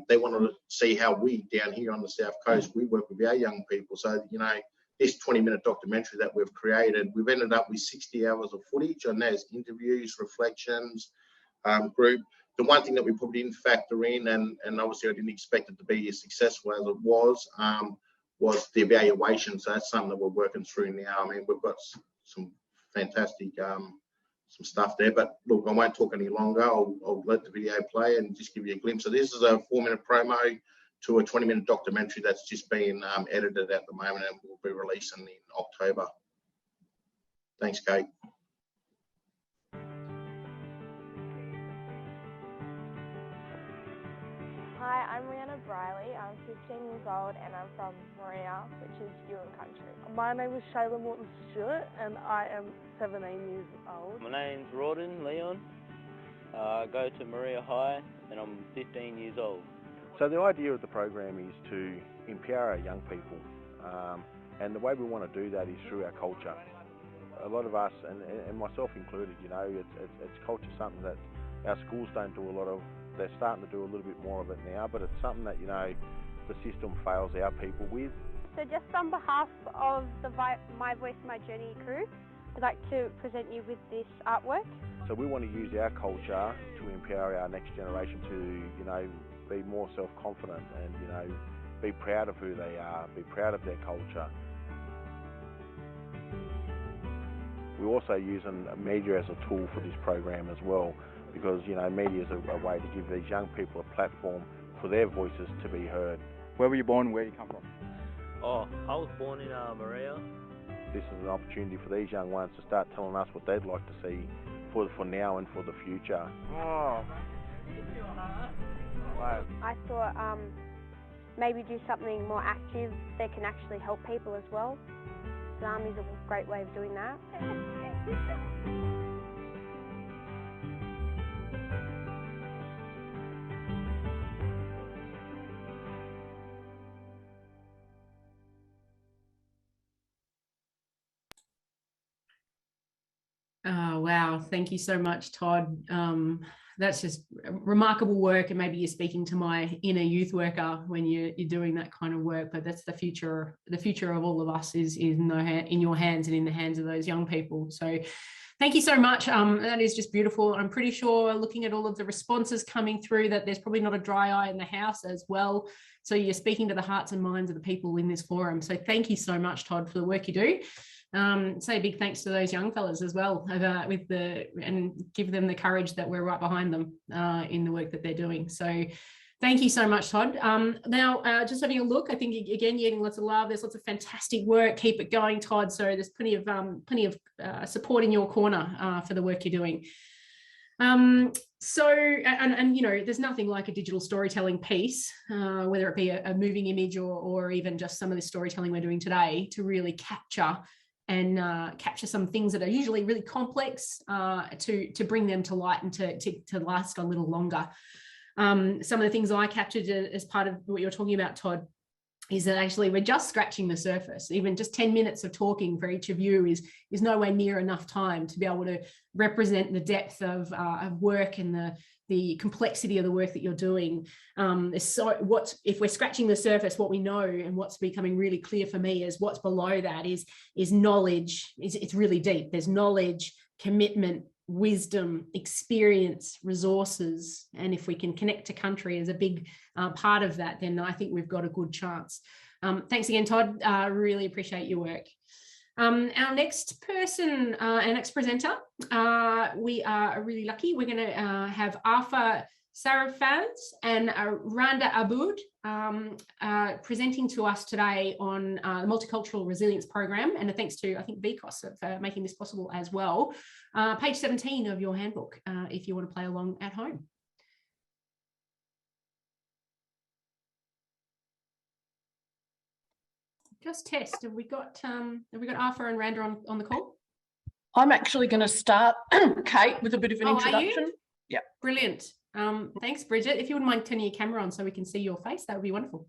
they want to see how we down here on the South Coast, we work with our young people. So, you know, this 20-minute documentary that we've created, we've ended up with 60 hours of footage, and there's interviews, reflections, group. The one thing that we probably didn't factor in, and obviously I didn't expect it to be as successful as it was the evaluation. So that's something that we're working through now. I mean, we've got some fantastic some stuff there, but look, I won't talk any longer. I'll let the video play and just give you a glimpse. So this is a 4-minute promo to a 20-minute documentary that's just been edited at the moment and will be releasing in October. Thanks, Kate. Hi, I'm Rihanna Briley. I'm 15 years old and I'm from Muir, which is Yuin country. My name is Shayla Morton-Stewart and I am 17 years old. My name's Rawdon Leon. I go to Muir High and I'm 15 years old. So the idea of the program is to empower our young people, and the way we want to do that is through our culture. A lot of us, and myself included, you know, it's culture, something that our schools don't do a lot of. They're starting to do a little bit more of it now, but it's something that, you know, the system fails our people with. So just on behalf of the My Voice, My Journey crew, I'd like to present you with this artwork. So we want to use our culture to empower our next generation to, you know, be more self-confident and, you know, be proud of who they are, be proud of their culture. We're also using media as a tool for this program as well, because, you know, media is a way to give these young people a platform for their voices to be heard. Where were you born? Where do you come from? Oh, I was born in Muir. This is an opportunity for these young ones to start telling us what they'd like to see for now and for the future. Oh. Wow. I thought maybe do something more active that can actually help people as well. Zam is a great way of doing that. Oh, wow. Thank you so much, Todd. That's just remarkable work, and maybe you're speaking to my inner youth worker when you're doing that kind of work, but that's the future. The future of all of us is in your hands and in the hands of those young people. So thank you so much. That is just beautiful. I'm pretty sure, looking at all of the responses coming through, that there's probably not a dry eye in the house as well. So you're speaking to the hearts and minds of the people in this forum. So thank you so much, Todd, for the work you do. Say a big thanks to those young fellas as well, and give them the courage that we're right behind them in the work that they're doing. So thank you so much, Todd. Now, just having a look, I think, again, you're getting lots of love. There's lots of fantastic work. Keep it going, Todd. So there's plenty of support in your corner for the work you're doing. So, you know, there's nothing like a digital storytelling piece, whether it be a moving image or even just some of the storytelling we're doing today, to really capture some things that are usually really complex, to bring them to light and to last a little longer. Some of the things I captured as part of what you're talking about, Todd, is that actually we're just scratching the surface. Even just 10 minutes of talking for each of you is nowhere near enough time to be able to represent the depth of work and the complexity of the work that you're doing. If we're scratching the surface, what we know and what's becoming really clear for me is what's below that is knowledge. It's really deep. There's knowledge, commitment, wisdom, experience, resources, and if we can connect to country as a big part of that, then I think we've got a good chance. Thanks again, Todd. Really appreciate your work. Our next person, our next presenter, we are really lucky. We're going to have Arfa Sarafaz and Randa Abboud presenting to us today on the Multicultural Resilience Program, and thanks to, I think, VCOS for making this possible as well. Page 17 of your handbook, if you want to play along at home. Just test. Have we got Arfa and Randa on the call? I'm actually going to start, Kate, with a bit of an introduction. Are you? Yeah. Brilliant. Thanks, Bridget. If you wouldn't mind turning your camera on so we can see your face, that would be wonderful.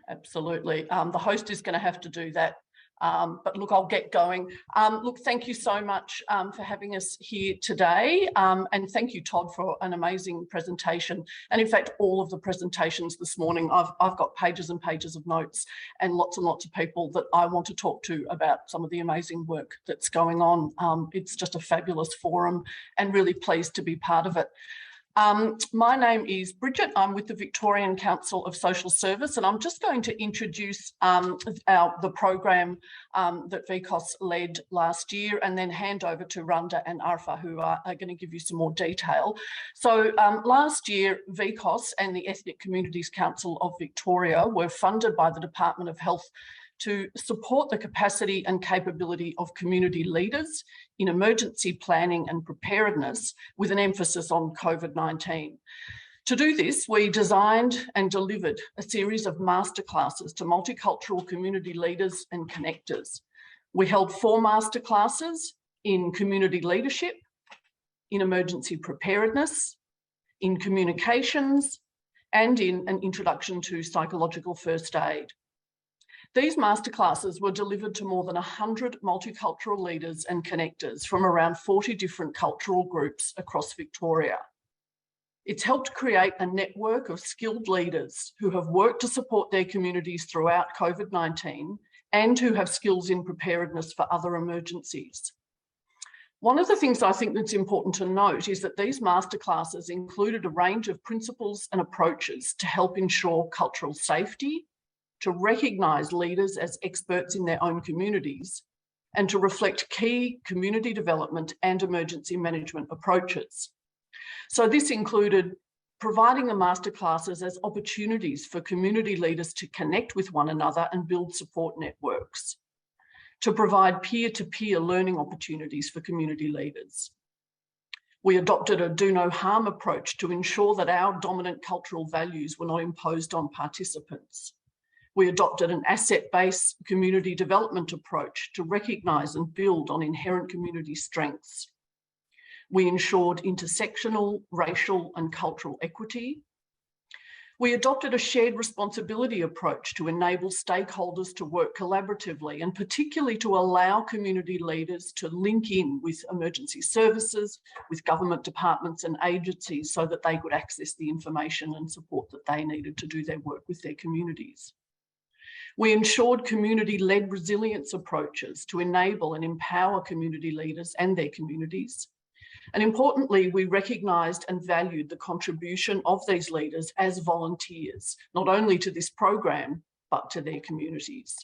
Absolutely. The host is going to have to do that. But look, I'll get going. Look, thank you so much for having us here today. And thank you, Todd, for an amazing presentation. And in fact, all of the presentations this morning, I've got pages and pages of notes and lots of people that I want to talk to about some of the amazing work that's going on. It's just a fabulous forum and really pleased to be part of it. My name is Bridget. I'm with the Victorian Council of Social Service, and I'm just going to introduce the program that VCOS led last year, and then hand over to Randa and Arfa, who are going to give you some more detail. So last year, VCOS and the Ethnic Communities Council of Victoria were funded by the Department of Health to support the capacity and capability of community leaders in emergency planning and preparedness, with an emphasis on COVID-19. To do this, we designed and delivered a series of masterclasses to multicultural community leaders and connectors. We held 4 masterclasses in community leadership, in emergency preparedness, in communications, and in an introduction to psychological first aid. These masterclasses were delivered to more than 100 multicultural leaders and connectors from around 40 different cultural groups across Victoria. It's helped create a network of skilled leaders who have worked to support their communities throughout COVID-19 and who have skills in preparedness for other emergencies. One of the things I think that's important to note is that these masterclasses included a range of principles and approaches to help ensure cultural safety, to recognise leaders as experts in their own communities, and to reflect key community development and emergency management approaches. So this included providing the masterclasses as opportunities for community leaders to connect with one another and build support networks, to provide peer-to-peer learning opportunities for community leaders. We adopted a do no harm approach to ensure that our dominant cultural values were not imposed on participants. We adopted an asset-based community development approach to recognise and build on inherent community strengths. We ensured intersectional, racial and cultural equity. We adopted a shared responsibility approach to enable stakeholders to work collaboratively, and particularly to allow community leaders to link in with emergency services, with government departments and agencies so that they could access the information and support that they needed to do their work with their communities. We ensured community-led resilience approaches to enable and empower community leaders and their communities. And importantly, we recognised and valued the contribution of these leaders as volunteers, not only to this program, but to their communities.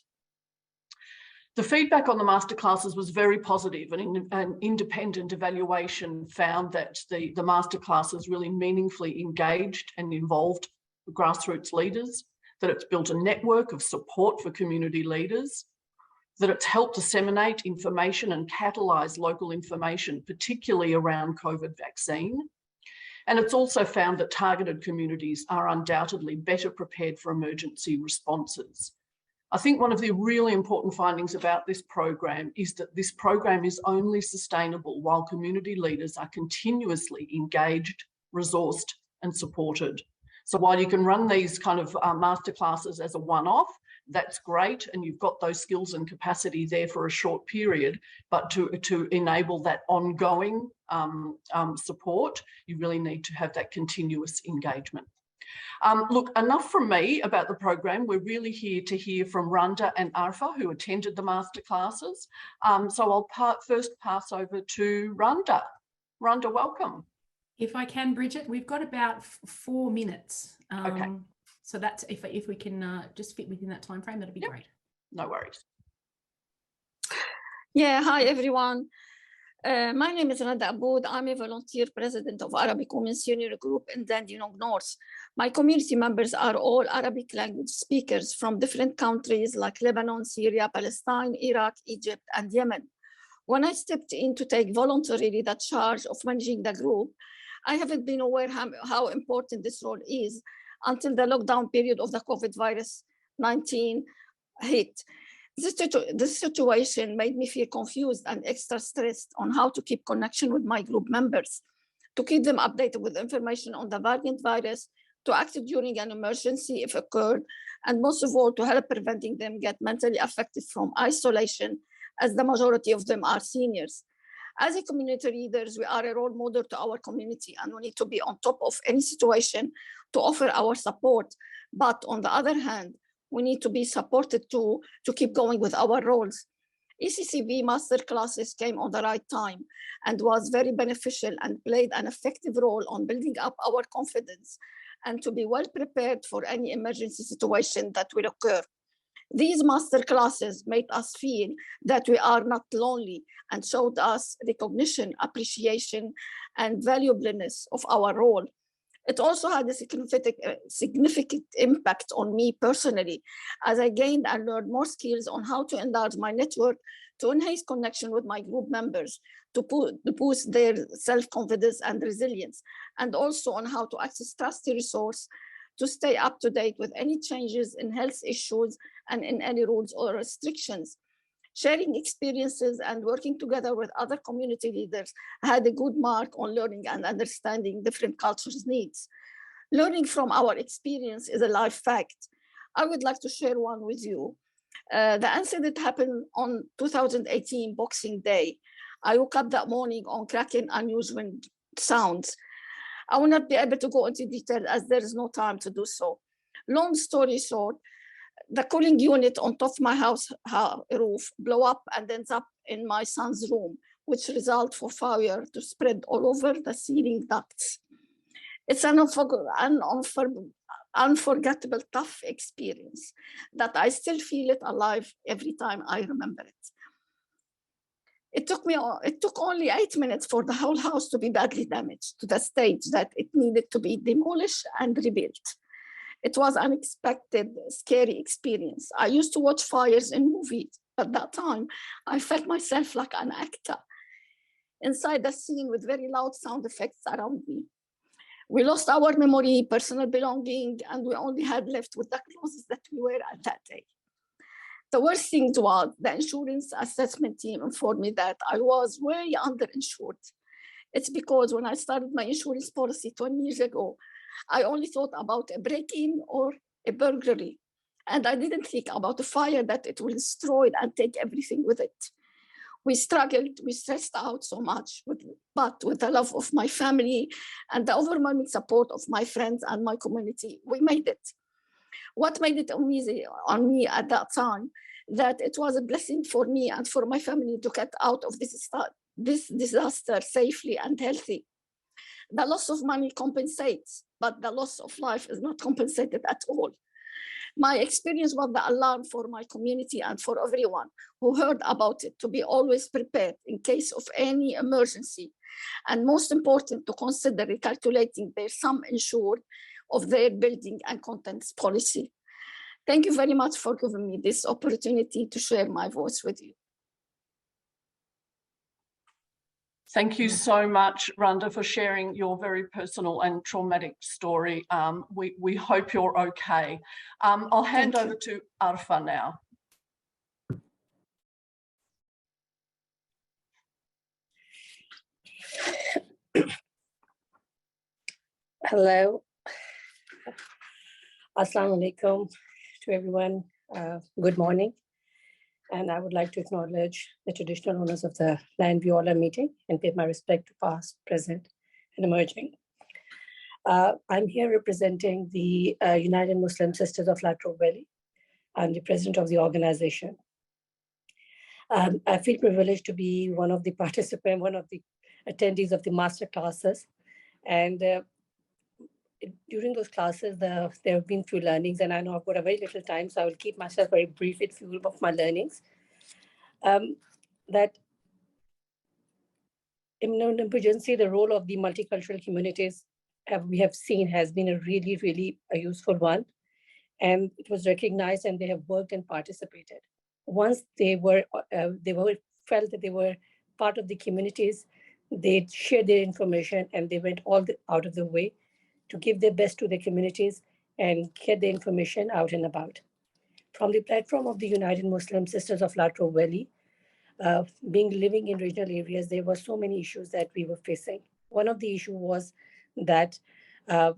The feedback on the masterclasses was very positive, and an independent evaluation found that the masterclasses really meaningfully engaged and involved grassroots leaders, that it's built a network of support for community leaders, that it's helped disseminate information and catalyse local information, particularly around COVID vaccine. And it's also found that targeted communities are undoubtedly better prepared for emergency responses. I think one of the really important findings about this program is that this program is only sustainable while community leaders are continuously engaged, resourced and supported. So while you can run these kind of masterclasses as a one-off, that's great, and you've got those skills and capacity there for a short period, but to enable that ongoing support, you really need to have that continuous engagement. Look, enough from me about the program. We're really here to hear from Randa and Arfa, who attended the masterclasses. So I'll first pass over to Randa. Randa, welcome. If I can, Bridget, we've got about 4 minutes. Okay. So that's if we can just fit within that time frame, that'd be great. No worries. Yeah, hi everyone. My name is Randa Abboud. I'm a volunteer president of Arabic Women's Senior Group in Dandenong North. My community members are all Arabic language speakers from different countries like Lebanon, Syria, Palestine, Iraq, Egypt, and Yemen. When I stepped in to take voluntarily the charge of managing the group, I haven't been aware how important this role is until the lockdown period of the COVID-19 hit. This situation made me feel confused and extra stressed on how to keep connection with my group members, to keep them updated with information on the variant virus, to act during an emergency if occurred, and most of all, to help preventing them get mentally affected from isolation, as the majority of them are seniors. As a community leaders, we are a role model to our community, and we need to be on top of any situation to offer our support. But on the other hand, we need to be supported to keep going with our roles. ECCV master classes came on the right time and was very beneficial and played an effective role on building up our confidence and to be well prepared for any emergency situation that will occur. These master classes made us feel that we are not lonely and showed us recognition, appreciation, and valuableness of our role. It also had a significant impact on me personally, as I gained and learned more skills on how to enlarge my network, to enhance connection with my group members, to boost their self-confidence and resilience, and also on how to access trusted resources to stay up to date with any changes in health issues and in any rules or restrictions. Sharing experiences and working together with other community leaders had a good mark on learning and understanding different cultures' needs. Learning from our experience is a life fact. I would like to share one with you. The incident happened on 2018 Boxing Day. I woke up that morning on cracking unusual sounds. I will not be able to go into detail as there is no time to do so. Long story short, the cooling unit on top of my house roof blew up and ends up in my son's room, which resulted for fire to spread all over the ceiling ducts. It's an unforgettable, tough experience that I still feel it alive every time I remember it. It took only 8 minutes for the whole house to be badly damaged to the stage that it needed to be demolished and rebuilt. It was an unexpected, scary experience. I used to watch fires in movies. At that time, I felt myself like an actor inside the scene with very loud sound effects around me. We lost our memory, personal belonging, and we only had left with the clothes that we were at that day. The worst thing was the insurance assessment team informed me that I was way underinsured. It's because when I started my insurance policy 20 years ago, I only thought about a break-in or a burglary, and I didn't think about a fire that it will destroy and take everything with it. We struggled, we stressed out so much, but with the love of my family and the overwhelming support of my friends and my community, we made it. What made it easy on me at that time, that it was a blessing for me and for my family to get out of this disaster safely and healthy. The loss of money compensates, but the loss of life is not compensated at all. My experience was the alarm for my community and for everyone who heard about it to be always prepared in case of any emergency. And most important, to consider recalculating their sum insured of their building and contents policy. Thank you very much for giving me this opportunity to share my voice with you. Thank you so much, Randa, for sharing your very personal and traumatic story. We hope you're okay. I'll hand over to Arfa now. Hello. Assalamu alaikum to everyone. Good morning. And I would like to acknowledge the traditional owners of the land we all are meeting and pay my respect to past, present, and emerging. I'm here representing the United Muslim Sisters of Lateral Valley. I'm the president of the organization. I feel privileged to be one of the participants, one of the attendees of the master classes. And during those classes, there have been few learnings, and I know I've got a very little time, so I will keep myself very brief with few of my learnings. That immunodeficiency, the role of the multicultural communities, we have seen has been a really a useful one, and it was recognized, and they have worked and participated. Once they felt that they were part of the communities, they shared their information, and they went out of the way to give their best to their communities and get the information out and about. From the platform of the United Muslim Sisters of Latrobe Valley, living in regional areas, there were so many issues that we were facing. One of the issues was that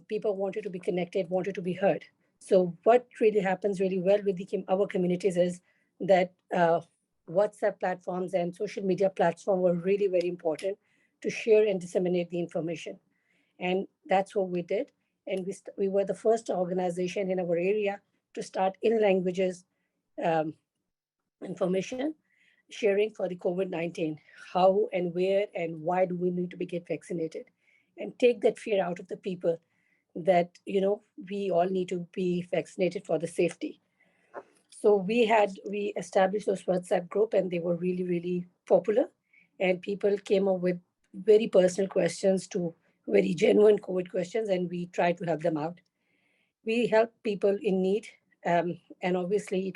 people wanted to be connected, wanted to be heard. So what really happens really well with our communities is that WhatsApp platforms and social media platforms were really very important to share and disseminate the information. And that's what we did. And we were the first organization in our area to start in languages information sharing for the COVID-19, how and where and why do we need to get vaccinated, and take that fear out of the people that, we all need to be vaccinated for the safety. So we established those WhatsApp group, and they were really popular, and people came up with very personal questions to very genuine COVID questions, and we tried to help them out. We helped people in need, and obviously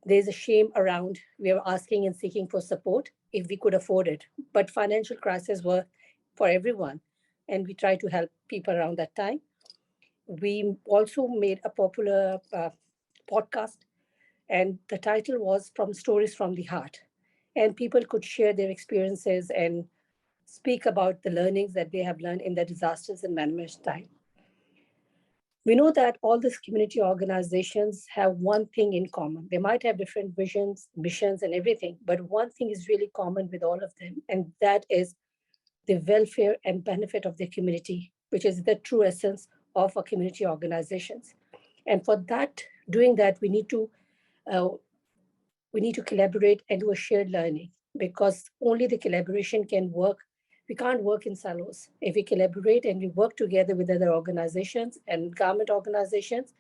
there's a shame around. We were asking and seeking for support if we could afford it, but financial crises were for everyone, and we tried to help people around that time. We also made a popular podcast, and the title was From Stories from the Heart, and people could share their experiences and speak about the learnings that they have learned in the disasters and management time. We know that all these community organizations have one thing in common. They might have different visions, missions, and everything, but one thing is really common with all of them, and that is the welfare and benefit of their community, which is the true essence of our community organizations. And for that, doing that, we need to collaborate and do a shared learning, because only the collaboration can work. We can't work in silos. If we collaborate and we work together with other organizations and government organizations,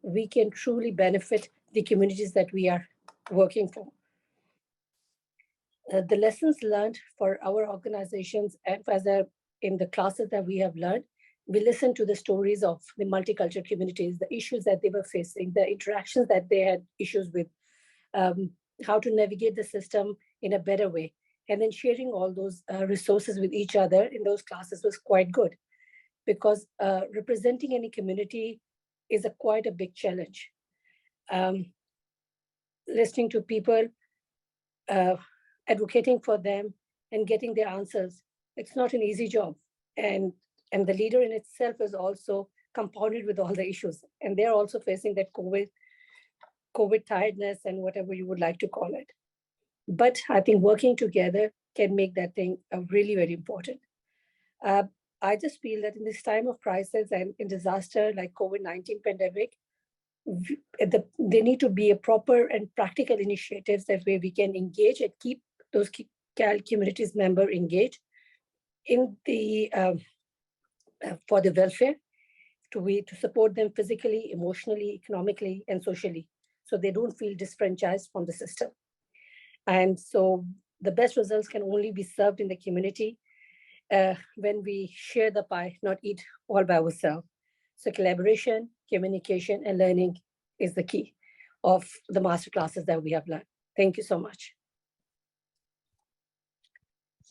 we can truly benefit the communities that we are working for. The lessons learned for our organizations and in the classes that we have learned, we listen to the stories of the multicultural communities, the issues that they were facing, the interactions that they had issues with, how to navigate the system in a better way. And then sharing all those resources with each other in those classes was quite good, because representing any community is quite a big challenge. Listening to people, advocating for them, and getting their answers, it's not an easy job. And the leader in itself is also compounded with all the issues. And they're also facing that COVID tiredness and whatever you would like to call it. But I think working together can make that thing really very important. I just feel that in this time of crisis and in disaster like COVID-19 pandemic, there need to be a proper and practical initiatives that way we can engage and keep those communities member engaged in the for the welfare, to support them physically, emotionally, economically, and socially, so they don't feel disfranchised from the system. And so the best results can only be served in the community when we share the pie, not eat all by ourselves. So collaboration, communication, and learning is the key of the master classes that we have learned. Thank you so much.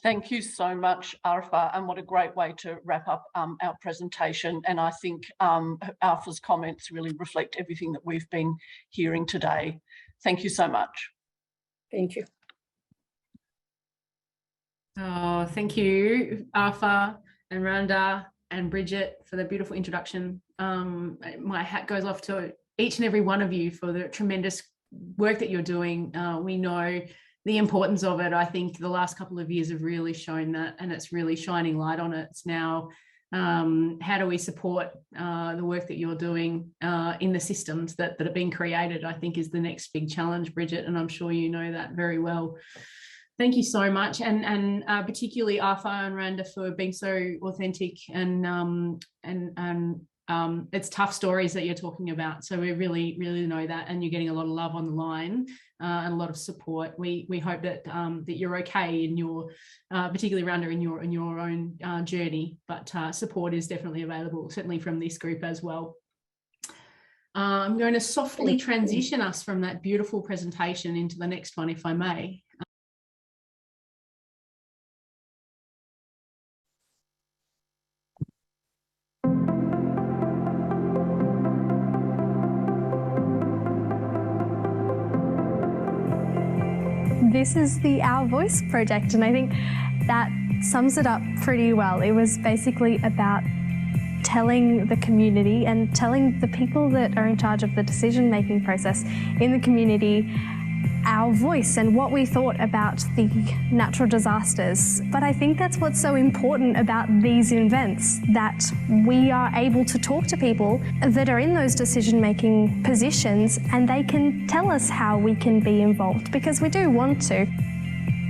Thank you so much, Arfa, and what a great way to wrap up our presentation. And I think Arfa's comments really reflect everything that we've been hearing today. Thank you so much. Thank you. Oh, thank you, Arfa and Randa and Bridget, for the beautiful introduction. My hat goes off to each and every one of you for the tremendous work that you're doing. We know the importance of it. I think the last couple of years have really shown that, and it's really shining light on it. It's now, how do we support the work that you're doing in the systems that are being created, I think is the next big challenge, Bridget, and I'm sure you know that very well. Thank you so much, and particularly Arfa and Randa for being so authentic, and it's tough stories that you're talking about. So we really know that, and you're getting a lot of love on the line and a lot of support. We hope that that you're okay in your, particularly Randa, in your own journey. But support is definitely available, certainly from this group as well. I'm going to softly transition us from that beautiful presentation into the next one, if I may. This is the Our Voice project, and I think that sums it up pretty well. It was basically about telling the community and telling the people that are in charge of the decision-making process in the community our voice and what we thought about the natural disasters. But I think that's what's so important about these events, that we are able to talk to people that are in those decision-making positions, and they can tell us how we can be involved, because we do want to.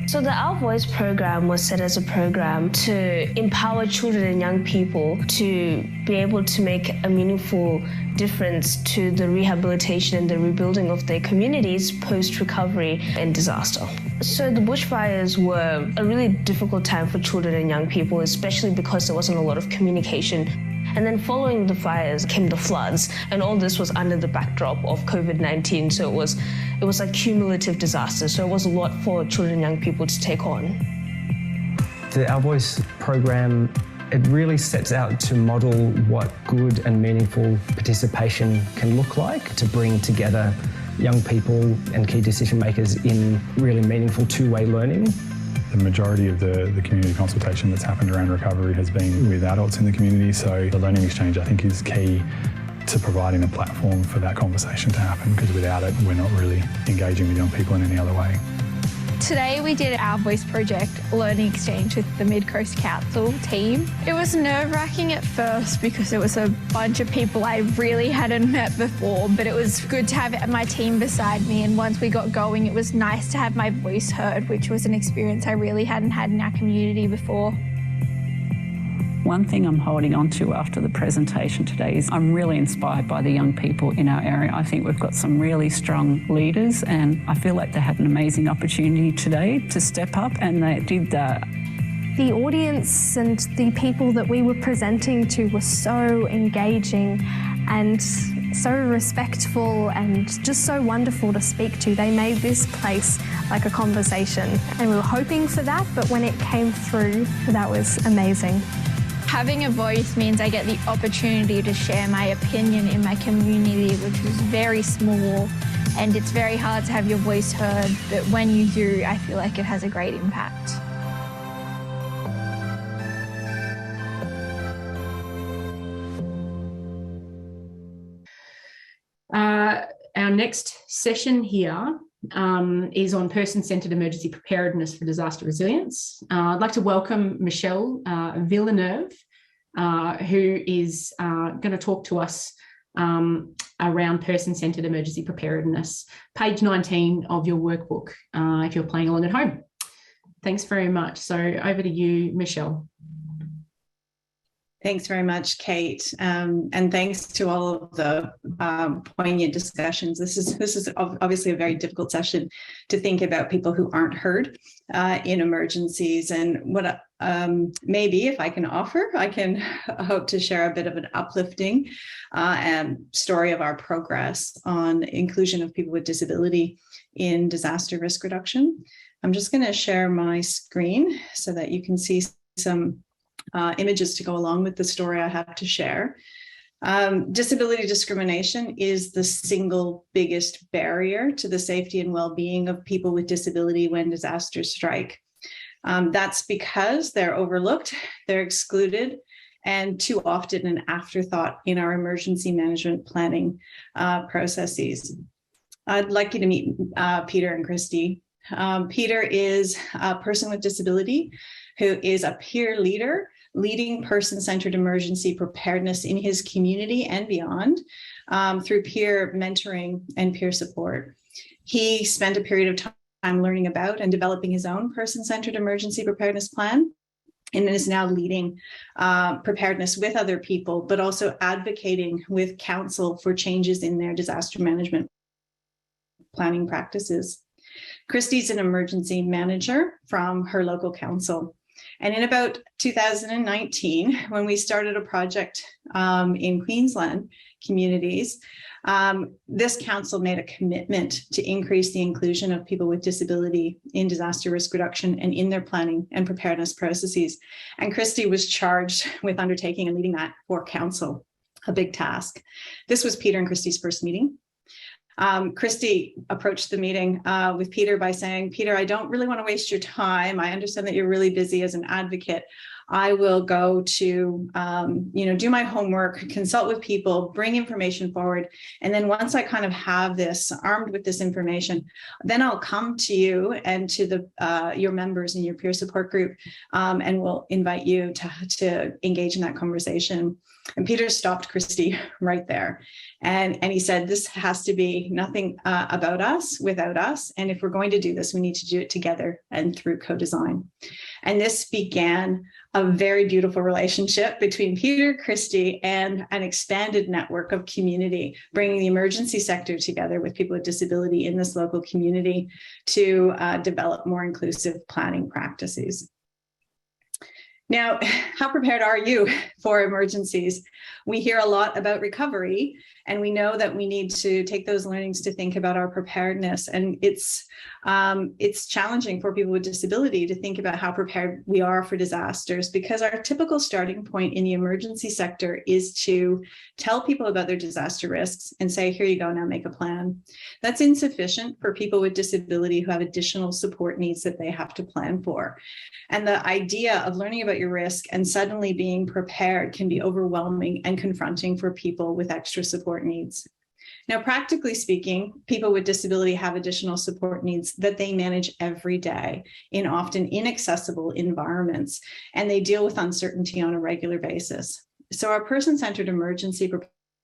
So the Our Voice program was set as a program to empower children and young people to be able to make a meaningful difference to the rehabilitation and the rebuilding of their communities post-recovery and disaster. So the bushfires were a really difficult time for children and young people, especially because there wasn't a lot of communication. And then following the fires came the floods, and all this was under the backdrop of COVID-19. So it was a cumulative disaster. So it was a lot for children and young people to take on. The Our Voice program, it really sets out to model what good and meaningful participation can look like, to bring together young people and key decision makers in really meaningful two-way learning. The majority of the community consultation that's happened around recovery has been with adults in the community, so the learning exchange, I think, is key to providing a platform for that conversation to happen, because without it, we're not really engaging with young people in any other way. Today we did Our Voice project learning exchange with the Mid Coast Council team. It was nerve-wracking at first because it was a bunch of people I really hadn't met before, but it was good to have my team beside me, and once we got going it was nice to have my voice heard, which was an experience I really hadn't had in our community before. One thing I'm holding on to after the presentation today is I'm really inspired by the young people in our area. I think we've got some really strong leaders, and I feel like they had an amazing opportunity today to step up, and they did that. The audience and the people that we were presenting to were so engaging and so respectful and just so wonderful to speak to. They made this place like a conversation, and we were hoping for that, but when it came through, that was amazing. Having a voice means I get the opportunity to share my opinion in my community, which is very small, and it's very hard to have your voice heard, but when you do, I feel like it has a great impact. Our next session here is on person-centred emergency preparedness for disaster resilience. I'd like to welcome Michelle Villeneuve, who is going to talk to us around person-centred emergency preparedness, page 19 of your workbook, if you're playing along at home. Thanks very much. So over to you, Michelle. Thanks very much, Kate, and thanks to all of the poignant discussions. This is obviously a very difficult session to think about people who aren't heard in emergencies. And what maybe if I can offer, I can hope to share a bit of an uplifting story of our progress on inclusion of people with disability in disaster risk reduction. I'm just going to share my screen so that you can see some images to go along with the story I have to share. Disability discrimination is the single biggest barrier to the safety and well-being of people with disability when disasters strike. That's because they're overlooked, they're excluded, and too often an afterthought in our emergency management planning processes. I'd like you to meet Peter and Christy. Peter is a person with disability who is a peer leader, leading person-centered emergency preparedness in his community and beyond through peer mentoring and peer support. He spent a period of time learning about and developing his own person-centered emergency preparedness plan, and is now leading preparedness with other people, but also advocating with council for changes in their disaster management planning practices. Christy's an emergency manager from her local council. And in about 2019, when we started a project in Queensland communities, this council made a commitment to increase the inclusion of people with disability in disaster risk reduction and in their planning and preparedness processes. And Christy was charged with undertaking and leading that for council, a big task. This was Peter and Christy's first meeting. Christy approached the meeting with Peter by saying, Peter, I don't really want to waste your time. I understand that you're really busy as an advocate. I will go to, do my homework, consult with people, bring information forward. And then once I kind of have this armed with this information, then I'll come to you and to the your members in your peer support group, and we'll invite you to engage in that conversation. And Peter stopped Christy right there. And he said, this has to be nothing about us without us. And if we're going to do this, we need to do it together and through co-design. And this began a very beautiful relationship between Peter, Christy, and an expanded network of community, bringing the emergency sector together with people with disability in this local community to develop more inclusive planning practices. Now, how prepared are you for emergencies? We hear a lot about recovery, and we know that we need to take those learnings to think about our preparedness. And it's challenging for people with disability to think about how prepared we are for disasters, because our typical starting point in the emergency sector is to tell people about their disaster risks and say, here you go, now make a plan. That's insufficient for people with disability who have additional support needs that they have to plan for. And the idea of learning about your risk and suddenly being prepared can be overwhelming and confronting for people with extra support needs. Now, practically speaking, people with disability have additional support needs that they manage every day in often inaccessible environments, and they deal with uncertainty on a regular basis. So our person-centered emergency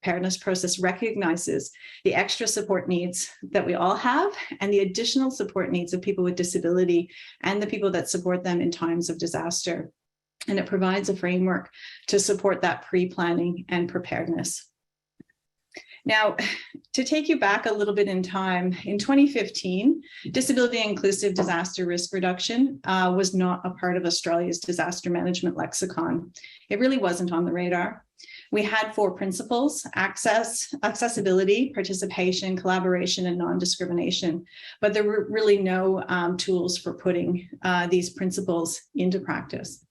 preparedness process recognizes the extra support needs that we all have and the additional support needs of people with disability and the people that support them in times of disaster. And it provides a framework to support that pre-planning and preparedness. Now, to take you back a little bit in time, in 2015, disability inclusive disaster risk reduction was not a part of Australia's disaster management lexicon. It really wasn't on the radar. We had 4 principles: accessibility, participation, collaboration, and non-discrimination. But there were really no tools for putting these principles into practice.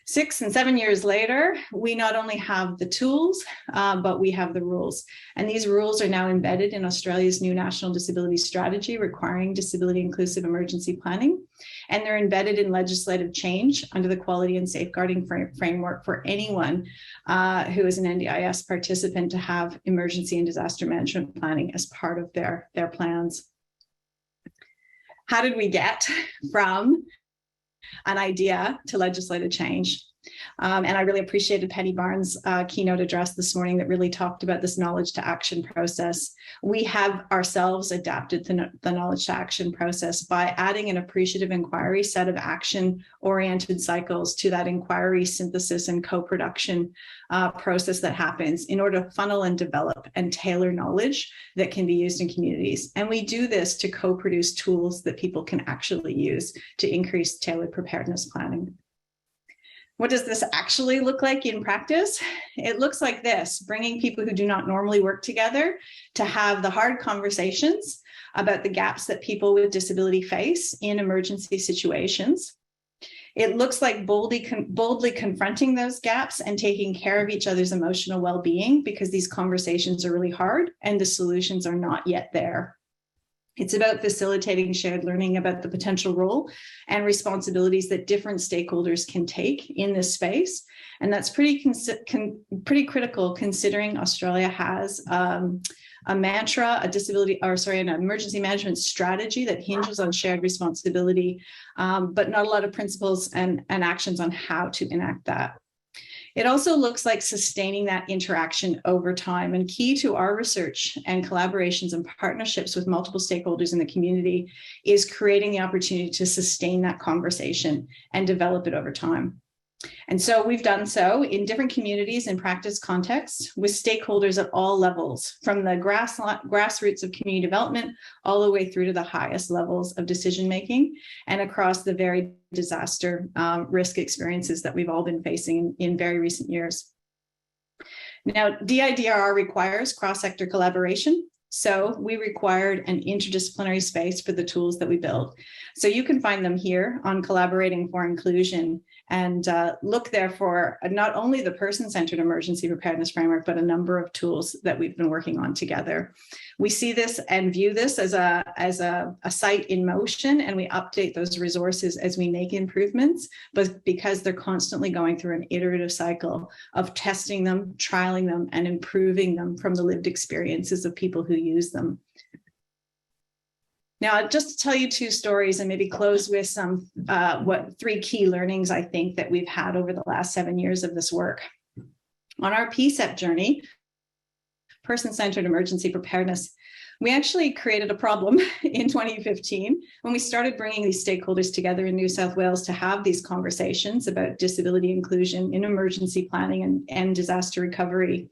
6 and 7 years later, we not only have the tools, but we have the rules. And these rules are now embedded in Australia's new National Disability Strategy requiring disability inclusive emergency planning. And they're embedded in legislative change under the Quality and Safeguarding Framework for anyone who is an NDIS participant to have emergency and disaster management planning as part of their plans. How did we get from an idea to legislative change? And I really appreciated Penny Barnes' keynote address this morning that really talked about this knowledge to action process. We have ourselves adapted the knowledge to action process by adding an appreciative inquiry set of action-oriented cycles to that inquiry, synthesis, and co-production process that happens in order to funnel and develop and tailor knowledge that can be used in communities. And we do this to co-produce tools that people can actually use to increase tailored preparedness planning. What does this actually look like in practice? It looks like this: bringing people who do not normally work together to have the hard conversations about the gaps that people with disability face in emergency situations. It looks like boldly confronting those gaps and taking care of each other's emotional well-being, because these conversations are really hard and the solutions are not yet there. It's about facilitating shared learning about the potential role and responsibilities that different stakeholders can take in this space. And that's pretty critical, considering Australia has a mantra, an emergency management strategy that hinges on shared responsibility, but not a lot of principles and actions on how to enact that. It also looks like sustaining that interaction over time. And key to our research and collaborations and partnerships with multiple stakeholders in the community is creating the opportunity to sustain that conversation and develop it over time. And so we've done so in different communities and practice contexts with stakeholders at all levels, from the grassroots of community development all the way through to the highest levels of decision making, and across the very disaster risk experiences that we've all been facing in very recent years. Now, DIDR requires cross-sector collaboration. So we required an interdisciplinary space for the tools that we build. So you can find them here on Collaborating for Inclusion, and look there for not only the person-centered emergency preparedness framework, but a number of tools that we've been working on together. We see this and view this as a site in motion, and we update those resources as we make improvements, but because they're constantly going through an iterative cycle of testing them, trialing them, and improving them from the lived experiences of people who use them. Now, just to tell you two stories and maybe close with some three key learnings I think that we've had over the last 7 years of this work. On our PCEP journey, person-centered emergency preparedness, we actually created a problem in 2015 when we started bringing these stakeholders together in New South Wales to have these conversations about disability inclusion in emergency planning and disaster recovery.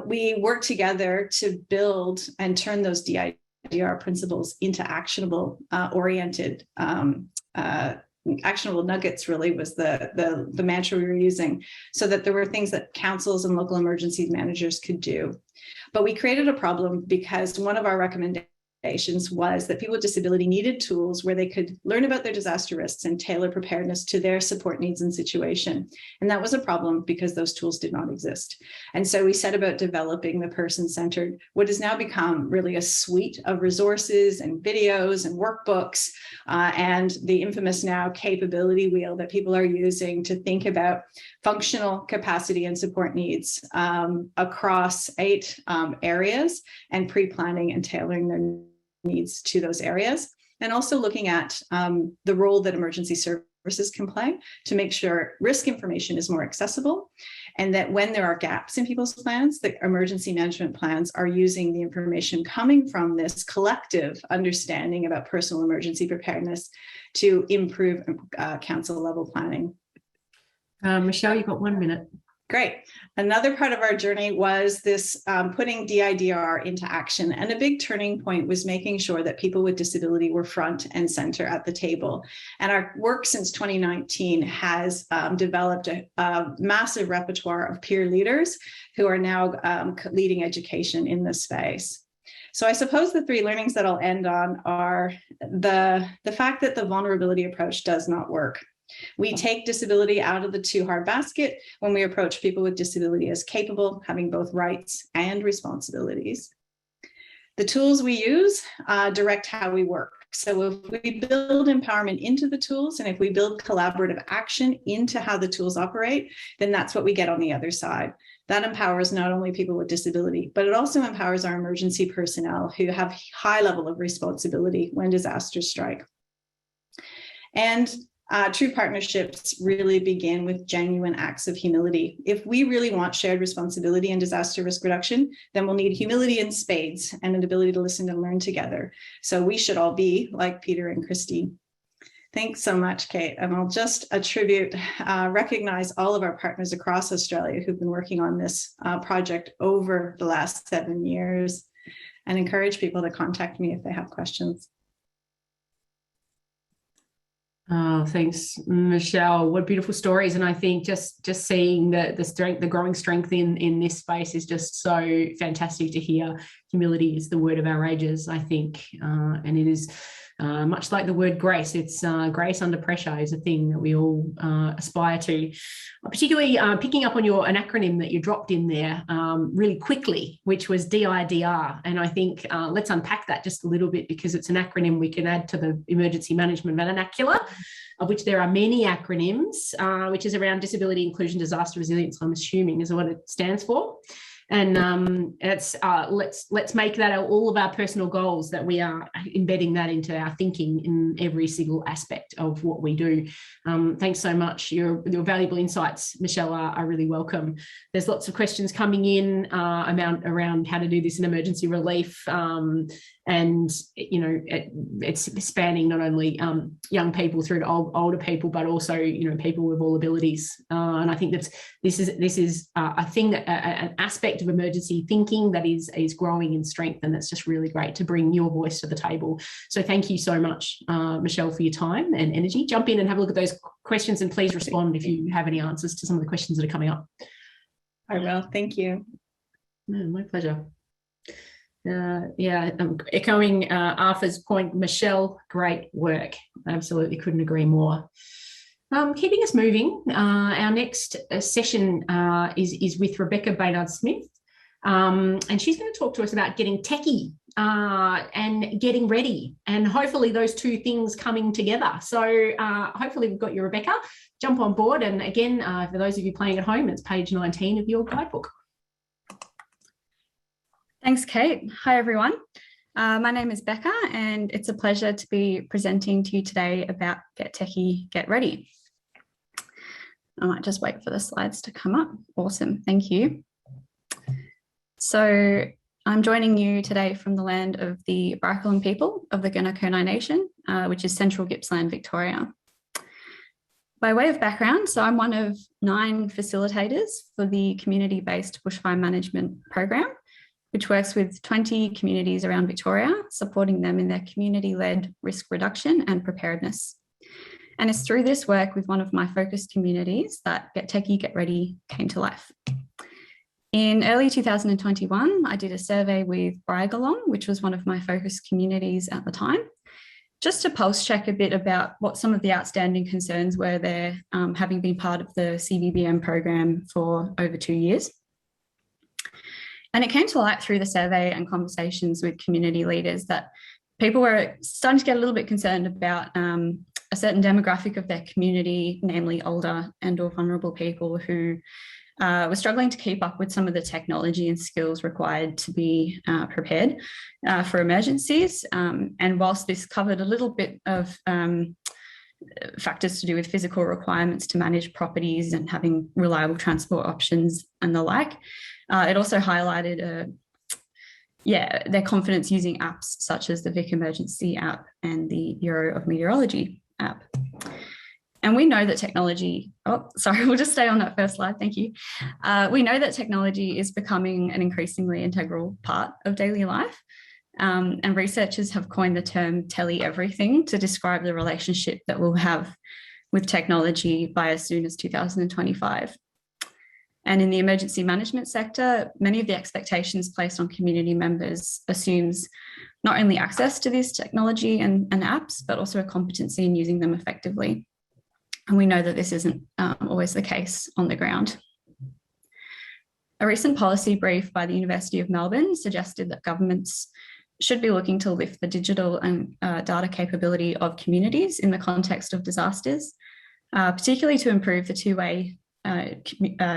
We worked together to build and turn those DIDR principles into actionable oriented actionable nuggets really was the mantra we were using, so that there were things that councils and local emergency managers could do. But we created a problem because one of our recommendations was that people with disability needed tools where they could learn about their disaster risks and tailor preparedness to their support needs and situation. And that was a problem because those tools did not exist. And so we set about developing the person-centered, what has now become really a suite of resources and videos and workbooks, and the infamous now capability wheel that people are using to think about functional capacity and support needs across 8 areas, and pre-planning and tailoring their needs to those areas, and also looking at the role that emergency services can play to make sure risk information is more accessible, and that when there are gaps in people's plans, the emergency management plans are using the information coming from this collective understanding about personal emergency preparedness to improve council level planning. Michelle, you've got 1 minute. Great. Another part of our journey was this putting DIDR into action. And a big turning point was making sure that people with disability were front and center at the table. And our work since 2019 has developed a massive repertoire of peer leaders who are now leading education in this space. So I suppose the 3 learnings that I'll end on are the fact that the vulnerability approach does not work. We take disability out of the too hard basket when we approach people with disability as capable, having both rights and responsibilities. The tools we use direct how we work. So if we build empowerment into the tools, and if we build collaborative action into how the tools operate, then that's what we get on the other side. That empowers not only people with disability, but it also empowers our emergency personnel who have high level of responsibility when disasters strike. And true partnerships really begin with genuine acts of humility. If we really want shared responsibility and disaster risk reduction, then we'll need humility in spades and an ability to listen and learn together. So we should all be like Peter and Christy. Thanks so much, Kate. And I'll just recognize all of our partners across Australia who've been working on this project over the last 7 years, and encourage people to contact me if they have questions. Oh, thanks, Michelle. What beautiful stories. And I think just seeing the strength, the growing strength in this space is just so fantastic to hear. Humility is the word of our ages, I think. And it is much like the word grace. It's grace under pressure is a thing that we all aspire to. Particularly picking up on an acronym that you dropped in there really quickly, which was DIDR. And I think let's unpack that just a little bit, because it's an acronym we can add to the emergency management vernacular, of which there are many acronyms, which is around disability, inclusion, disaster resilience, I'm assuming is what it stands for. And let's make that all of our personal goals, that we are embedding that into our thinking in every single aspect of what we do. Thanks so much. Your valuable insights, Michelle, are really welcome. There's lots of questions coming in around how to do this in emergency relief. And, you know, it's spanning not only young people through to older people, but also, you know, people with all abilities. And I think this is a thing, an aspect of emergency thinking that is growing in strength, and that's just really great to bring your voice to the table. So thank you so much, Michelle, for your time and energy. Jump in and have a look at those questions, and please respond if you have any answers to some of the questions that are coming up. I will. Thank you. My pleasure. I'm echoing Arfa's point. Michelle, great work. Absolutely couldn't agree more. Keeping us moving, our next session is with Rebekah Baynard-Smith, and she's going to talk to us about getting techie and getting ready, and hopefully those two things coming together. So hopefully we've got you, Rebekah. Jump on board, and again, for those of you playing at home, it's page 19 of your guidebook. Thanks, Kate. Hi, everyone. My name is Becca, and it's a pleasure to be presenting to you today about Get Techie, Get Ready. I might just wait for the slides to come up. Awesome, thank you. So I'm joining you today from the land of the Burkle people of the Gunai Nation, which is central Gippsland, Victoria. By way of background, so I'm one of 9 facilitators for the community-based bushfire management program, which works with 20 communities around Victoria, supporting them in their community-led risk reduction and preparedness. And it's through this work with one of my focus communities that Get Techie, Get Ready came to life. In early 2021, I did a survey with Burkle, which was one of my focus communities at the time, just to pulse check a bit about what some of the outstanding concerns were there, having been part of the CVBM program for over 2 years. And it came to light through the survey and conversations with community leaders that people were starting to get a little bit concerned about a certain demographic of their community, namely older and or vulnerable people who were struggling to keep up with some of the technology and skills required to be prepared for emergencies. And whilst this covered a little bit of factors to do with physical requirements to manage properties and having reliable transport options and the like, it also highlighted their confidence using apps such as the Vic Emergency app and the Bureau of Meteorology app. And we know that technology, we'll just stay on that first slide, thank you. We know that technology is becoming an increasingly integral part of daily life. And researchers have coined the term tele-everything to describe the relationship that we'll have with technology by as soon as 2025. And in the emergency management sector, many of the expectations placed on community members assumes not only access to this technology and apps, but also a competency in using them effectively. And we know that this isn't always the case on the ground. A recent policy brief by the University of Melbourne suggested that governments should be looking to lift the digital and data capability of communities in the context of disasters, particularly to improve the two-way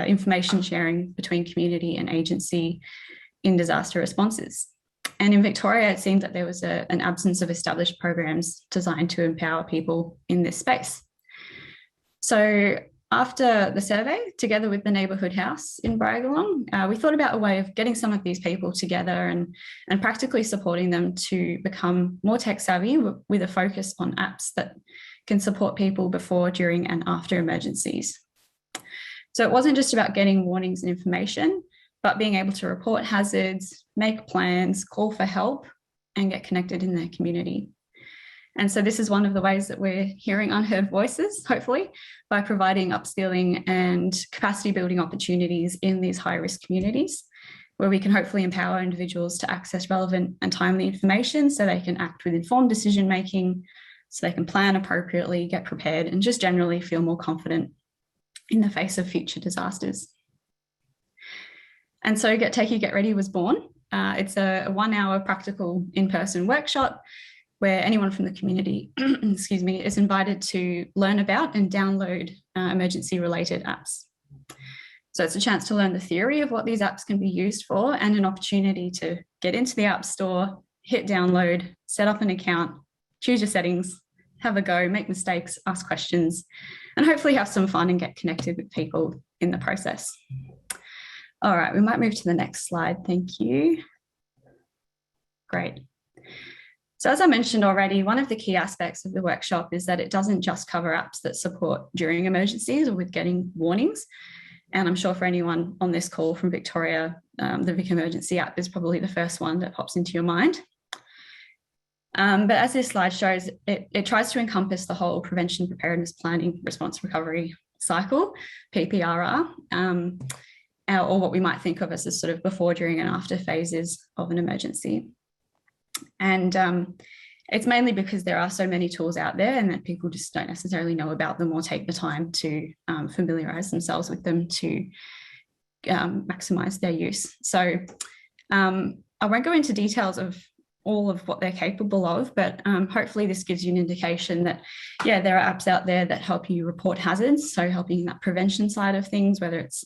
information sharing between community and agency in disaster responses. And in Victoria, it seemed that there was an absence of established programs designed to empower people in this space. So after the survey, together with the Neighbourhood House in Burkle, we thought about a way of getting some of these people together and practically supporting them to become more tech savvy with a focus on apps that can support people before, during, and after emergencies. So it wasn't just about getting warnings and information, but being able to report hazards, make plans, call for help, and get connected in their community. And so this is one of the ways that we're hearing unheard voices, hopefully, by providing upskilling and capacity building opportunities in these high-risk communities, where we can hopefully empower individuals to access relevant and timely information so they can act with informed decision-making, so they can plan appropriately, get prepared, and just generally feel more confident in the face of future disasters. And so Get Techie, Get Ready was born. It's a 1-hour practical in-person workshop where anyone from the community, is invited to learn about and download emergency-related apps. So it's a chance to learn the theory of what these apps can be used for and an opportunity to get into the App Store, hit download, set up an account, choose your settings, have a go, make mistakes, ask questions, and hopefully have some fun and get connected with people in the process. All right, we might move to the next slide. Thank you. Great. So as I mentioned already, one of the key aspects of the workshop is that it doesn't just cover apps that support during emergencies or with getting warnings. And I'm sure for anyone on this call from Victoria, the Vic Emergency app is probably the first one that pops into your mind. But as this slide shows, it tries to encompass the whole prevention, preparedness, planning, response, recovery cycle, PPRR, or what we might think of as the sort of before, during and after phases of an emergency. And it's mainly because there are so many tools out there and that people just don't necessarily know about them or take the time to familiarise themselves with them to maximise their use. So I won't go into details of all of what they're capable of, but hopefully this gives you an indication that, yeah, there are apps out there that help you report hazards, so helping that prevention side of things, whether it's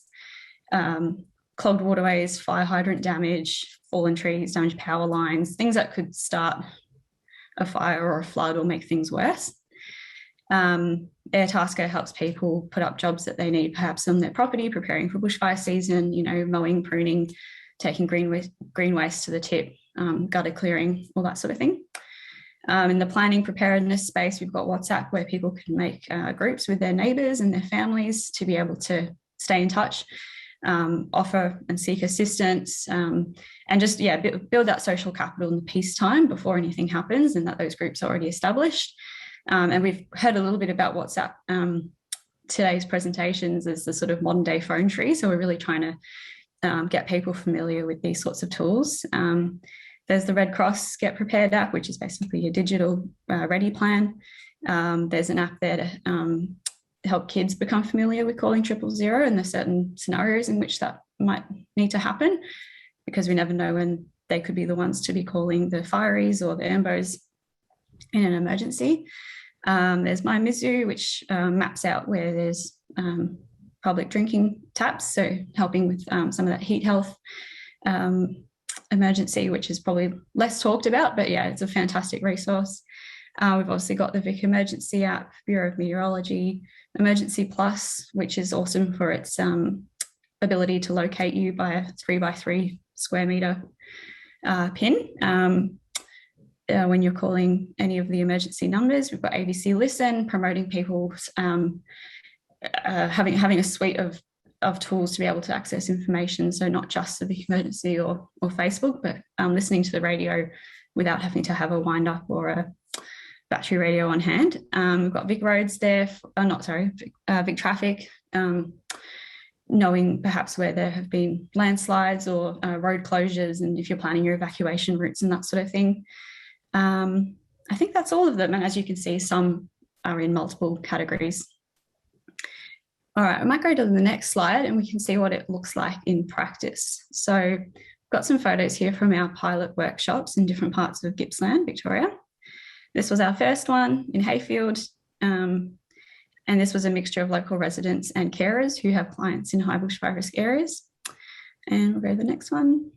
clogged waterways, fire hydrant damage, fallen trees, damaged power lines, things that could start a fire or a flood or make things worse. Airtasker helps people put up jobs that they need perhaps on their property, preparing for bushfire season, you know, mowing, pruning, taking green waste to the tip, gutter clearing, all that sort of thing. In the planning preparedness space, we've got WhatsApp where people can make groups with their neighbours and their families to be able to stay in touch, offer and seek assistance, and just, yeah, build that social capital in the peacetime before anything happens and that those groups are already established. And we've heard a little bit about WhatsApp today's presentations as the sort of modern day phone tree. So we're really trying to get people familiar with these sorts of tools. There's the Red Cross Get Prepared app, which is basically your digital ready plan. There's an app there to help kids become familiar with calling 000, and there's certain scenarios in which that might need to happen, because we never know when they could be the ones to be calling the fireys or the ambos in an emergency. There's My Mizu, which maps out where there's public drinking taps, so helping with some of that heat health emergency, which is probably less talked about, but yeah, it's a fantastic resource. We've obviously got the Vic Emergency app, Bureau of Meteorology, Emergency Plus, which is awesome for its ability to locate you by a 3x3 square metre pin when you're calling any of the emergency numbers. We've got ABC Listen, promoting people having a suite of tools to be able to access information, so not just the Vic Emergency or Facebook, but listening to the radio without having to have a wind up or a battery radio on hand. We've got Vic Roads there, Vic Traffic, knowing perhaps where there have been landslides or road closures, and if you're planning your evacuation routes and that sort of thing. I think that's all of them, and as you can see, some are in multiple categories. All right, I might go to the next slide and we can see what it looks like in practice. So I've got some photos here from our pilot workshops in different parts of Gippsland, Victoria. This was our first one in Hayfield, and this was a mixture of local residents and carers who have clients in high bushfire risk areas. And we'll go to the next one.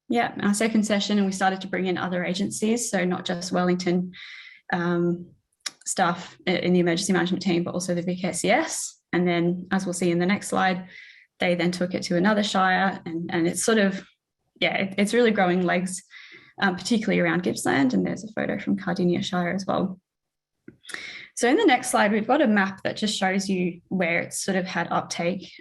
Yeah, our second session, and we started to bring in other agencies, so not just Wellington staff in the emergency management team, but also the VKCS. And then, as we'll see in the next slide, they then took it to another shire, and it's sort of, yeah, it's really growing legs, particularly around Gippsland, and there's a photo from Cardinia Shire as well. So in the next slide, we've got a map that just shows you where it's sort of had uptake,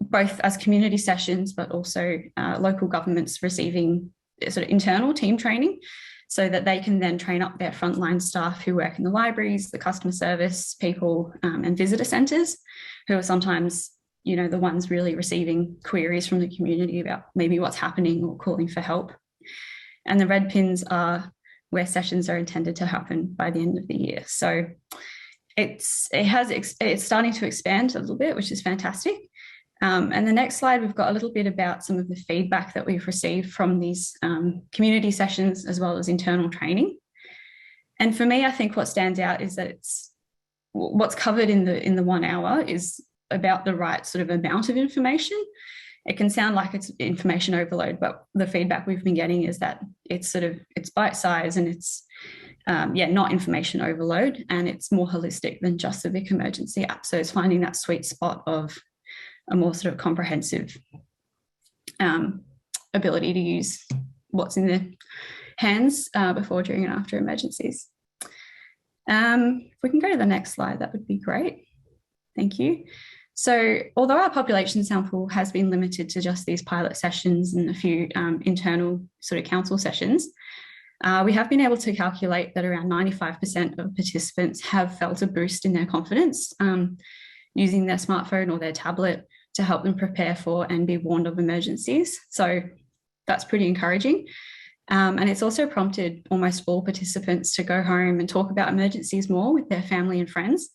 both as community sessions, but also local governments receiving sort of internal team training, so that they can then train up their frontline staff who work in the libraries, the customer service people, and visitor centres, who are sometimes, you know, the ones really receiving queries from the community about maybe what's happening or calling for help. And the red pins are where sessions are intended to happen by the end of the year. So it's starting to expand a little bit, which is fantastic. And the next slide, we've got a little bit about some of the feedback that we've received from these community sessions, as well as internal training. And for me, I think what stands out is that what's covered in the 1 hour is about the right sort of amount of information. It can sound like it's information overload, but the feedback we've been getting is that it's bite size, and it's not information overload, and it's more holistic than just a Vic emergency app. So it's finding that sweet spot of a more sort of comprehensive ability to use what's in their hands before, during, and after emergencies. If we can go to the next slide, that would be great. Thank you. So although our population sample has been limited to just these pilot sessions and a few internal sort of council sessions, we have been able to calculate that around 95% of participants have felt a boost in their confidence using their smartphone or their tablet to help them prepare for and be warned of emergencies. So that's pretty encouraging. And it's also prompted almost all participants to go home and talk about emergencies more with their family and friends,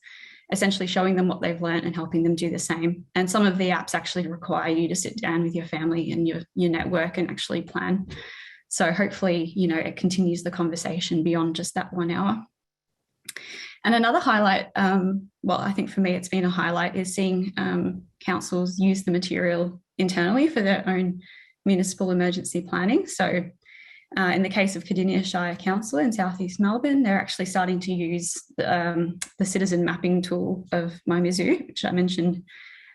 essentially showing them what they've learned and helping them do the same. And some of the apps actually require you to sit down with your family and your network and actually plan. So hopefully, it continues the conversation beyond just that 1 hour. And another highlight, I think for me it's been a highlight, is seeing councils use the material internally for their own municipal emergency planning. So in the case of Cardinia Shire Council in southeast Melbourne, they're actually starting to use the citizen mapping tool of MyMizu, which I mentioned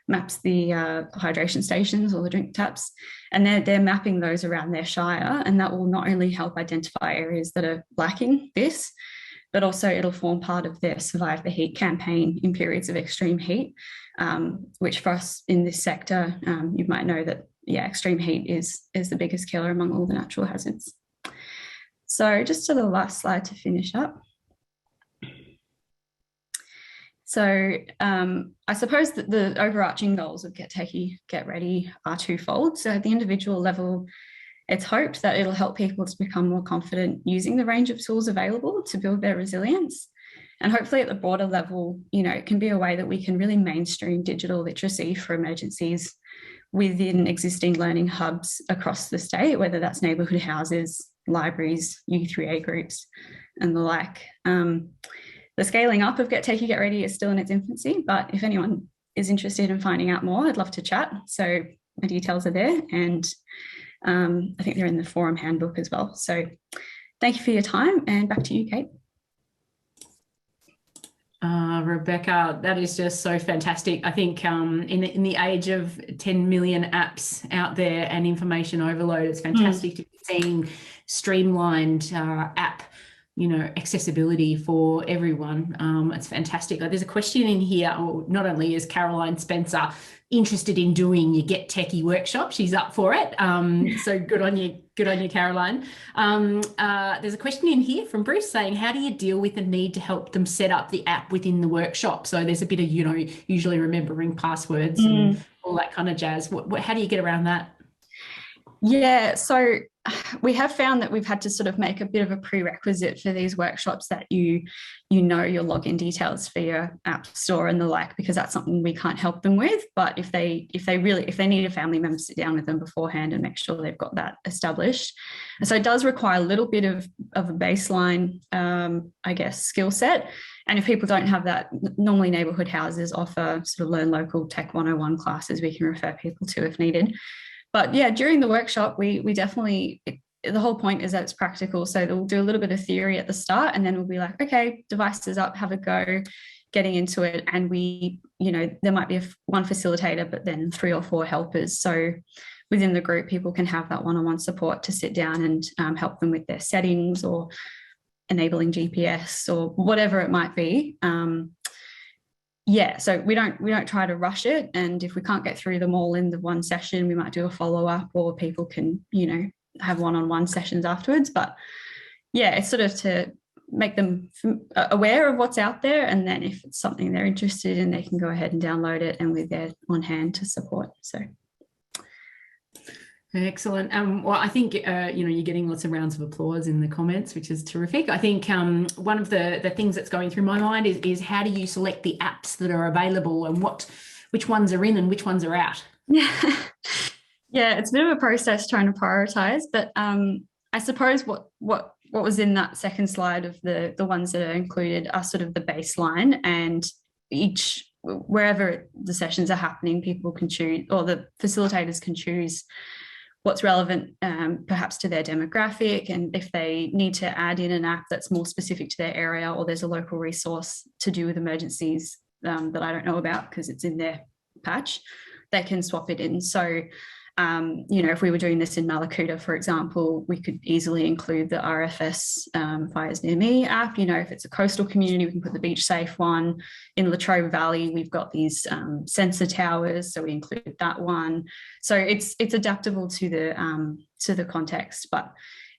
maps the hydration stations or the drink taps, and they're mapping those around their shire, and that will not only help identify areas that are lacking this, but also it'll form part of their Survive the Heat campaign in periods of extreme heat, which for us in this sector, you might know that, extreme heat is the biggest killer among all the natural hazards. So just to the last slide to finish up. So I suppose that the overarching goals of Get Techy, Get Ready are twofold. So at the individual level, it's hoped that it'll help people to become more confident using the range of tools available to build their resilience. And hopefully at the broader level, it can be a way that we can really mainstream digital literacy for emergencies within existing learning hubs across the state, whether that's neighbourhood houses, libraries, U3A groups, and the like. The scaling up of Get Techy, Get Ready is still in its infancy, but if anyone is interested in finding out more, I'd love to chat. So my details are there, and I think they're in the forum handbook as well. So thank you for your time, and back to you, Kate. Rebekah, that is just so fantastic. I think in the age of 10 million apps out there and information overload, it's fantastic to be seeing streamlined app accessibility for everyone. It's fantastic. There's a question in here, not only is Caroline Spencer interested in doing your Get Techy workshop, she's up for it. So good on you, Caroline. There's a question in here from Bruce saying, how do you deal with the need to help them set up the app within the workshop? So there's a bit of, usually remembering passwords and all that kind of jazz. How do you get around that? Yeah, so we have found that we've had to sort of make a bit of a prerequisite for these workshops that you know your login details for your app store and the like, because that's something we can't help them with. But if they need a family member to sit down with them beforehand and make sure they've got that established. And so it does require a little bit of a baseline, skill set. And if people don't have that, normally neighbourhood houses offer sort of learn local tech 101 classes we can refer people to if needed. But yeah, during the workshop, we definitely, the whole point is that it's practical. So we'll do a little bit of theory at the start, and then we'll be like, okay, devices up, have a go, getting into it. And there might be one facilitator, but then 3 or 4 helpers. So within the group, people can have that one-on-one support to sit down and help them with their settings or enabling GPS or whatever it might be. So we don't try to rush it, and if we can't get through them all in the one session, we might do a follow-up, or people can have one-on-one sessions afterwards. But yeah, it's sort of to make them aware of what's out there, and then if it's something they're interested in, they can go ahead and download it, and we're there on hand to support. So excellent. Well, I think you're getting lots of rounds of applause in the comments, which is terrific. I think one of the things that's going through my mind is how do you select the apps that are available, and which ones are in and which ones are out? Yeah, it's a bit of a process trying to prioritize, but I suppose what was in that second slide of the ones that are included are sort of the baseline, and each wherever the sessions are happening, people can choose, or the facilitators can choose what's relevant perhaps to their demographic, and if they need to add in an app that's more specific to their area, or there's a local resource to do with emergencies that I don't know about because it's in their patch, they can swap it in. So, you know, if we were doing this in Mallacoota, for example, we could easily include the RFS Fires Near Me app. You know, if it's a coastal community, we can put the beach safe one. In Latrobe Valley, we've got these sensor towers, so we include that one. So it's adaptable to the context, but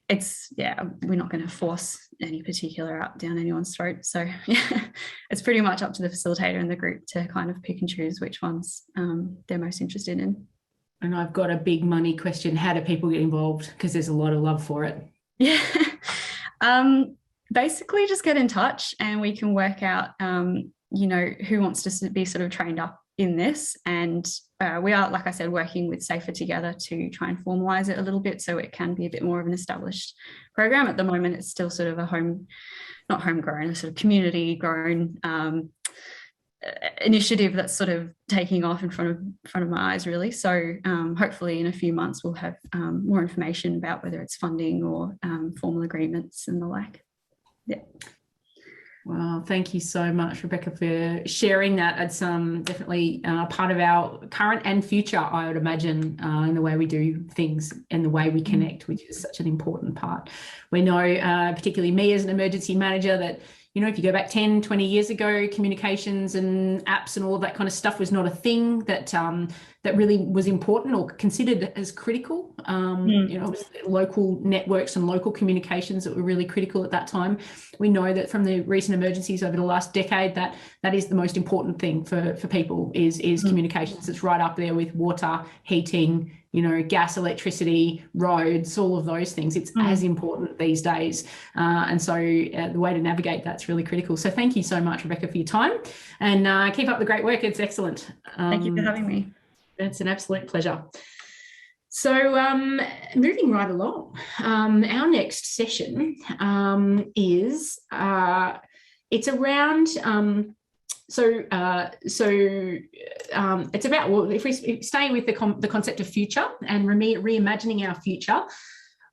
it's, yeah, we're not going to force any particular app down anyone's throat. So yeah, it's pretty much up to the facilitator and the group to kind of pick and choose which ones they're most interested in. And I've got a big money question. How do people get involved? Because there's a lot of love for it. Yeah. Basically just get in touch and we can work out, you know, who wants to be sort of trained up in this. And we are, like I said, working with Safer together to try and formalise it a little bit so it can be a bit more of an established program. At the moment, it's still sort of a not homegrown, a sort of community grown initiative that's sort of taking off in front of my eyes, really. So hopefully in a few months we'll have more information about whether it's funding or formal agreements and the like. Yeah. Well, thank you so much, Rebekah, for sharing that. It's definitely part of our current and future, I would imagine, in the way we do things and the way we connect, which is such an important part. We know, particularly me as an emergency manager, that, you know, if you go back 10, 20 years ago, communications and apps and all of that kind of stuff was not a thing that that really was important or considered as critical. You know, local networks and local communications that were really critical at that time. We know that from the recent emergencies over the last decade that is the most important thing for people is communications. It's right up there with water, heating, you know, gas, electricity, roads, all of those things. It's as important these days. And so the way to navigate that's really critical. So thank you so much, Rebekah, for your time, and keep up the great work. It's excellent. Thank you for having me. It's an absolute pleasure. So moving right along, our next session is, it's around, it's about, well, if we stay with the concept of future and reimagining our future,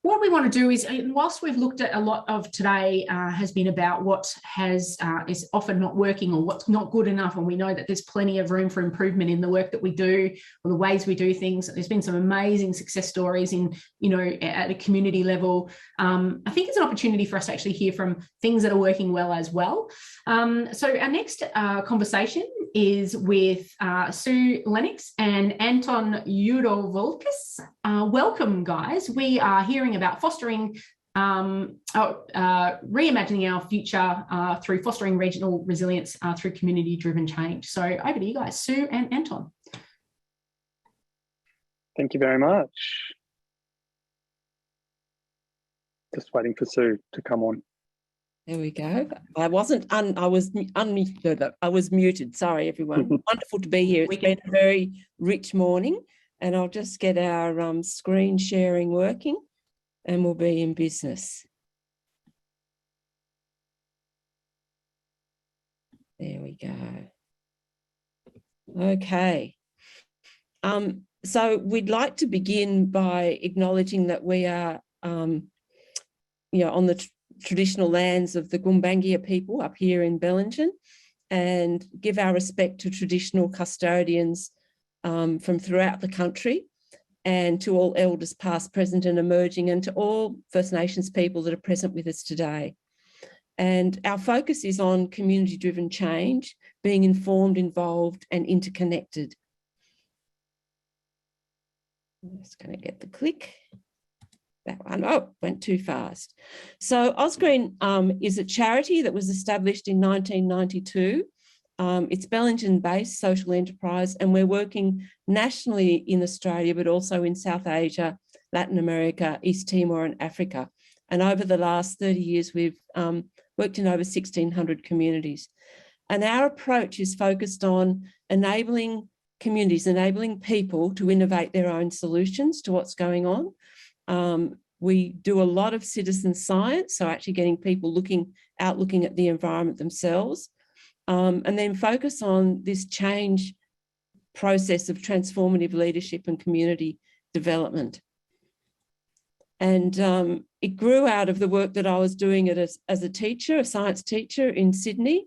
what we want to do is, whilst we've looked at a lot of today has been about what is often not working or what's not good enough, and we know that there's plenty of room for improvement in the work that we do or the ways we do things. There's been some amazing success stories in, you know, at a community level. I think it's an opportunity for us to actually hear from things that are working well as well. So our next conversation is with Sue Lennox and Anton Judovolkis. Welcome, guys. We are hearing about fostering, reimagining our future through fostering regional resilience through community-driven change. So over to you guys, Sue and Anton. Thank you very much. Just waiting for Sue to come on. There we go. I wasn't I was muted. Sorry, everyone. Wonderful to be here. It's been a very rich morning, and I'll just get our screen sharing working, and we'll be in business. There we go. Okay. So we'd like to begin by acknowledging that we are, you know, on the traditional lands of the Gumbaynggirr people up here in Bellingen, and give our respect to traditional custodians from throughout the country, and to all elders past, present and emerging, and to all First Nations people that are present with us today. And our focus is on community-driven change, being informed, involved and interconnected. I'm just going to get the click. That one, oh, went too fast. So Ausgreen is a charity that was established in 1992. It's Bellingen-based social enterprise, and we're working nationally in Australia, but also in South Asia, Latin America, East Timor and Africa. And over the last 30 years, we've worked in over 1,600 communities. And our approach is focused on enabling communities, enabling people to innovate their own solutions to what's going on. We do a lot of citizen science, so actually getting people looking at the environment themselves. and then focus on this change process of transformative leadership and community development. And it grew out of the work that I was doing as a teacher, a science teacher in Sydney,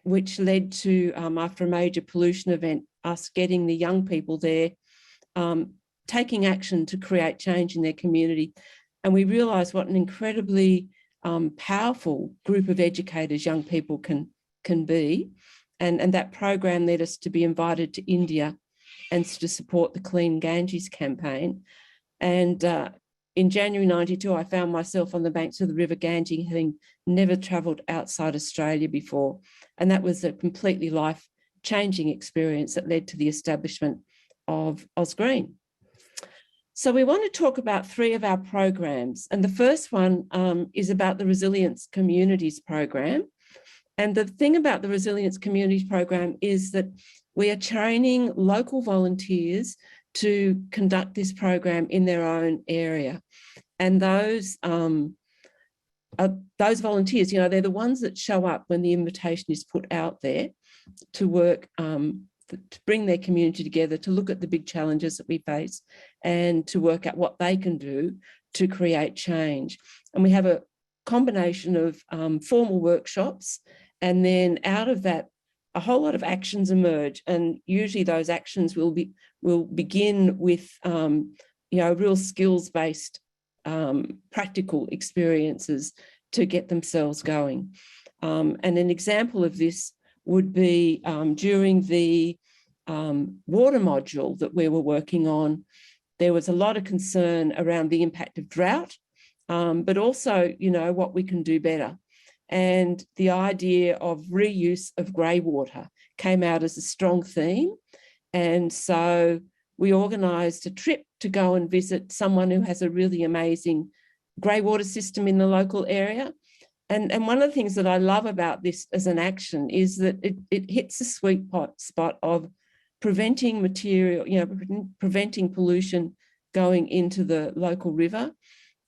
which led to, after a major pollution event, us getting the young people there, taking action to create change in their community. And we realised what an incredibly powerful group of educators young people can be. And that program led us to be invited to India and to support the Clean Ganges campaign. And in January 92, I found myself on the banks of the River Ganges, having never travelled outside Australia before. And that was a completely life-changing experience that led to the establishment of Ausgreen. So we want to talk about 3 of our programs. And the first one is about the Resilience Communities program. And the thing about the Resilience Communities program is that we are training local volunteers to conduct this program in their own area. And those volunteers, you know, they're the ones that show up when the invitation is put out there to work, to bring their community together, to look at the big challenges that we face and to work out what they can do to create change. And we have a combination of formal workshops, and then out of that, a whole lot of actions emerge. And usually those actions will begin with, you know, real skills-based practical experiences to get themselves going. And an example of this would be during the water module that we were working on, there was a lot of concern around the impact of drought, but also, you know, what we can do better. And the idea of reuse of grey water came out as a strong theme. And so we organised a trip to go and visit someone who has a really amazing grey water system in the local area. And one of the things that I love about this as an action is that it hits a sweet spot of preventing material, you know, preventing pollution going into the local river.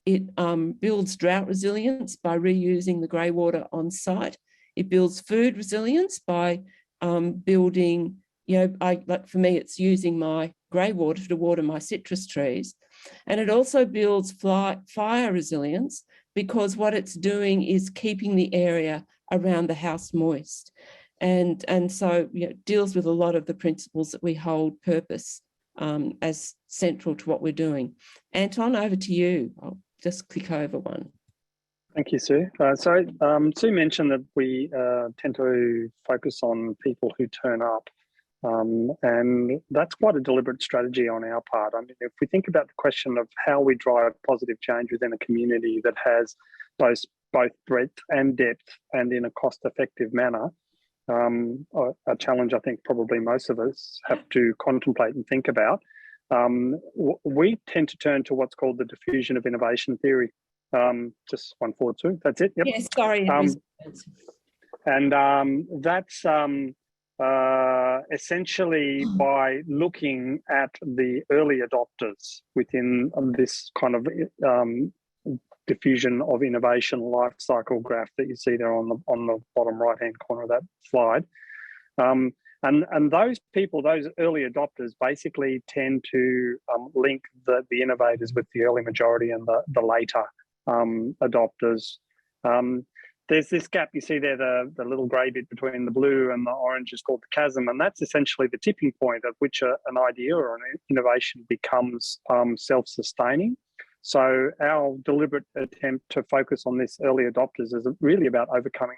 It builds drought resilience by reusing the grey water on site. It builds food resilience by building, you know, like for me, it's using my grey water to water my citrus trees. And it also builds fire resilience because what it's doing is keeping the area around the house moist. And so, you know, it deals with a lot of the principles that we hold purpose as central to what we're doing. Anton, over to you. I'll just click over one. Thank you, Sue. Sue mentioned that we tend to focus on people who turn up, and that's quite a deliberate strategy on our part. I mean, if we think about the question of how we drive positive change within a community that has both breadth and depth and in a cost-effective manner, a challenge I think probably most of us have to contemplate and think about, we tend to turn to what's called the diffusion of innovation theory. Just 142, that's it. Yep. Yes, sorry. That's essentially by looking at the early adopters within this kind of diffusion of innovation life cycle graph that you see there on the bottom right hand corner of that slide. And those people, those early adopters, basically tend to link the innovators with the early majority and the later adopters. There's this gap you see there, the little grey bit between the blue and the orange is called the chasm, and that's essentially the tipping point at which an idea or an innovation becomes self-sustaining. So our deliberate attempt to focus on this early adopters is really about overcoming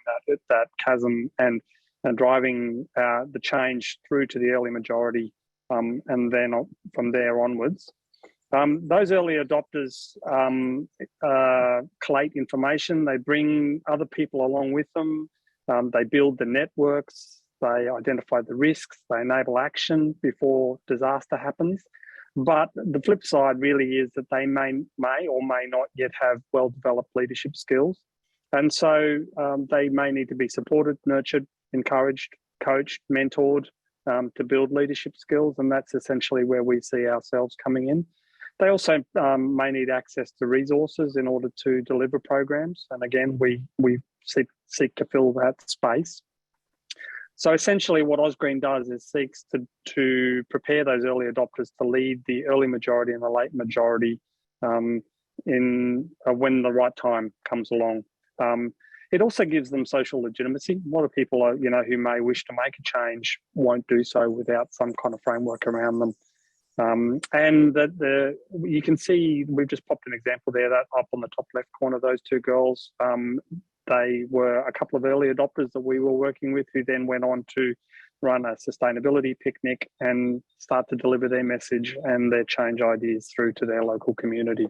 that chasm and driving the change through to the early majority, and then from there onwards. Those early adopters collate information, they bring other people along with them, they build the networks, they identify the risks, they enable action before disaster happens. But the flip side really is that they may or may not yet have well-developed leadership skills. And so they may need to be supported, nurtured, encouraged, coached, mentored to build leadership skills. And that's essentially where we see ourselves coming in. They also may need access to resources in order to deliver programs. And again, we seek to fill that space. So essentially what Ausgreen does is seeks to prepare those early adopters to lead the early majority and the late majority when the right time comes along. It also gives them social legitimacy. A lot of people, who may wish to make a change won't do so without some kind of framework around them. And that you can see, we've just popped an example there, that up on the top left corner, those two girls, they were a couple of early adopters that we were working with, who then went on to run a sustainability picnic and start to deliver their message and their change ideas through to their local community.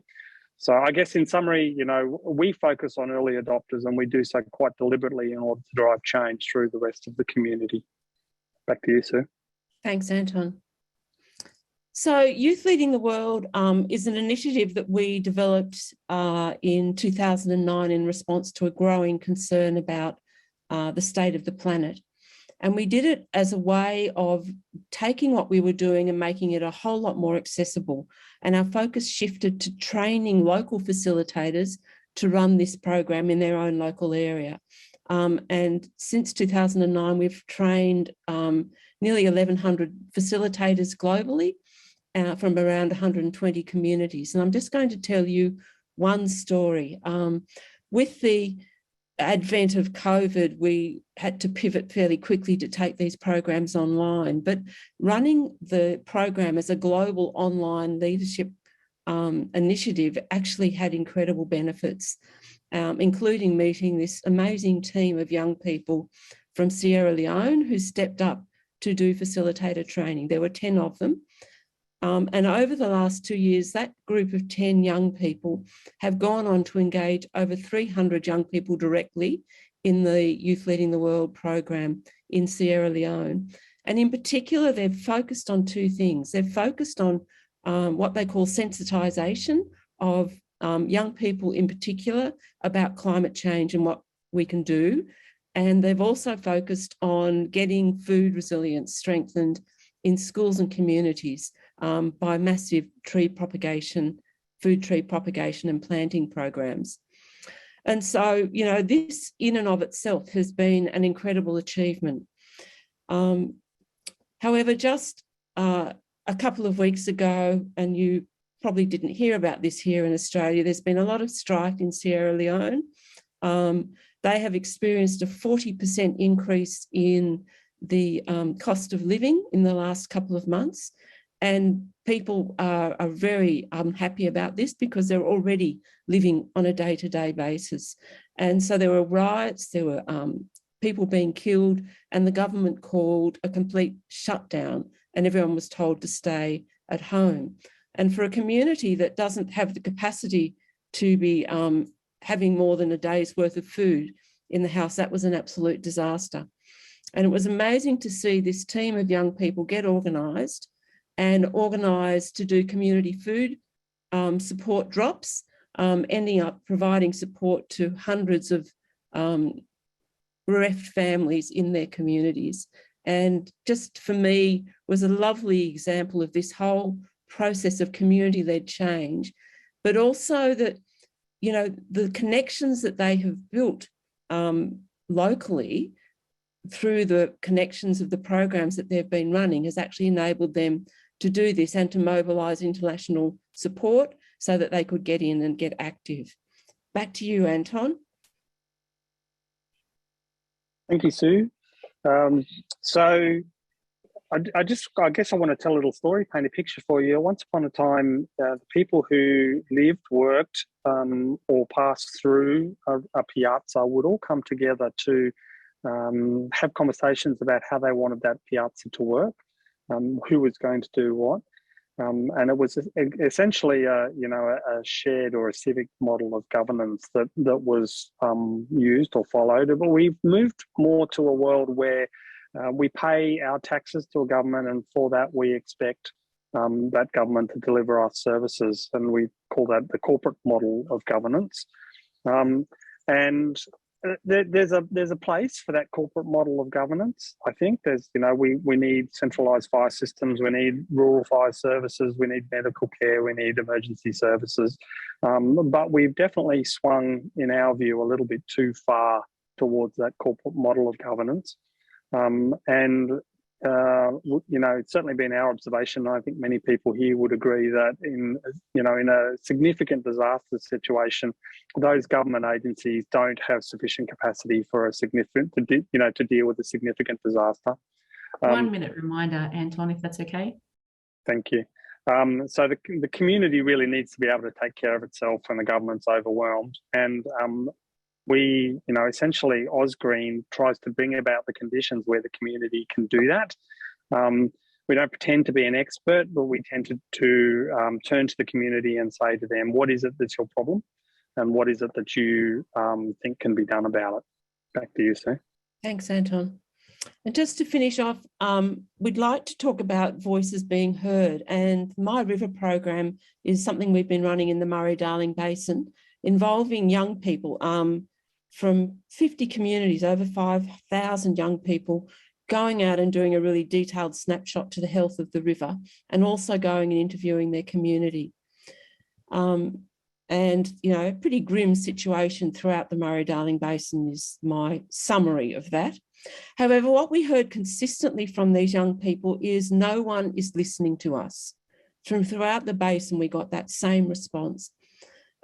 So I guess in summary, we focus on early adopters, and we do so quite deliberately in order to drive change through the rest of the community. Back to you, Sue. Thanks, Anton. So Youth Leading the World is an initiative that we developed in 2009 in response to a growing concern about the state of the planet. And we did it as a way of taking what we were doing and making it a whole lot more accessible. And our focus shifted to training local facilitators to run this program in their own local area. And since 2009, we've trained nearly 1,100 facilitators globally from around 120 communities. And I'm just going to tell you one story. With the advent of COVID, we had to pivot fairly quickly to take these programs online, but running the program as a global online leadership initiative actually had incredible benefits, including meeting this amazing team of young people from Sierra Leone who stepped up to do facilitator training. There were 10 of them. And over the last 2 years, that group of 10 young people have gone on to engage over 300 young people directly in the Youth Leading the World program in Sierra Leone. And in particular, they've focused on two things. They've focused on what they call sensitisation of young people in particular about climate change and what we can do. And they've also focused on getting food resilience strengthened in schools and communities by massive tree propagation, food tree propagation and planting programs. And so, this in and of itself has been an incredible achievement. However, just a couple of weeks ago, and you probably didn't hear about this here in Australia, there's been a lot of strife in Sierra Leone. They have experienced a 40% increase in the cost of living in the last couple of months. And people are very unhappy about this because they're already living on a day-to-day basis. And so there were riots, there were people being killed, and the government called a complete shutdown, and everyone was told to stay at home. And for a community that doesn't have the capacity to be having more than a day's worth of food in the house, that was an absolute disaster. And it was amazing to see this team of young people get organised to do community food support drops, ending up providing support to hundreds of bereft families in their communities. And just for me was a lovely example of this whole process of community-led change, but also that, the connections that they have built locally through the connections of the programs that they've been running has actually enabled them to do this and to mobilise international support so that they could get in and get active. Back to you, Anton. Thank you, Sue. So I guess I want to tell a little story, paint a picture for you. Once upon a time, the people who lived, worked, or passed through a piazza would all come together to have conversations about how they wanted that piazza to work, who was going to do what. And it was essentially a shared or a civic model of governance that was used or followed. But we've moved more to a world where we pay our taxes to a government, and for that we expect that government to deliver us services, and we call that the corporate model of governance. And there's a place for that corporate model of governance. I think there's, we need centralised fire systems, we need rural fire services, we need medical care, we need emergency services. But we've definitely swung, in our view, a little bit too far towards that corporate model of governance. It's certainly been our observation. I think many people here would agree that in a significant disaster situation, those government agencies don't have sufficient capacity for to deal with a significant disaster. 1 minute reminder, Anton, if that's okay. Thank you. So the community really needs to be able to take care of itself when the government's overwhelmed. And essentially Ausgreen tries to bring about the conditions where the community can do that. We don't pretend to be an expert, but we tend to turn to the community and say to them, what is it that's your problem? And what is it that you think can be done about it? Back to you, Sue. Thanks, Anton. And just to finish off, we'd like to talk about voices being heard. And My River program is something we've been running in the Murray-Darling Basin, involving young people from 50 communities, over 5,000 young people, going out and doing a really detailed snapshot to the health of the river, and also going and interviewing their community. A pretty grim situation throughout the Murray-Darling Basin is my summary of that. However, what we heard consistently from these young people is no one is listening to us. Throughout the basin, we got that same response.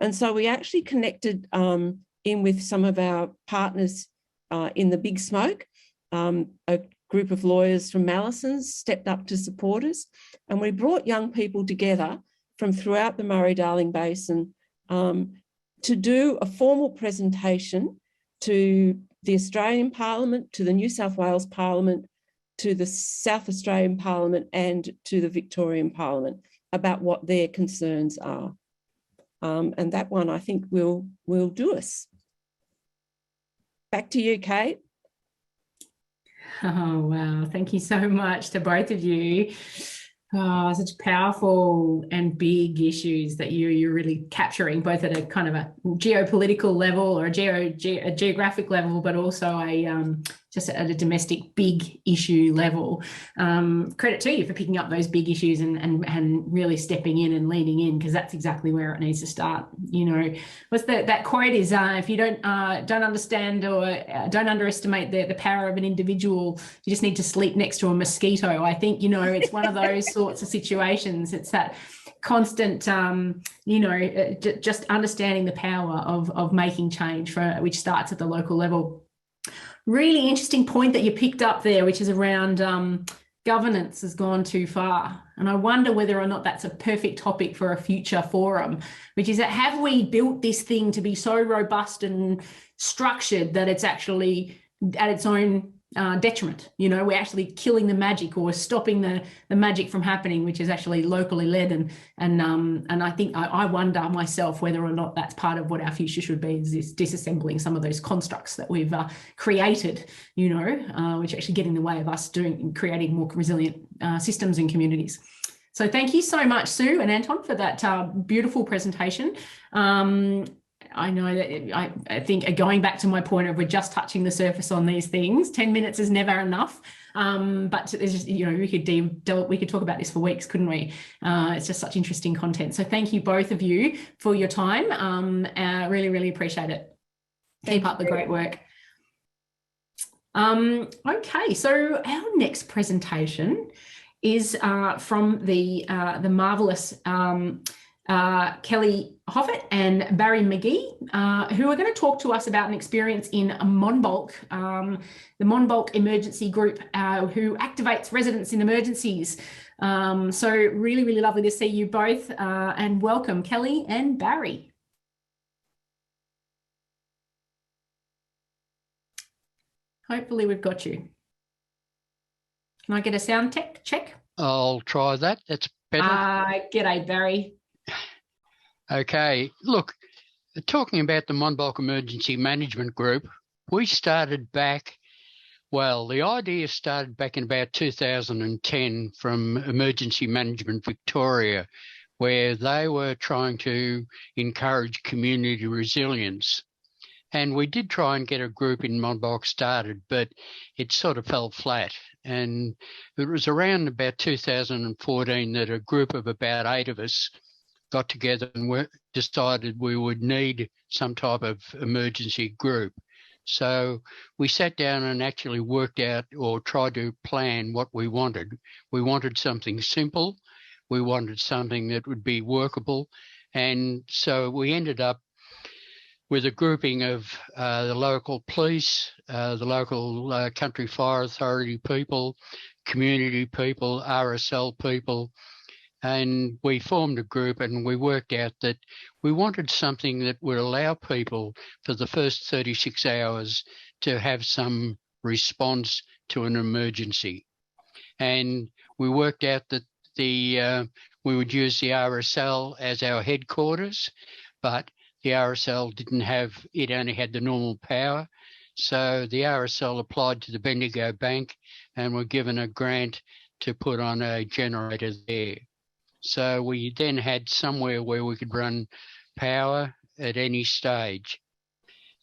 And so we actually connected in with some of our partners in the Big Smoke. A group of lawyers from Mallison's stepped up to support us, and we brought young people together from throughout the Murray-Darling Basin to do a formal presentation to the Australian Parliament, to the New South Wales Parliament, to the South Australian Parliament, and to the Victorian Parliament about what their concerns are. And that one, I think, will do us. Back to you, Kate. Oh, wow. Thank you so much to both of you. Oh, such powerful and big issues that you're really capturing, both at a kind of a geopolitical level or a geographic level, but also just at a domestic big issue level. Credit to you for picking up those big issues and really stepping in and leaning in, because that's exactly where it needs to start. What's that quote is, if you don't understand or don't underestimate the power of an individual, you just need to sleep next to a mosquito. I think, it's one of those sorts of situations. It's that constant, just understanding the power of making change, which starts at the local level. Really interesting point that you picked up there, which is around governance has gone too far. And I wonder whether or not that's a perfect topic for a future forum, which is that have we built this thing to be so robust and structured that it's actually at its own detriment? We're actually killing the magic, or stopping the magic from happening, which is actually locally led. And I think I wonder myself whether or not that's part of what our future should be, is disassembling some of those constructs that we've created, which actually get in the way of us creating more resilient systems and communities. So thank you so much, Sue and Anton, for that beautiful presentation. I know that I think, going back to my point of we're just touching the surface on these things, 10 minutes is never enough. But there's just, we could talk about this for weeks, couldn't we? It's just such interesting content. So thank you, both of you, for your time. Really, really appreciate it. Keep up the great work. Okay, so our next presentation is from the marvellous Kelly Hoffett and Barry McGee, who are going to talk to us about an experience in Monbulk, the Monbulk Emergency Group, who activates residents in emergencies. So really, really lovely to see you both, and welcome, Kelly and Barry. Hopefully we've got you. Can I get a sound check? I'll try that. That's better. G'day, Barry. Okay, look, talking about the Monbulk Emergency Management Group, we started back, the idea started back in about 2010 from Emergency Management Victoria, where they were trying to encourage community resilience. And we did try and get a group in Monbulk started, but it sort of fell flat. And it was around about 2014 that a group of about 8 of us got together and decided we would need some type of emergency group. So we sat down and actually worked out or tried to plan what we wanted. We wanted something simple. We wanted something that would be workable. And so we ended up with a grouping of the local police, the local country fire authority people, community people, RSL people, and we formed a group and we worked out that we wanted something that would allow people for the first 36 hours to have some response to an emergency. And we worked out that we would use the RSL as our headquarters, but the RSL it only had the normal power. So the RSL applied to the Bendigo Bank and were given a grant to put on a generator there. So we then had somewhere where we could run power at any stage.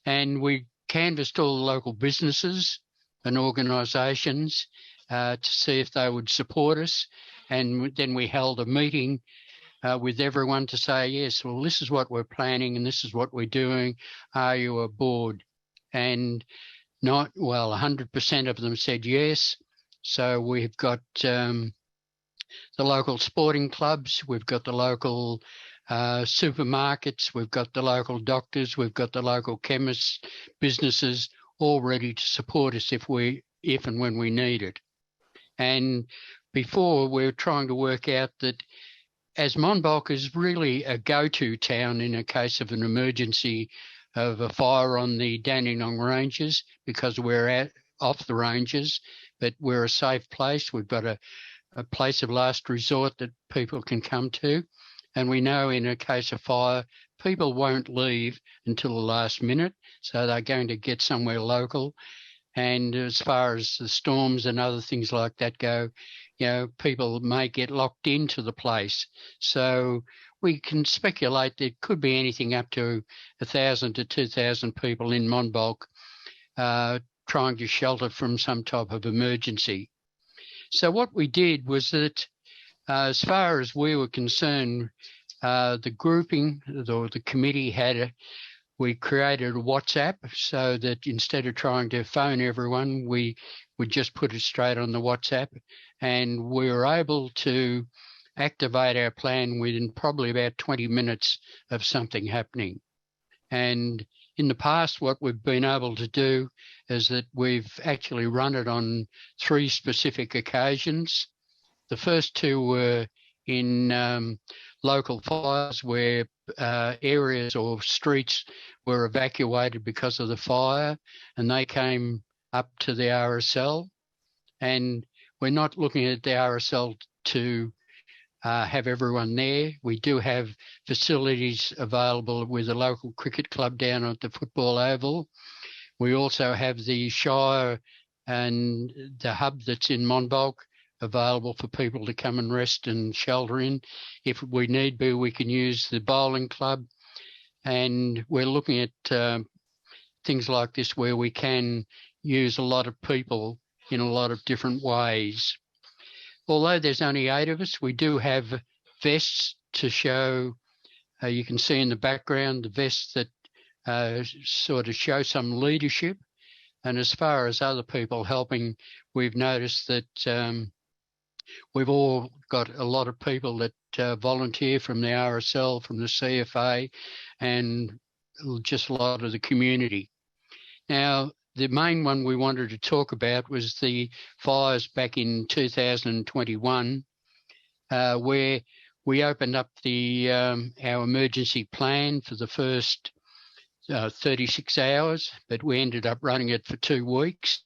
And we canvassed all the local businesses and organisations to see if they would support us. And then we held a meeting with everyone to say, yes, well, this is what we're planning and this is what we're doing. Are you aboard? And 100% of them said yes. So we've got the local sporting clubs, we've got the local supermarkets, we've got the local doctors, we've got the local chemists, businesses, all ready to support us if and when we need it. And before, we were trying to work out that as Monbulk is really a go-to town in a case of an emergency of a fire on the Dandenong Ranges, because we're off the ranges, but we're a safe place. We've got a place of last resort that people can come to. And we know in a case of fire, people won't leave until the last minute. So they're going to get somewhere local. And as far as the storms and other things like that go, people may get locked into the place. So we can speculate there could be anything up to 1,000 to 2,000 people in Monbulk trying to shelter from some type of emergency. So what we did was that as far as we were concerned, the grouping or the committee we created a WhatsApp so that instead of trying to phone everyone, we would just put it straight on the WhatsApp, and we were able to activate our plan within probably about 20 minutes of something happening. And in the past, what we've been able to do is that we've actually run it on 3 specific occasions. The first 2 were in local fires where areas or streets were evacuated because of the fire, and they came up to the RSL. And we're not looking at the RSL to have everyone there. We do have facilities available with a local cricket club down at the football oval. We also have the Shire and the hub that's in Monbulk available for people to come and rest and shelter in. If we need be, we can use the bowling club. And we're looking at things like this where we can use a lot of people in a lot of different ways. Although there's only 8 of us, we do have vests to show. You can see in the background the vests that sort of show some leadership. And as far as other people helping, we've noticed that we've all got a lot of people that volunteer from the RSL, from the CFA, and just a lot of the community. Now, the main one we wanted to talk about was the fires back in 2021, where we opened up our emergency plan for the first 36 hours, but we ended up running it for 2 weeks.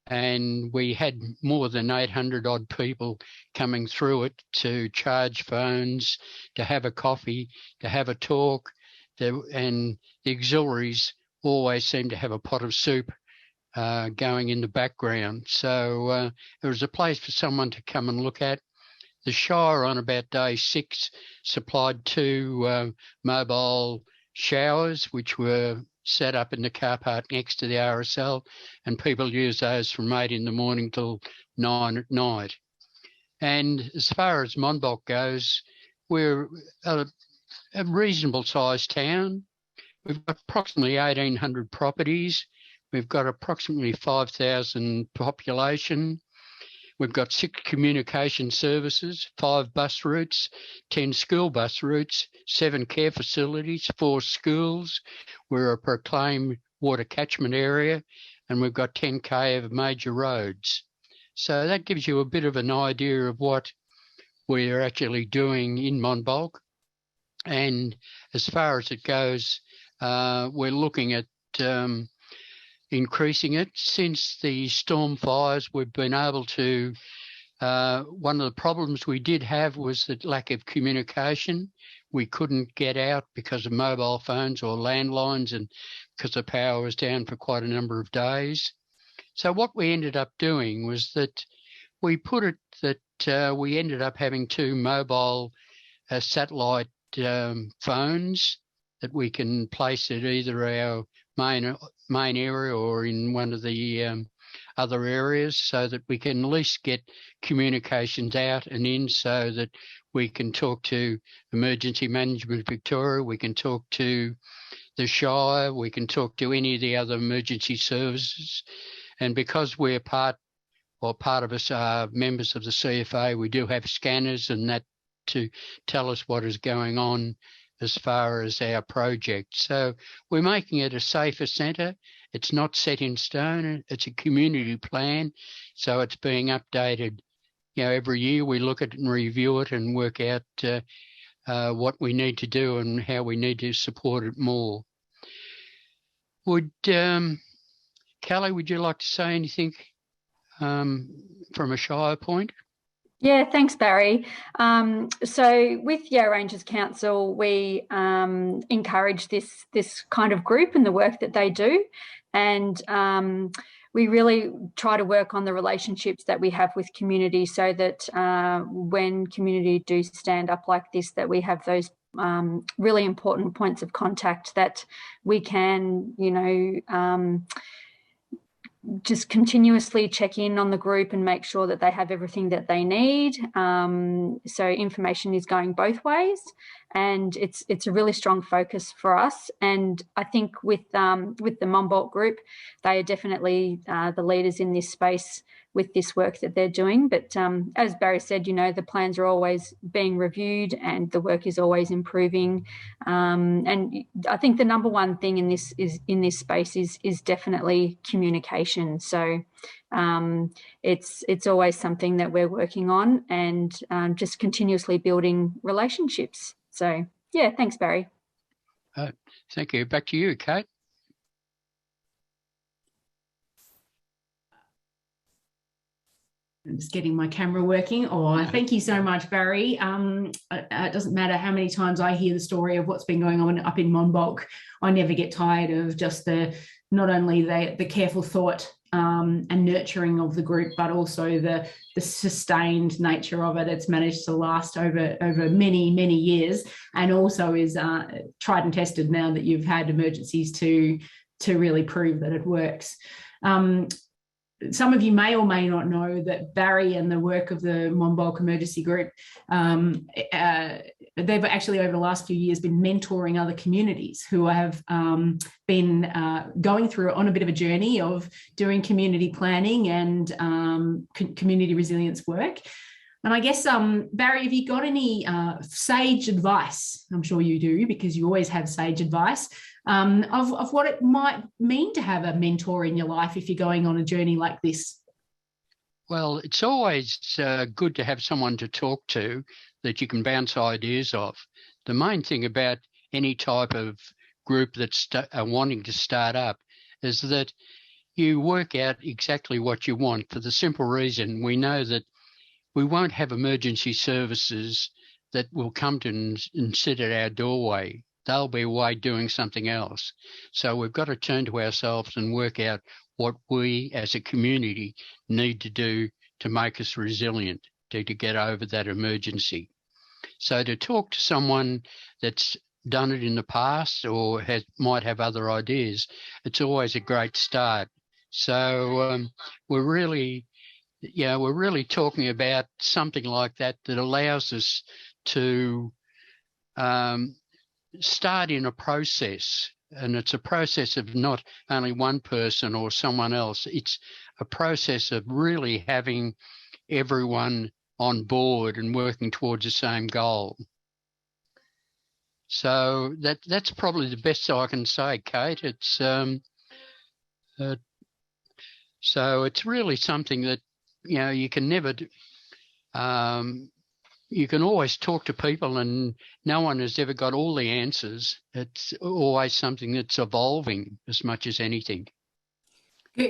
And we had more than 800 odd people coming through it to charge phones, to have a coffee, to have a talk, and the auxiliaries always seem to have a pot of soup going in the background. So it was a place for someone to come and look at. The Shire on about day 6 supplied 2 mobile showers, which were set up in the car park next to the RSL, and people use those from 8 in the morning till 9 at night. And as far as Monbulk goes, we're a reasonable sized town. We've got approximately 1,800 properties. We've got approximately 5,000 population. We've got 6 communication services, 5 bus routes, 10 school bus routes, 7 care facilities, 4 schools. We're a proclaimed water catchment area, and we've got 10k of major roads. So that gives you a bit of an idea of what we're actually doing in Monbulk. And as far as it goes, we're looking at increasing it. Since the storm fires, we've been able to, one of the problems we did have was the lack of communication. We couldn't get out because of mobile phones or landlines and because the power was down for quite a number of days. So what we ended up doing was that we put it that we ended up having 2 mobile satellite phones that we can place at either our main area or in one of the other areas, so that we can at least get communications out and in, so that we can talk to Emergency Management Victoria, we can talk to the Shire, we can talk to any of the other emergency services. And because we're part of us are members of the CFA, we do have scanners and that to tell us what is going on as far as our project. So we're making it a safer centre. It's not set in stone. It's a community plan. So it's being updated. Every year we look at it and review it and work out what we need to do and how we need to support it more. Would Kelly, would you like to say anything from a Shire point? Yeah, thanks, Barry. So with Yarra Ranges Council, we encourage this kind of group and the work that they do. And we really try to work on the relationships that we have with community, so that when community do stand up like this, that we have those really important points of contact that we can, just continuously check in on the group and make sure that they have everything that they need. So information is going both ways, and it's a really strong focus for us. And I think with the Monbulk group, they are definitely the leaders in this space with this work that they're doing. But as Barry said, the plans are always being reviewed and the work is always improving. And I think the number one thing in this space is definitely communication. So it's always something that we're working on, and just continuously building relationships. So yeah, thanks, Barry. Thank you. Back to you, Kate. I'm just getting my camera working. Thank you so much, Barry. It doesn't matter how many times I hear the story of what's been going on up in Monbulk. I never get tired of just not only the careful thought and nurturing of the group, but also the sustained nature of it. It's managed to last over many, many years, and also is tried and tested now that you've had emergencies to really prove that it works. Some of you may or may not know that Barry and the work of the Monbulk Emergency Group, they've actually over the last few years been mentoring other communities who have been going through on a bit of a journey of doing community planning and community resilience work. And I guess, Barry, have you got any sage advice? I'm sure you do, because you always have sage advice of what it might mean to have a mentor in your life if you're going on a journey like this. Well, it's always good to have someone to talk to that you can bounce ideas off. The main thing about any type of group that's wanting to start up is that you work out exactly what you want, for the simple reason we know that we won't have emergency services that will come to and sit at our doorway. They'll be away doing something else. So we've got to turn to ourselves and work out what we as a community need to do to make us resilient, to get over that emergency. So to talk to someone that's done it in the past or might have other ideas, it's always a great start. So we're really talking about something like that allows us to start in a process And it's a process of not only one person or someone else. It's a process of really having everyone on board and working towards the same goal. So that's probably the best I can say, Kate. It's so it's really something that, you know, you can never you can always talk to people and no one has ever got all the answers. It's always something that's evolving as much as anything.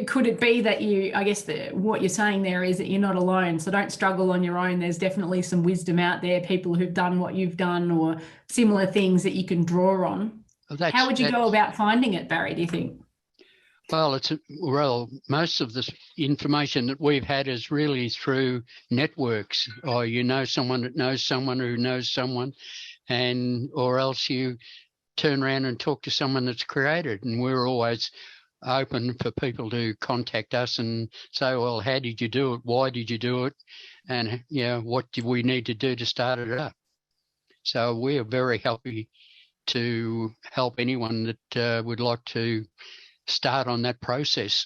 Could it be that I guess what you're saying there is that you're not alone, so don't struggle on your own. There's definitely some wisdom out there, people who've done what you've done or similar things that you can draw on. How would you go about finding it, Barry, do you think? Well, most of the information that we've had is really through networks, or you know someone that knows someone who knows someone, or else you turn around and talk to someone that's created. And we're always open for people to contact us and say, well, how did you do it? Why did you do it? And, you know, what do we need to do to start it up? So we are very happy to help anyone that would like to start on that process.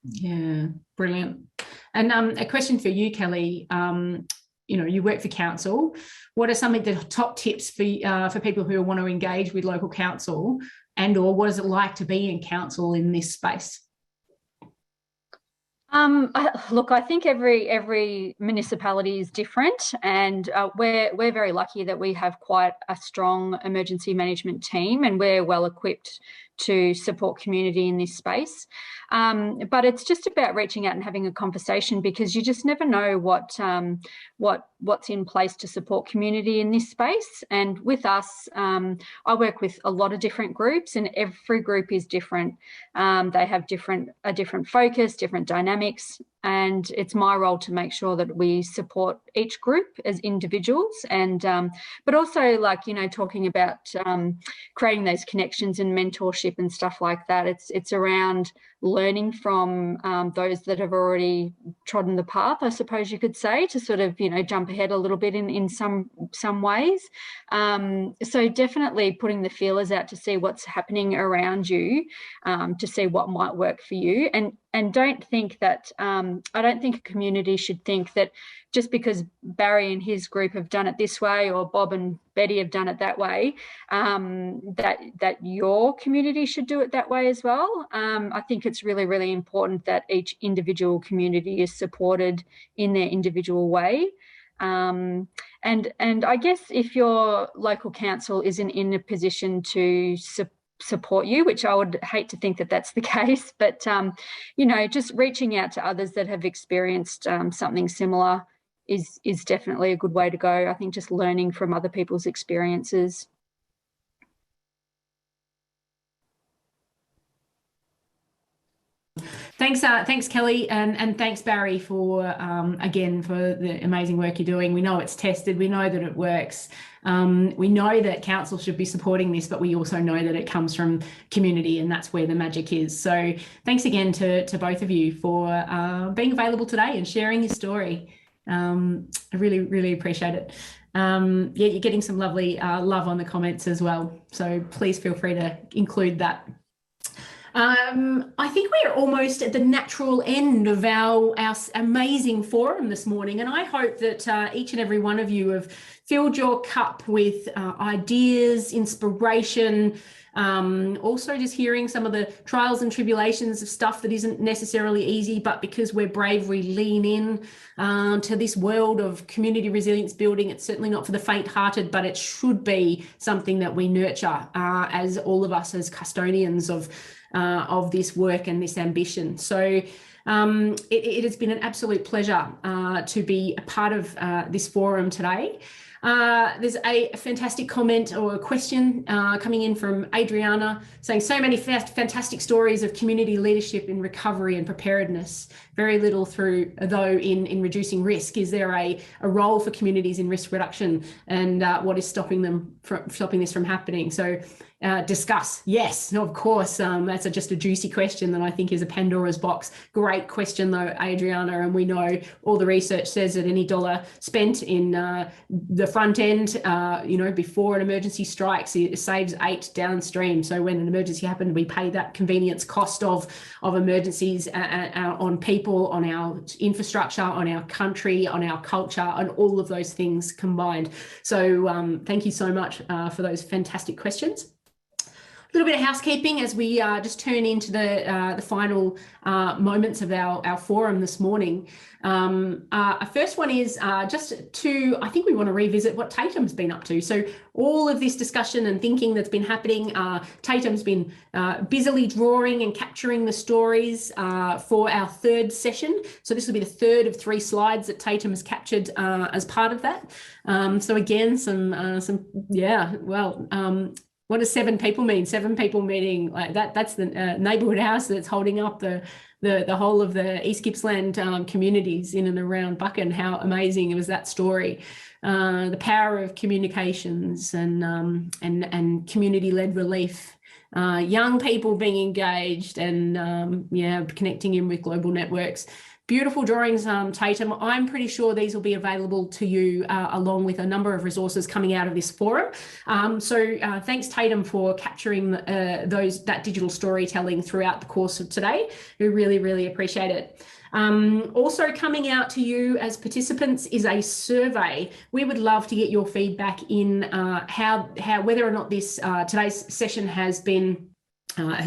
Yeah, brilliant. And a question for you, Kelly. You know, you work for council. What are some of the top tips for people who want to engage with local council, and/or what is it like to be in council in this space? Look, I think every municipality is different, and we're very lucky that we have quite a strong emergency management team, and we're well equipped to support community in this space. But it's just about reaching out and having a conversation, because you just never know what's in place to support community in this space. And with us, I work with a lot of different groups, and every group is different. They have a different focus, different dynamics, and it's my role to make sure that we support each group as individuals, and but also, like, you know, talking about creating those connections and mentorship and stuff like that. It's around learning from those that have already trodden the path, I suppose you could say, to sort of, you know, jump ahead a little bit in some ways. So definitely putting the feelers out to see what's happening around you, to see what might work for you. And don't think that, I don't think a community should think that just because Barry and his group have done it this way, or Bob and Betty have done it that way, that your community should do it that way as well. I think it's really, really important that each individual community is supported in their individual way. And I guess if your local council isn't in a position to support you, which I would hate to think that that's the case, but you know, just reaching out to others that have experienced something similar is definitely a good way to go. I think just learning from other people's experiences. Thanks, Kelly, and thanks, Barry, for again, for the amazing work you're doing. We know it's tested. We know that it works. We know that council should be supporting this, but we also know that it comes from community, and that's where the magic is. So thanks again to both of you for being available today and sharing your story. I really, really appreciate it. Yeah, you're getting some lovely love on the comments as well, so please feel free to include that. I think we're almost at the natural end of our amazing forum this morning, and I hope that each and every one of you have filled your cup with ideas, inspiration, also just hearing some of the trials and tribulations of stuff that isn't necessarily easy, but because we're brave, we lean in to this world of community resilience building. It's certainly not for the faint-hearted, but it should be something that we nurture as all of us as custodians of this work and this ambition. So it has been an absolute pleasure to be a part of this forum today. There's a fantastic comment or a question coming in from Adriana saying, so many fantastic stories of community leadership in recovery and preparedness, very little though in reducing risk. Is there a role for communities in risk reduction, and what is stopping this from happening? So discuss. Yes, of course. That's just a juicy question that I think is a Pandora's box. Great question though, Adriana, and we know all the research says that any dollar spent in the front end, you know, before an emergency strikes, it saves 8 downstream. So when an emergency happened, we pay that convenience cost of emergencies on people, on our infrastructure, on our country, on our culture, on all of those things combined. So thank you so much for those fantastic questions. A little bit of housekeeping as we just turn into the final moments of our forum this morning. Our first one is just to, I think we want to revisit what Tatum's been up to. So all of this discussion and thinking that's been happening, Tatum's been busily drawing and capturing the stories for our third session. So this will be the third of 3 slides that Tatum has captured as part of that. So again, what does 7 people mean? 7 people meaning like that. That's the neighbourhood house that's holding up the whole of the East Gippsland communities in and around Buchan. How amazing was that story? The power of communications and community-led relief. Young people being engaged and connecting in with global networks. Beautiful drawings, Tatum. I'm pretty sure these will be available to you along with a number of resources coming out of this forum. So thanks, Tatum, for capturing that digital storytelling throughout the course of today. We really, really appreciate it. Also coming out to you as participants is a survey. We would love to get your feedback in how whether or not this today's session has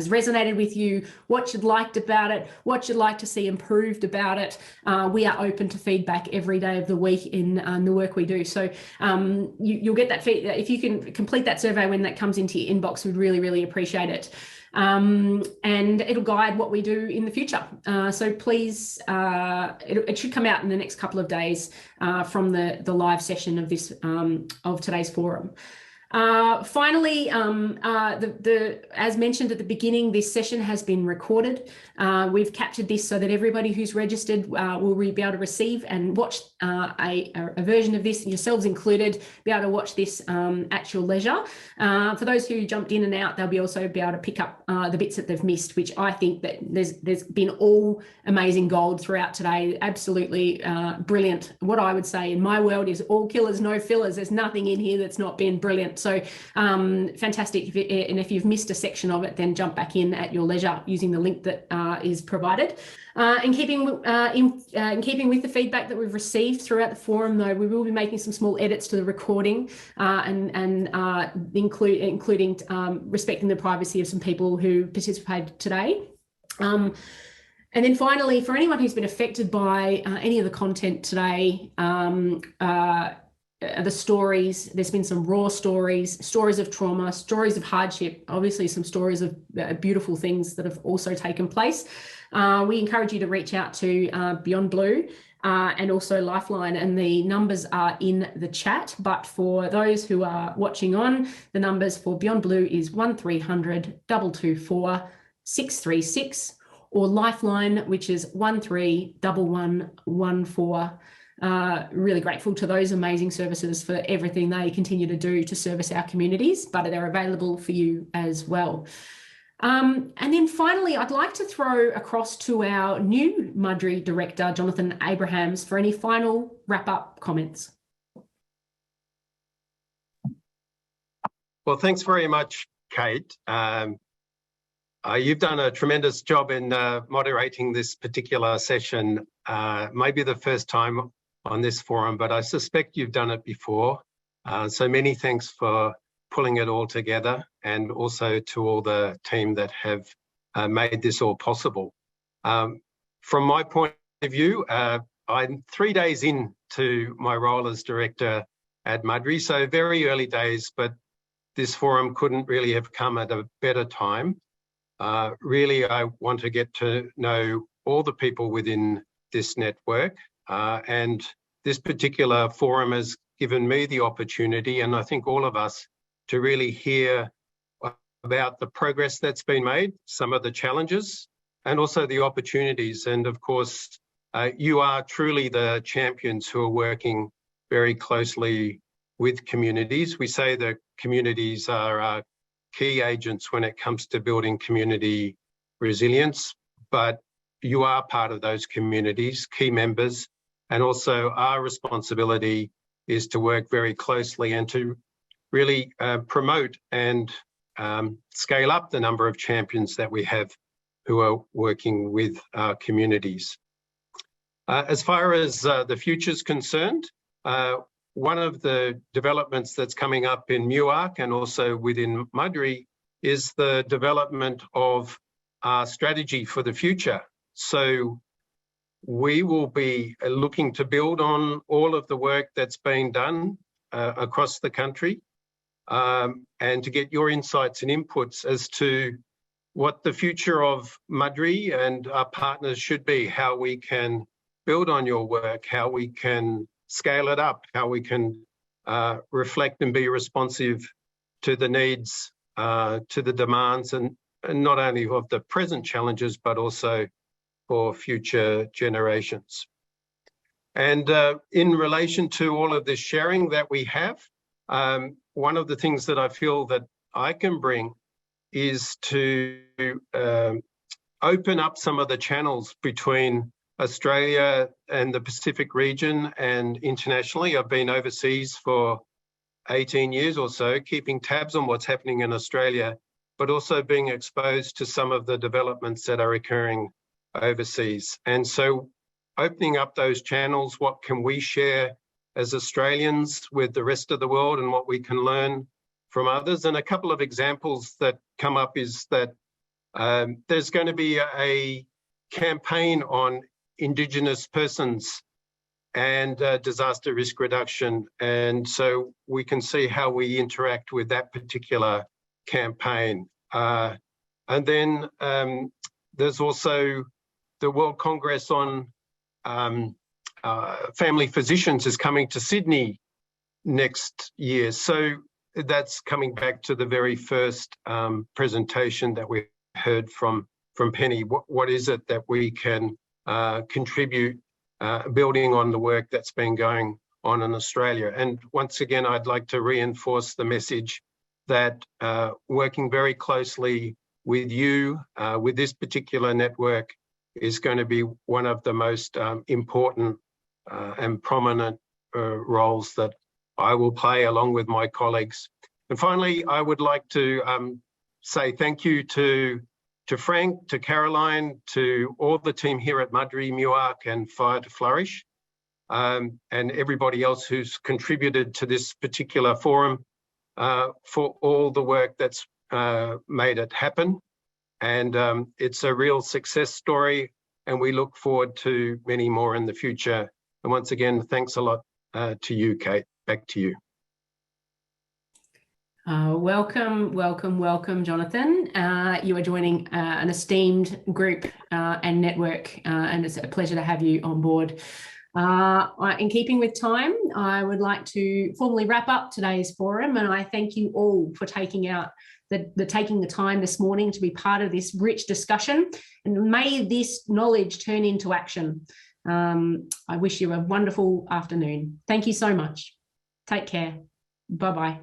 resonated with you, what you'd liked about it, what you'd like to see improved about it. We are open to feedback every day of the week in the work we do. So you'll get that feedback. If you can complete that survey when that comes into your inbox, we'd really, really appreciate it. And it'll guide what we do in the future. So please, it should come out in the next couple of days from the live session of this of today's forum. Finally, as mentioned at the beginning, this session has been recorded. We've captured this so that everybody who's registered will be able to receive and watch a version of this, yourselves included, be able to watch this at your leisure. For those who jumped in and out, they'll also be able to pick up the bits that they've missed, which I think that there's been all amazing gold throughout today. Absolutely brilliant. What I would say in my world is all killers, no fillers. There's nothing in here that's not been brilliant. So fantastic. And if you've missed a section of it, then jump back in at your leisure using the link that is provided. In keeping with the feedback that we've received throughout the forum, though, we will be making some small edits to the recording including respecting the privacy of some people who participated today. And then finally, for anyone who's been affected by any of the content today, the stories, there's been some raw stories of trauma, stories of hardship, obviously some stories of beautiful things that have also taken place. We encourage you to reach out to Beyond Blue and also Lifeline, and the numbers are in the chat. But for those who are watching on, the numbers for Beyond Blue is 1300 224 636, or Lifeline, which is 131114. Really grateful to those amazing services for everything they continue to do to service our communities, but they're available for you as well. And then finally, I'd like to throw across to our new MUDRI director, Jonathan Abrahams, for any final wrap-up comments. Well, thanks very much, Kate. You've done a tremendous job in moderating this particular session, maybe the first time on this forum, but I suspect you've done it before. So many thanks for pulling it all together, and also to all the team that have made this all possible. From my point of view, I'm 3 days into my role as director at MUDRI, so very early days, but this forum couldn't really have come at a better time. Really, I want to get to know all the people within this network, and this particular forum has given me the opportunity, and I think all of us, to really hear about the progress that's been made, some of the challenges, and also the opportunities. And of course, you are truly the champions who are working very closely with communities. We say that communities are key agents when it comes to building community resilience, but you are part of those communities, key members, and also our responsibility is to work very closely and to really promote and scale up the number of champions that we have who are working with our communities. As far as the future is concerned, one of the developments that's coming up in Muir and also within MUDRI is the development of our strategy for the future. So we will be looking to build on all of the work that's been done across the country and to get your insights and inputs as to what the future of MUDRI and our partners should be, how we can build on your work, how we can scale it up, how we can reflect and be responsive to the needs, to the demands, and not only of the present challenges, but also for future generations. And in relation to all of this sharing that we have, one of the things that I feel that I can bring is to open up some of the channels between Australia and the Pacific region and internationally. I've been overseas for 18 years or so, keeping tabs on what's happening in Australia, but also being exposed to some of the developments that are occurring overseas. And so opening up those channels, what can we share as Australians with the rest of the world and what we can learn from others? And a couple of examples that come up is that there's going to be a campaign on Indigenous persons and disaster risk reduction. And so we can see how we interact with that particular campaign. And then there's also the World Congress on Family Physicians is coming to Sydney next year. So that's coming back to the very first presentation that we heard from Penny. What is it that we can contribute, building on the work that's been going on in Australia? And once again, I'd like to reinforce the message that working very closely with you, with this particular network, is going to be one of the most important and prominent roles that I will play along with my colleagues. And finally, I would like to say thank you to Frank, to Caroline, to all the team here at MUDRI, Muir and Fire to Flourish, and everybody else who's contributed to this particular forum for all the work that's made it happen. And it's a real success story, and we look forward to many more in the future. And once again, thanks a lot to you, Kate. Back to you. Welcome, Jonathan. You are joining an esteemed group and network, and it's a pleasure to have you on board. In keeping with time, I would like to formally wrap up today's forum, and I thank you all for taking the time this morning to be part of this rich discussion, and may this knowledge turn into action. I wish you a wonderful afternoon. Thank you so much. Take care. Bye-bye.